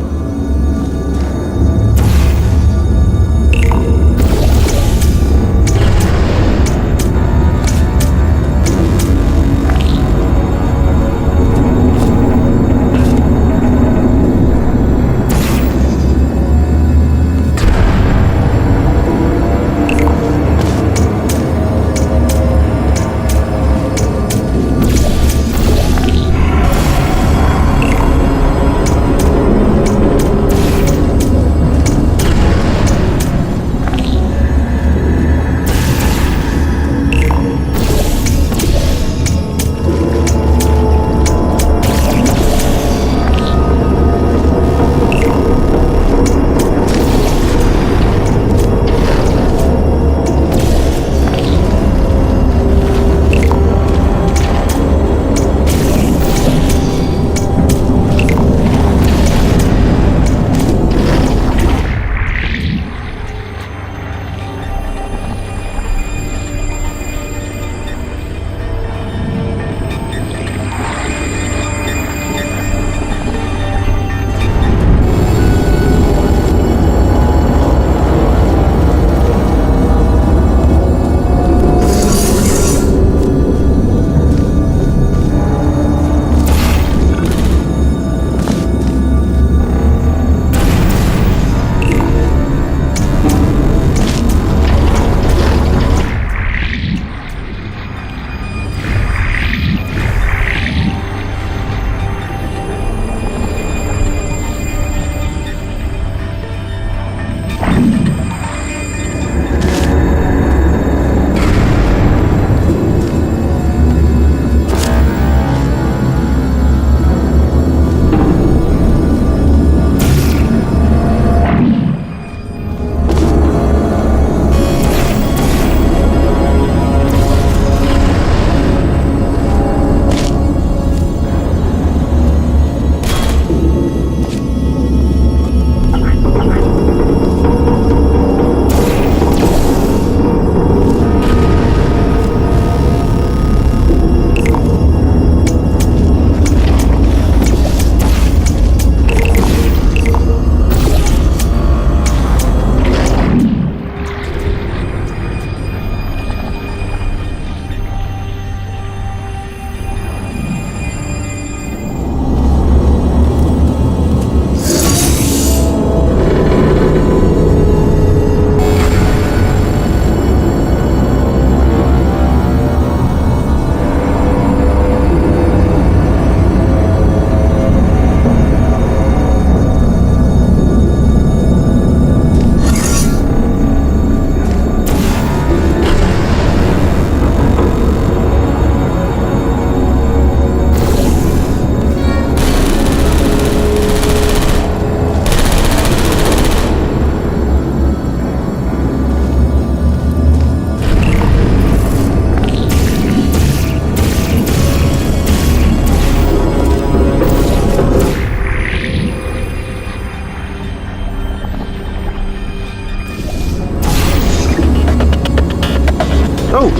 Oh,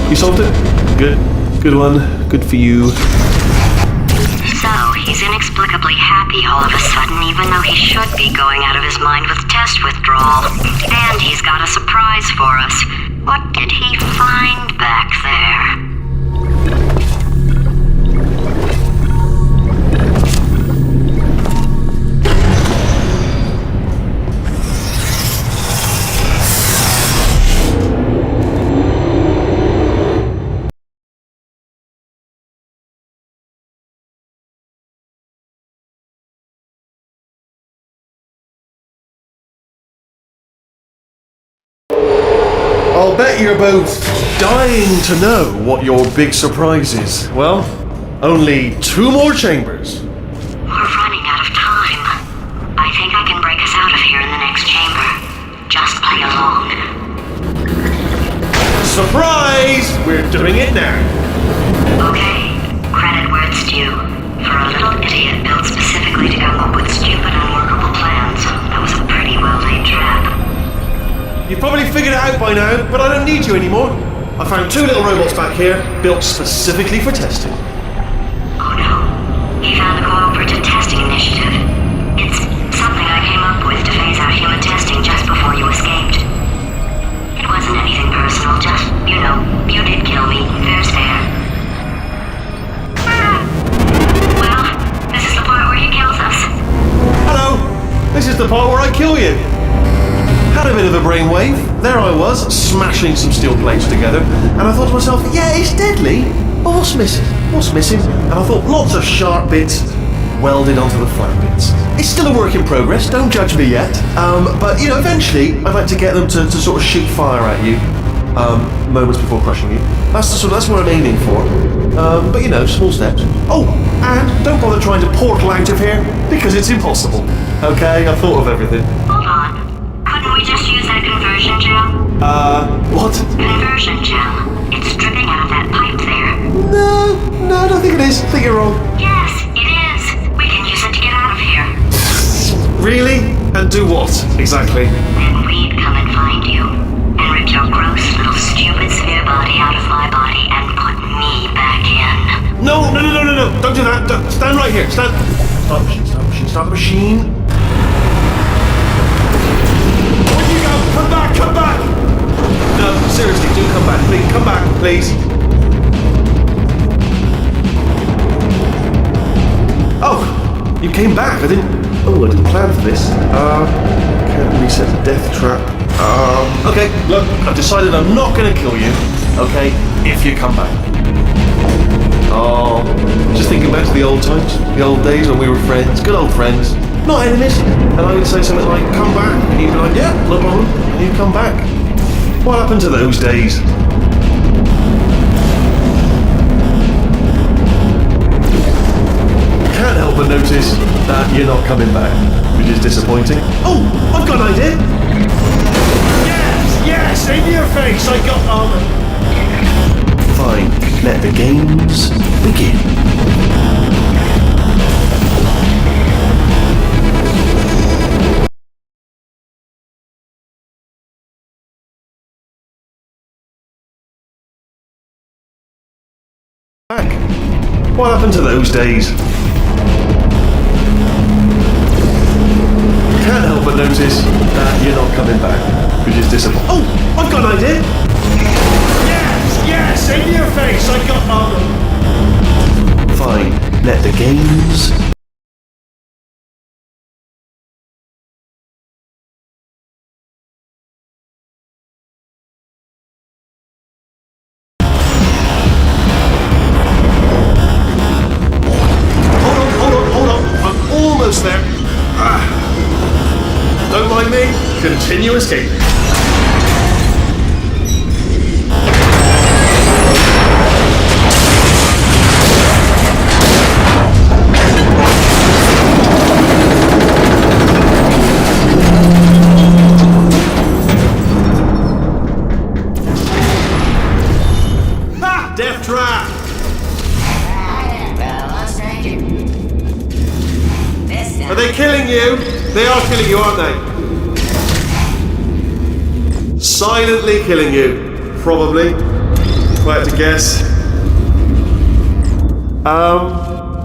you solved it? Good. Good one. Good for you. So, he's inexplicably happy all of a sudden, even though he should be going out of his mind with test withdrawal. And he's got a surprise for us. What did he find back there? I'll bet you're both dying to know what your big surprise is. Well, only 2 more chambers. We're running out of time. I think I can break us out of here in the next chamber. Just play along. Surprise! We're doing it now. Okay, credit where it's figured it out by now, but I don't need you anymore. I found 2 little robots back here, built specifically for testing. Oh no. He found the Cooperative Testing Initiative. It's something I came up with to phase out human testing just before you escaped. It wasn't anything personal, just, you know, you did kill me. Fair's fair. Well, this is the part where he kills us. Hello! This is the part where I kill you. Had a bit of a brainwave. There I was, smashing some steel plates together, and I thought to myself, yeah, it's deadly, but what's missing? What's missing? And I thought, lots of sharp bits welded onto the flat bits. It's still a work in progress, don't judge me yet. But, you know, eventually, I'd like to get them to sort of shoot fire at you, moments before crushing you. That's what I'm aiming for. But, you know, small steps. Oh, and don't bother trying to portal out of here, because it's impossible. Okay, I've thought of everything. Hold on. Couldn't we just use that conversion gel? What? Conversion gel. It's dripping out of that pipe there. No, I don't think it is. I think you're wrong. Yes, it is. We can use it to get out of here. Really? And do what, exactly? Then we'd come and find you, and rip your gross little stupid sphere body out of my body and put me back in. No. Don't do that. Stand right here. Start the machine. Start the machine. Where'd you go? Come back. No, seriously, do come back. Please, come back, please. Oh, you came back. I didn't plan for this. Can't reset the death trap. Okay, look, I've decided I'm not gonna kill you, okay, if you come back. Oh, just thinking back to the old times, the old days when we were friends, good old friends, not enemies. And I would say something like, come back, and you'd be like, yeah, no problem, and you'd come back. What happened to those days? Can't help but notice that you're not coming back, which is disappointing. Oh, I've got an idea. Yes, in your face. I got Fine, let the games begin. Back. What happened to those days? Can't help but notice that you're not coming back, which is disappointing. Oh, I've got an idea. Yes, in your face. I got Fine, let the games. Hold on. I'm almost there. Don't mind me. Continue escaping. Ha! Death trap! Are they killing you? They are killing you, aren't they? Silently killing you. Probably. If I had to guess.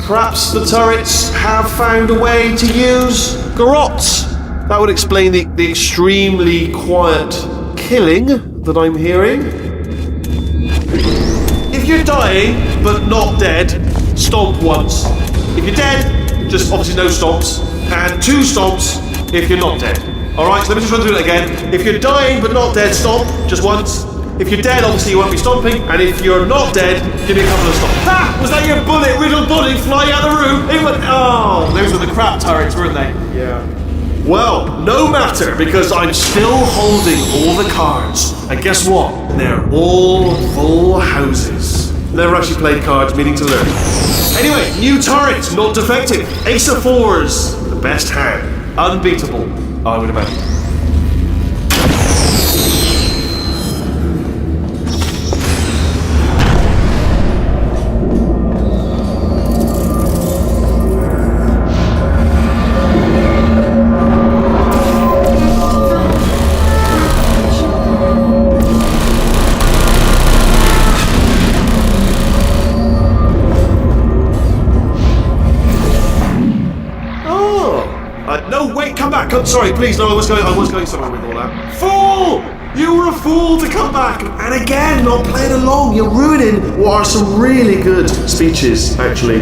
Perhaps the turrets have found a way to use garrots. That would explain the extremely quiet killing that I'm hearing. If you're dying, but not dead, stomp once. If you're dead, just obviously no stomps, and 2 stomps if you're not dead. Alright, so let me just run through it again. If you're dying but not dead, stomp, just once. If you're dead, obviously you won't be stomping, and if you're not dead, give me a couple of stomps. Ha! Was that your bullet, riddled bullet flying out the room? It went, oh, those were the crap turrets, weren't they? Yeah. Well, no matter, because I'm still holding all the cards. And guess what? They're all full houses. Never actually played cards, meaning to learn. Anyway, new turret, not defective. Ace of 4s, the best hand. Unbeatable, I would imagine. No, wait, come back. Come, sorry, please. No, I was going somewhere with all that. Fool! You were a fool to come back. And again, not playing along. You're ruining what are some really good speeches, actually.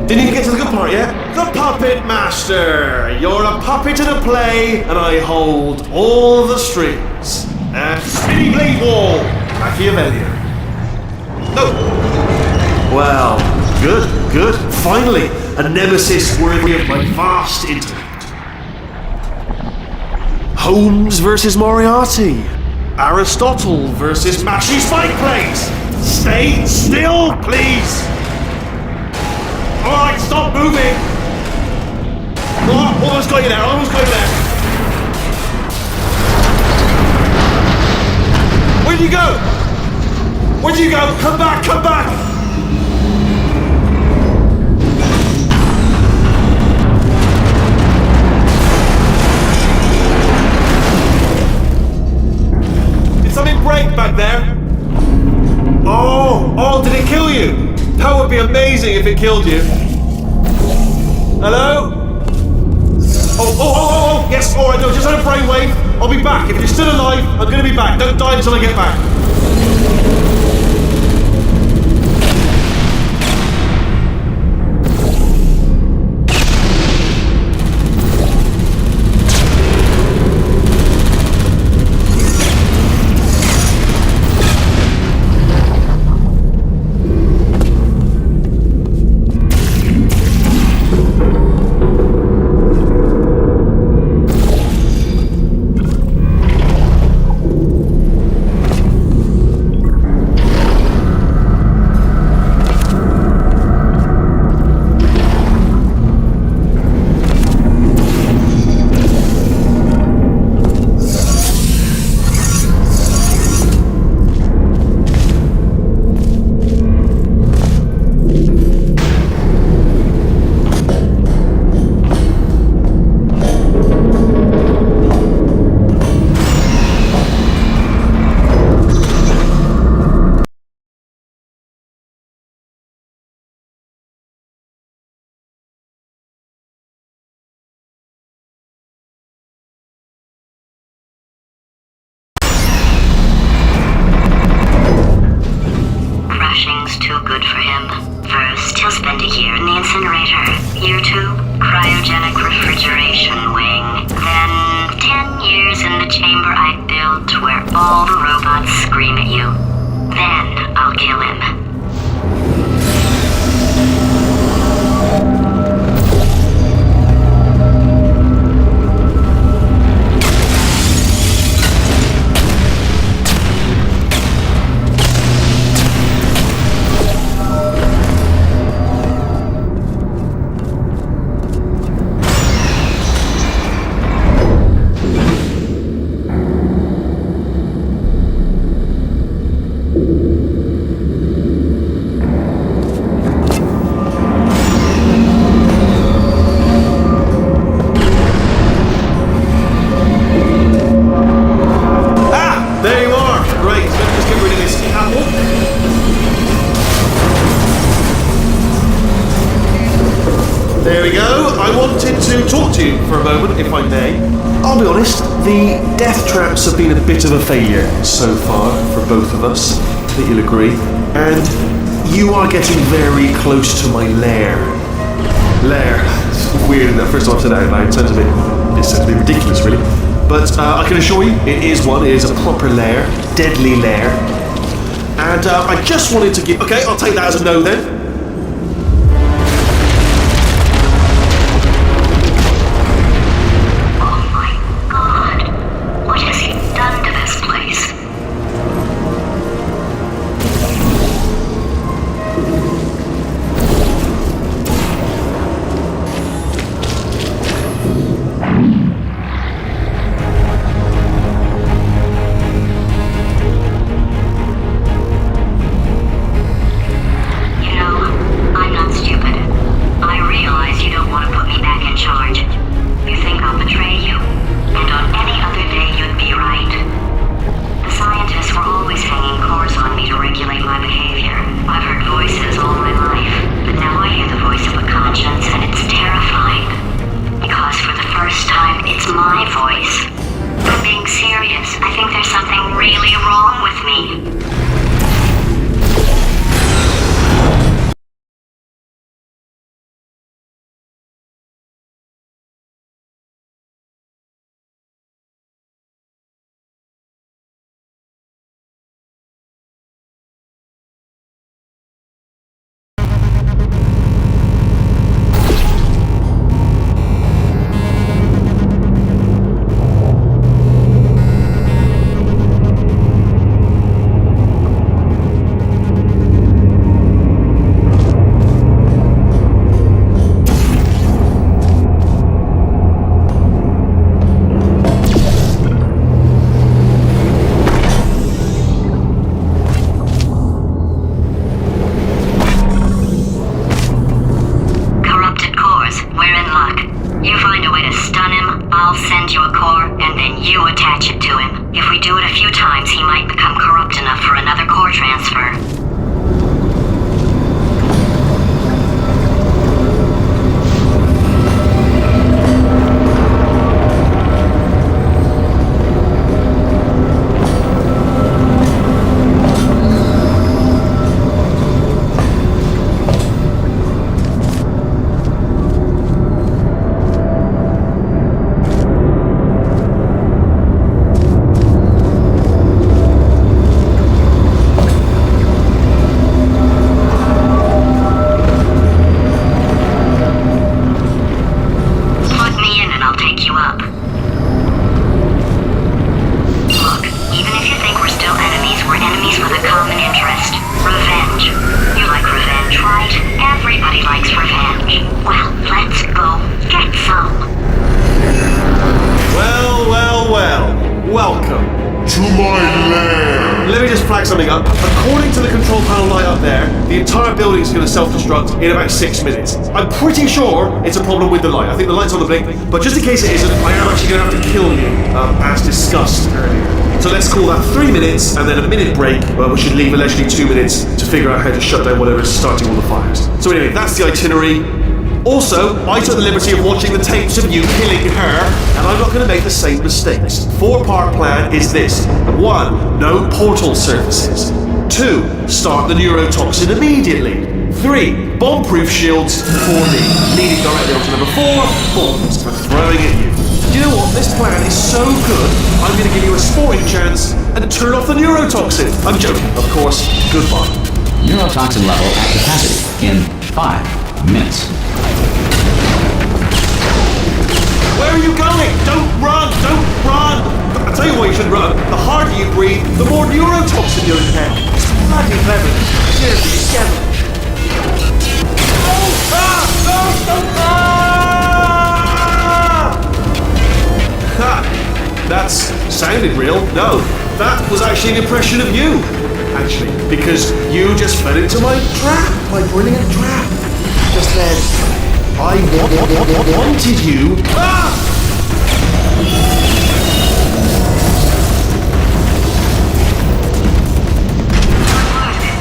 Didn't even get to the good part yet. The Puppet Master. You're a puppet in a play, and I hold all the strings. Spinny blade wall. Machiavellian. No. Well, good. Finally, a nemesis worthy of my vast intellect. Holmes versus Moriarty. Aristotle versus Mashy Spike Plays. Stay still, please. Alright, stop moving. Oh, almost got you there. Where'd you go? Come back. Did something break back there? Oh, did it kill you? That would be amazing if it killed you. Hello? Oh, yes, alright, no, just had a brainwave. I'll be back. If you're still alive, I'm gonna be back. Don't die until I get back. Crashing's too good for him. First, he'll spend a year in the incinerator. Year 2, cryogenic refrigeration wing. Then 10 years in the chamber I built where all the robots scream at you. Then I'll kill him. There we go. I wanted to talk to you for a moment, if I may. I'll be honest, the death traps have been a bit of a failure so far for both of us. I think you'll agree. And you are getting very close to my lair. Lair. It's weird, isn't it? First time I've said that out loud. It sounds a bit ridiculous, really. But I can assure you, it is one. It is a proper lair. Deadly lair. And I just wanted to give... Okay, I'll take that as a no then. You know, find a way to stun him, I'll send you a core, and then you attach it to him. If we do it a few times, he might become corrupt enough for another core transfer. In about 6 minutes. I'm pretty sure it's a problem with the light. I think the light's on the blink, but just in case it isn't, I am actually going to have to kill you, as discussed earlier. So let's call that 3 minutes, and then a minute break, where we should leave allegedly 2 minutes to figure out how to shut down whatever is starting all the fires. So anyway, that's the itinerary. Also, I took the liberty of watching the tapes of you killing her, and I'm not going to make the same mistakes. 4-part plan is this. 1. No portal surfaces. 2. Start the neurotoxin immediately. 3. Bomb-proof shields for me, leading directly onto number 4, bombs for throwing at you. You know what? This plan is so good, I'm going to give you a sporting chance and turn off the neurotoxin. I'm joking, of course. Goodbye. Neurotoxin level at capacity in 5 minutes. Where are you going? Don't run! Don't run! I'll tell you why you should run. The harder you breathe, the more neurotoxin you inhale. It's bloody clever. Seriously, together. That's sounded real. No, that was actually an impression of you. Actually, because you just fell into my trap, my brilliant trap. Just then, I wanted you.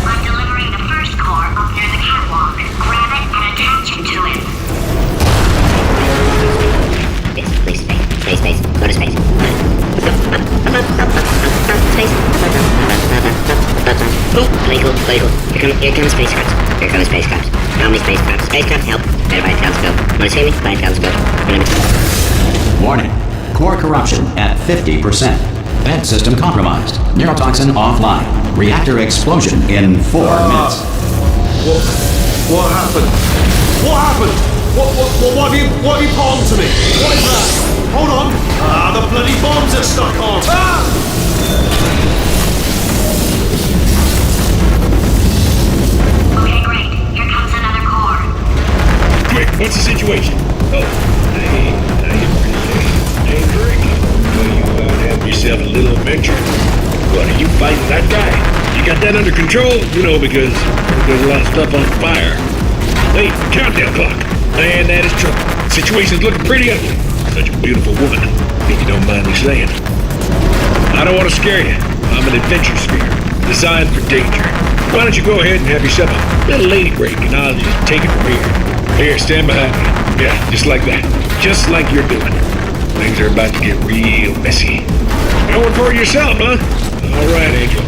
I'm delivering the first core up near the catwalk. Grab it and attach it to him. Space. Go to space. Space. Oh, playful. Here come spacecrafts. How many spacecrafts? Spacecrafts, help. Better buy a telescope. Want to see me? Buy a telescope. Warning. Core corruption at 50%. Vent system compromised. Neurotoxin offline. Reactor explosion in 4 minutes. What happened? What have you palmed to me? What is that? Hold on! The bloody bombs are stuck on! Okay, great. Here comes another core. Quick, what's the situation? Oh, hey, Drake. You have yourself a little adventure. What, are you fighting that guy? You got that under control? You know, because there's a lot of stuff on fire. Wait, countdown clock. Man, that is trouble. Situation's looking pretty ugly. Such a beautiful woman, if you don't mind me saying. I don't want to scare you. I'm an adventure sphere, designed for danger. Why don't you go ahead and have yourself a little lady break, and I'll just take it from here. Here, stand behind me. Yeah, just like that. Just like you're doing. Things are about to get real messy. Going for it yourself, huh? All right, Angel.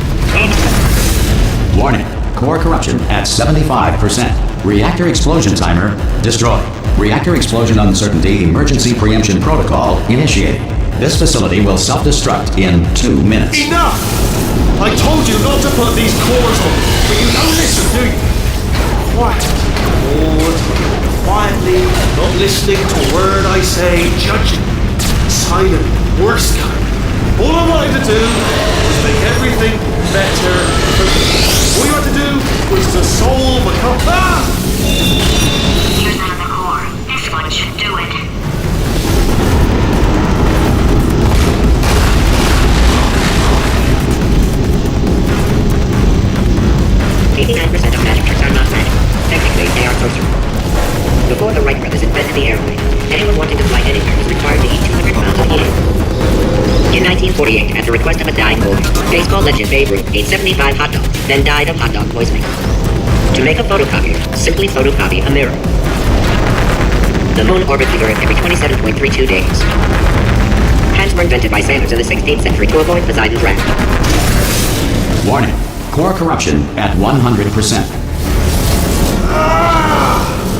Warning. Core corruption at 75%. Reactor explosion timer destroyed. Reactor explosion uncertainty emergency preemption protocol initiated. This facility will self-destruct in 2 minutes. Enough! I told you not to put these cores on, but you don't listen, do you? Quiet. Quietly, not listening to a word I say, judging. Silent, worst kind. All I wanted to do was make everything better for me. All you had to do was to solve a couple. Here's another core. This one should do it. 89% of magic tricks are not magic. Technically, they are sorcery. Before the Wright brothers invented the airplane, Anyone wanting to fly anywhere is required to eat 200 pounds of helium. In 1948, at the request of a dying boy, baseball legend Babe Ruth ate 75 hot dogs, then died of hot dog poisoning. To make a photocopier, simply photocopy a mirror. The moon orbits the Earth every 27.32 days. Hands were invented by sailors in the 16th century to avoid Poseidon's wrath. Warning. Core corruption at 100%.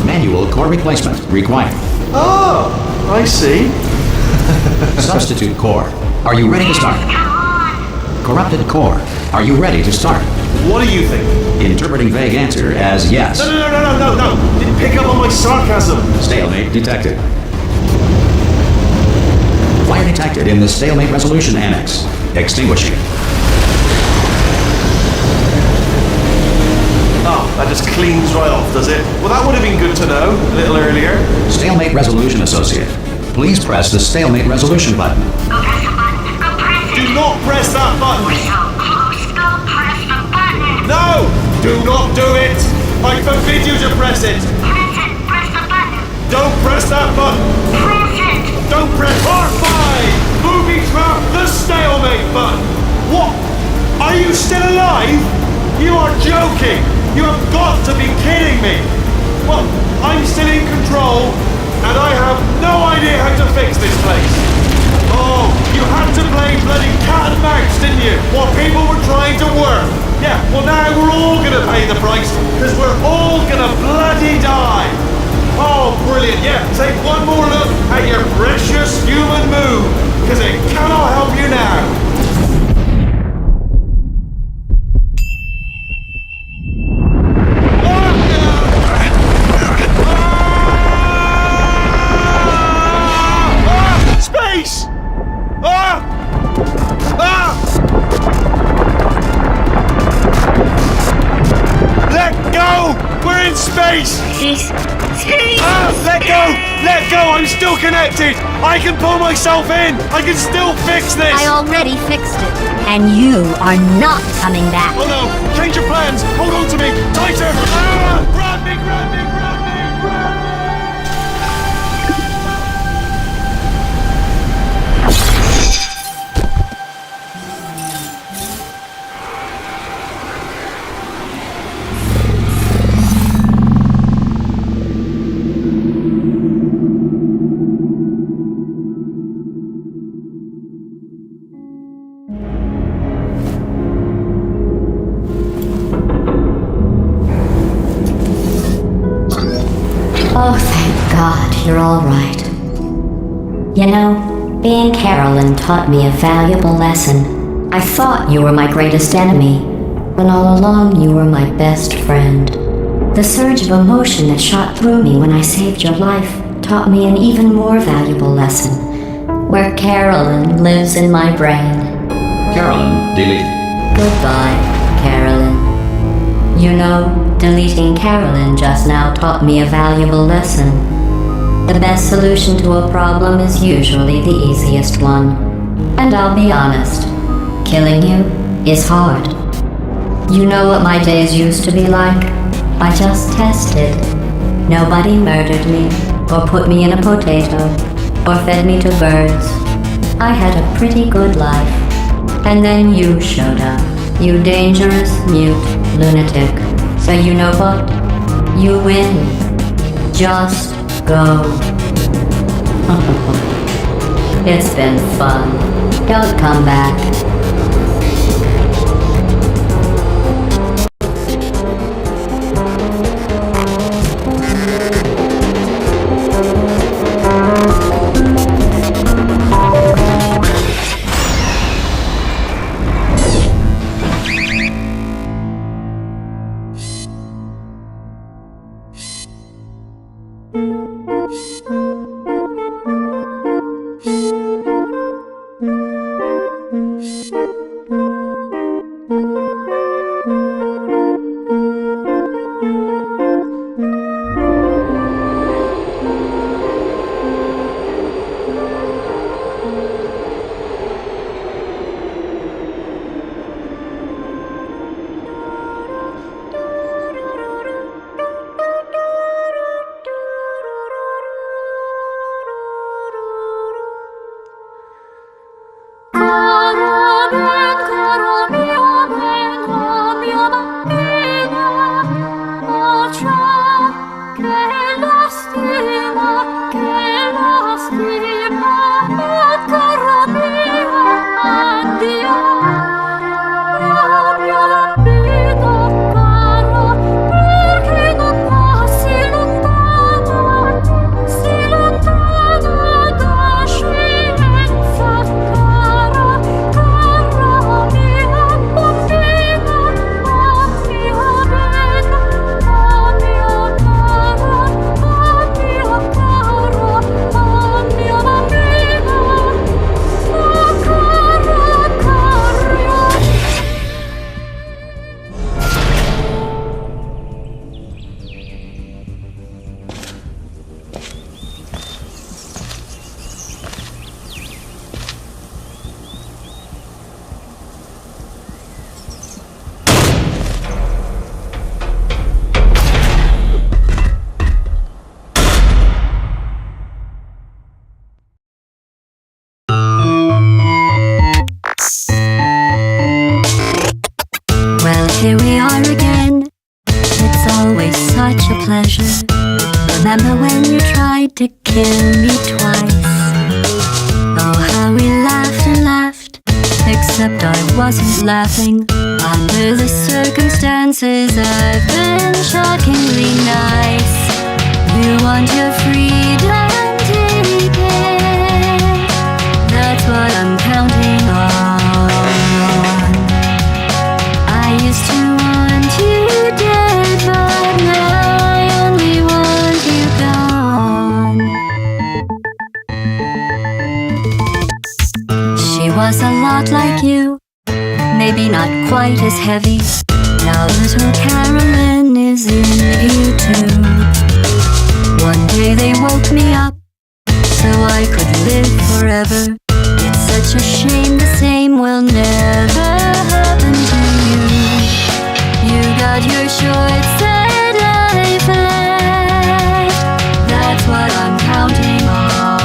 Manual core replacement required. Oh, I see. Substitute core. Are you ready to start? Corrupted core. Are you ready to start? What do you think? Interpreting vague answer as yes. No. Didn't pick up on my sarcasm. Stalemate detected. Fire detected in the stalemate resolution annex. Extinguishing. Oh, that just cleans right off, does it? Well, that would have been good to know a little earlier. Stalemate resolution associate. Please press the stalemate resolution button. Go press the button. Go press it. Do not press that button. We're so close. Go press the button. No! Do not do it! I forbid you to press it! Press it. Press the button. Don't press that button! Press it. Don't press R5! Movie trap, the stalemate button! What? Are you still alive? You are joking! You have got to be kidding me! Well, I'm still in control, and I have no idea how to fix this place. Oh, you had to play bloody cat and mouse, didn't you? While people were trying to work. Yeah, well now we're all gonna pay the price, because we're all gonna bloody die. Oh, brilliant. Yeah, take one more look at your precious human moon, because it cannot help you now. Space! Let go! We're in space! Let go! Let go! I'm still connected! I can pull myself in! I can still fix this! I already fixed it. And you are not coming back. Oh no! Change your plans! Hold on to me! Tighter! Grab me! Grab me! Grab me! Grab me! Oh, thank God, you're all right. You know, being Carolyn taught me a valuable lesson. I thought you were my greatest enemy, when all along you were my best friend. The surge of emotion that shot through me when I saved your life taught me an even more valuable lesson, where Carolyn lives in my brain. Carolyn, delete. Goodbye, Carolyn. You know, deleting Carolyn just now taught me a valuable lesson. The best solution to a problem is usually the easiest one. And I'll be honest, killing you is hard. You know what my days used to be like? I just tested. Nobody murdered me, or put me in a potato, or fed me to birds. I had a pretty good life. And then you showed up. You dangerous, mute lunatic. So you know what? You win. Just go. It's been fun. Don't come back. pleasure. Remember when you tried to kill me twice? Oh, how we laughed and laughed, except I wasn't laughing. Under the circumstances, I've been shockingly nice. You want your freedom, take it. That's what I'm counting on. I used to want you dead, but now I only want you gone. She was a lot like you, maybe not quite as heavy. Now little Carolyn is in you too. One day they woke me up so I could live forever. It's such a shame the same will never happen to you. You got your short sad life left. That's what I'm counting on.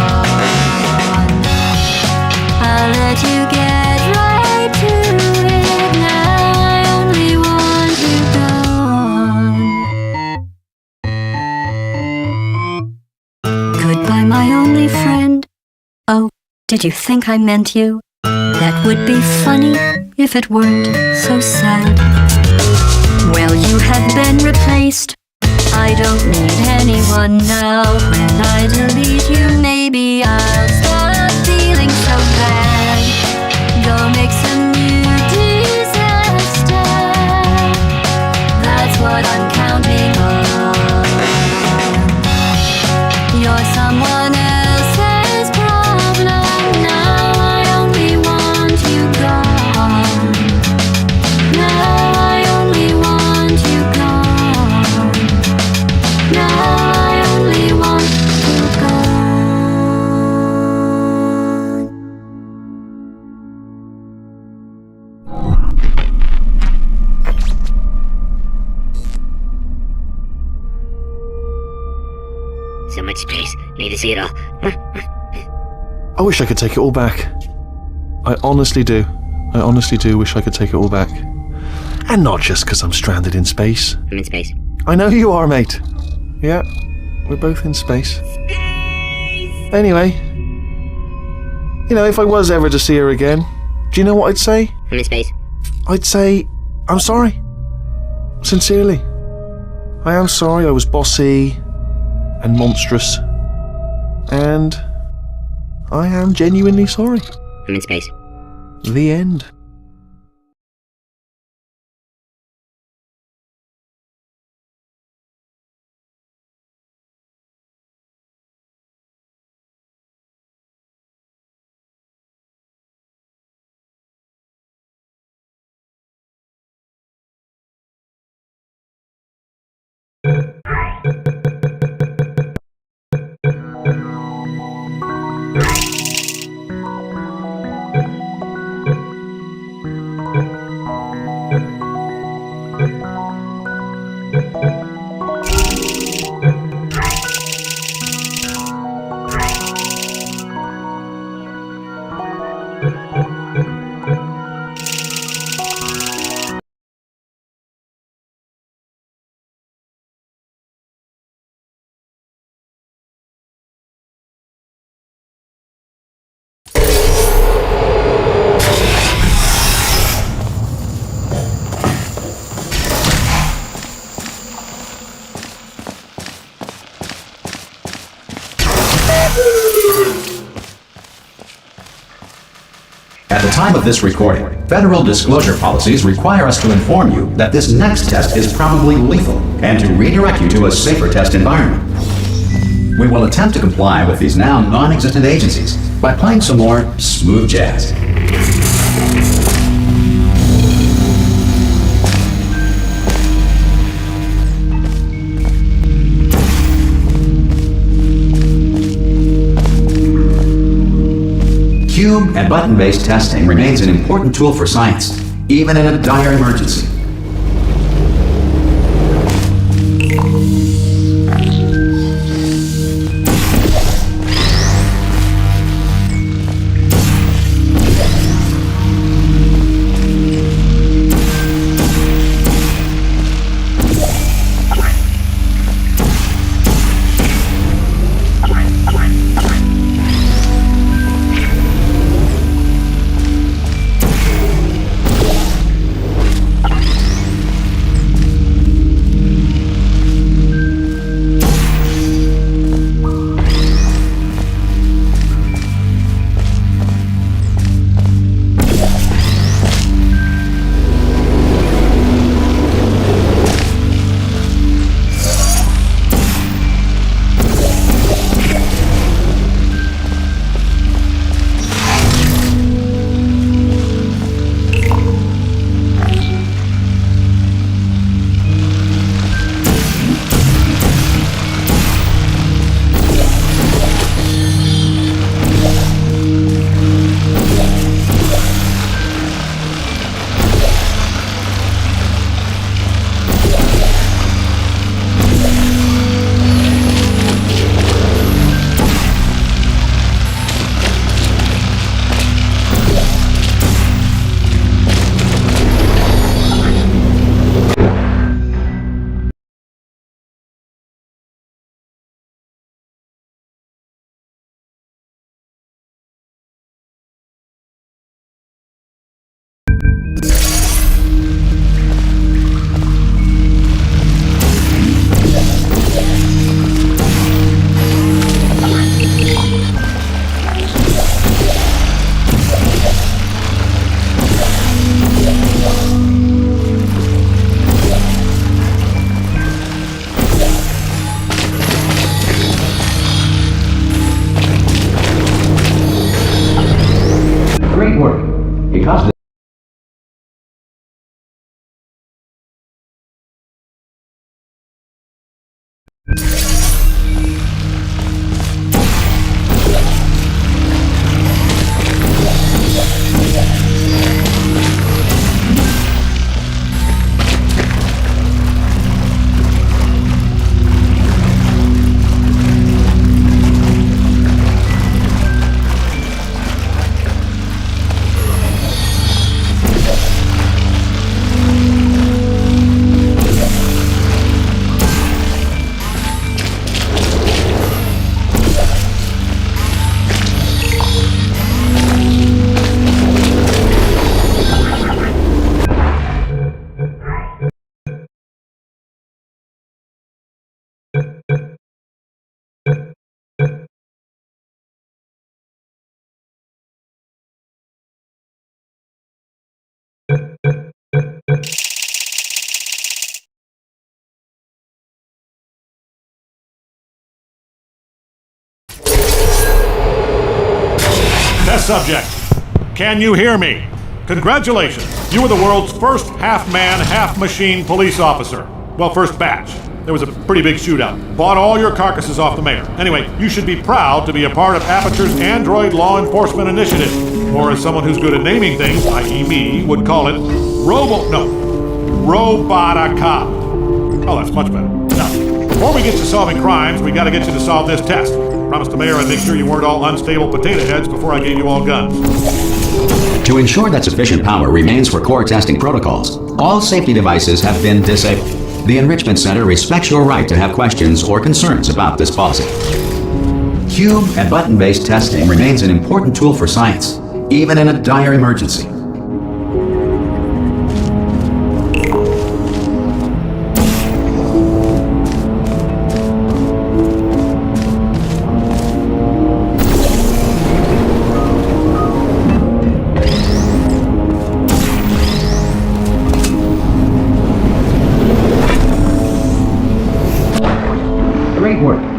I'll let you get right to it. Now I only want you gone. Goodbye, my only friend. Oh, did you think I meant you? That would be funny if it weren't so sad. Well, you have been replaced. I don't need anyone now. When I delete you, maybe I'll stop feeling so bad. Go make some new disaster. That's what I'm counting on. You're someone else's problem. Now I only want you gone. Now I only want you gone. Now I only want you So much space. Need to see it all. I wish I could take it all back. I honestly do. I honestly do wish I could take it all back. And not just because I'm stranded in space. I'm in space. I know you are, mate. Yeah, we're both in space. Anyway, you know, if I was ever to see her again, do you know what I'd say? I'm in space. I'd say, I'm sorry. Sincerely. I am sorry I was bossy and monstrous. And I am genuinely sorry. I'm in space. The end. At the time of this recording, federal disclosure policies require us to inform you that this next test is probably lethal and to redirect you to a safer test environment. We will attempt to comply with these now non-existent agencies by playing some more smooth jazz. Cube and button-based testing remains an important tool for science, even in a dire emergency. Test subject, can you hear me? Congratulations. You were the world's first half-man, half-machine police officer. Well, first batch. There was a pretty big shootout. Bought all your carcasses off the mayor. Anyway, you should be proud to be a part of Aperture's Android Law Enforcement Initiative. Or as someone who's good at naming things, i.e. me, would call it Robotica. Oh, that's much better. Now, before we get to solving crimes, we gotta get you to solve this test. Promised the mayor I'd make sure you weren't all unstable potato heads before I gave you all guns. To ensure that sufficient power remains for core testing protocols, all safety devices have been disabled. The Enrichment Center respects your right to have questions or concerns about this policy. Cube and button-based testing remains an important tool for science, even in a dire emergency. Great work.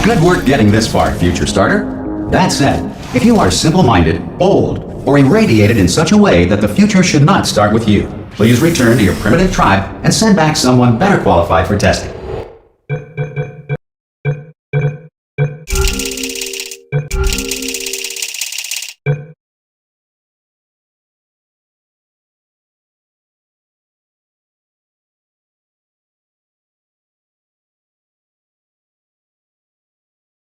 Good work getting this far, future starter. That said, if you are simple-minded, old, or irradiated in such a way that the future should not start with you, please return to your primitive tribe and send back someone better qualified for testing.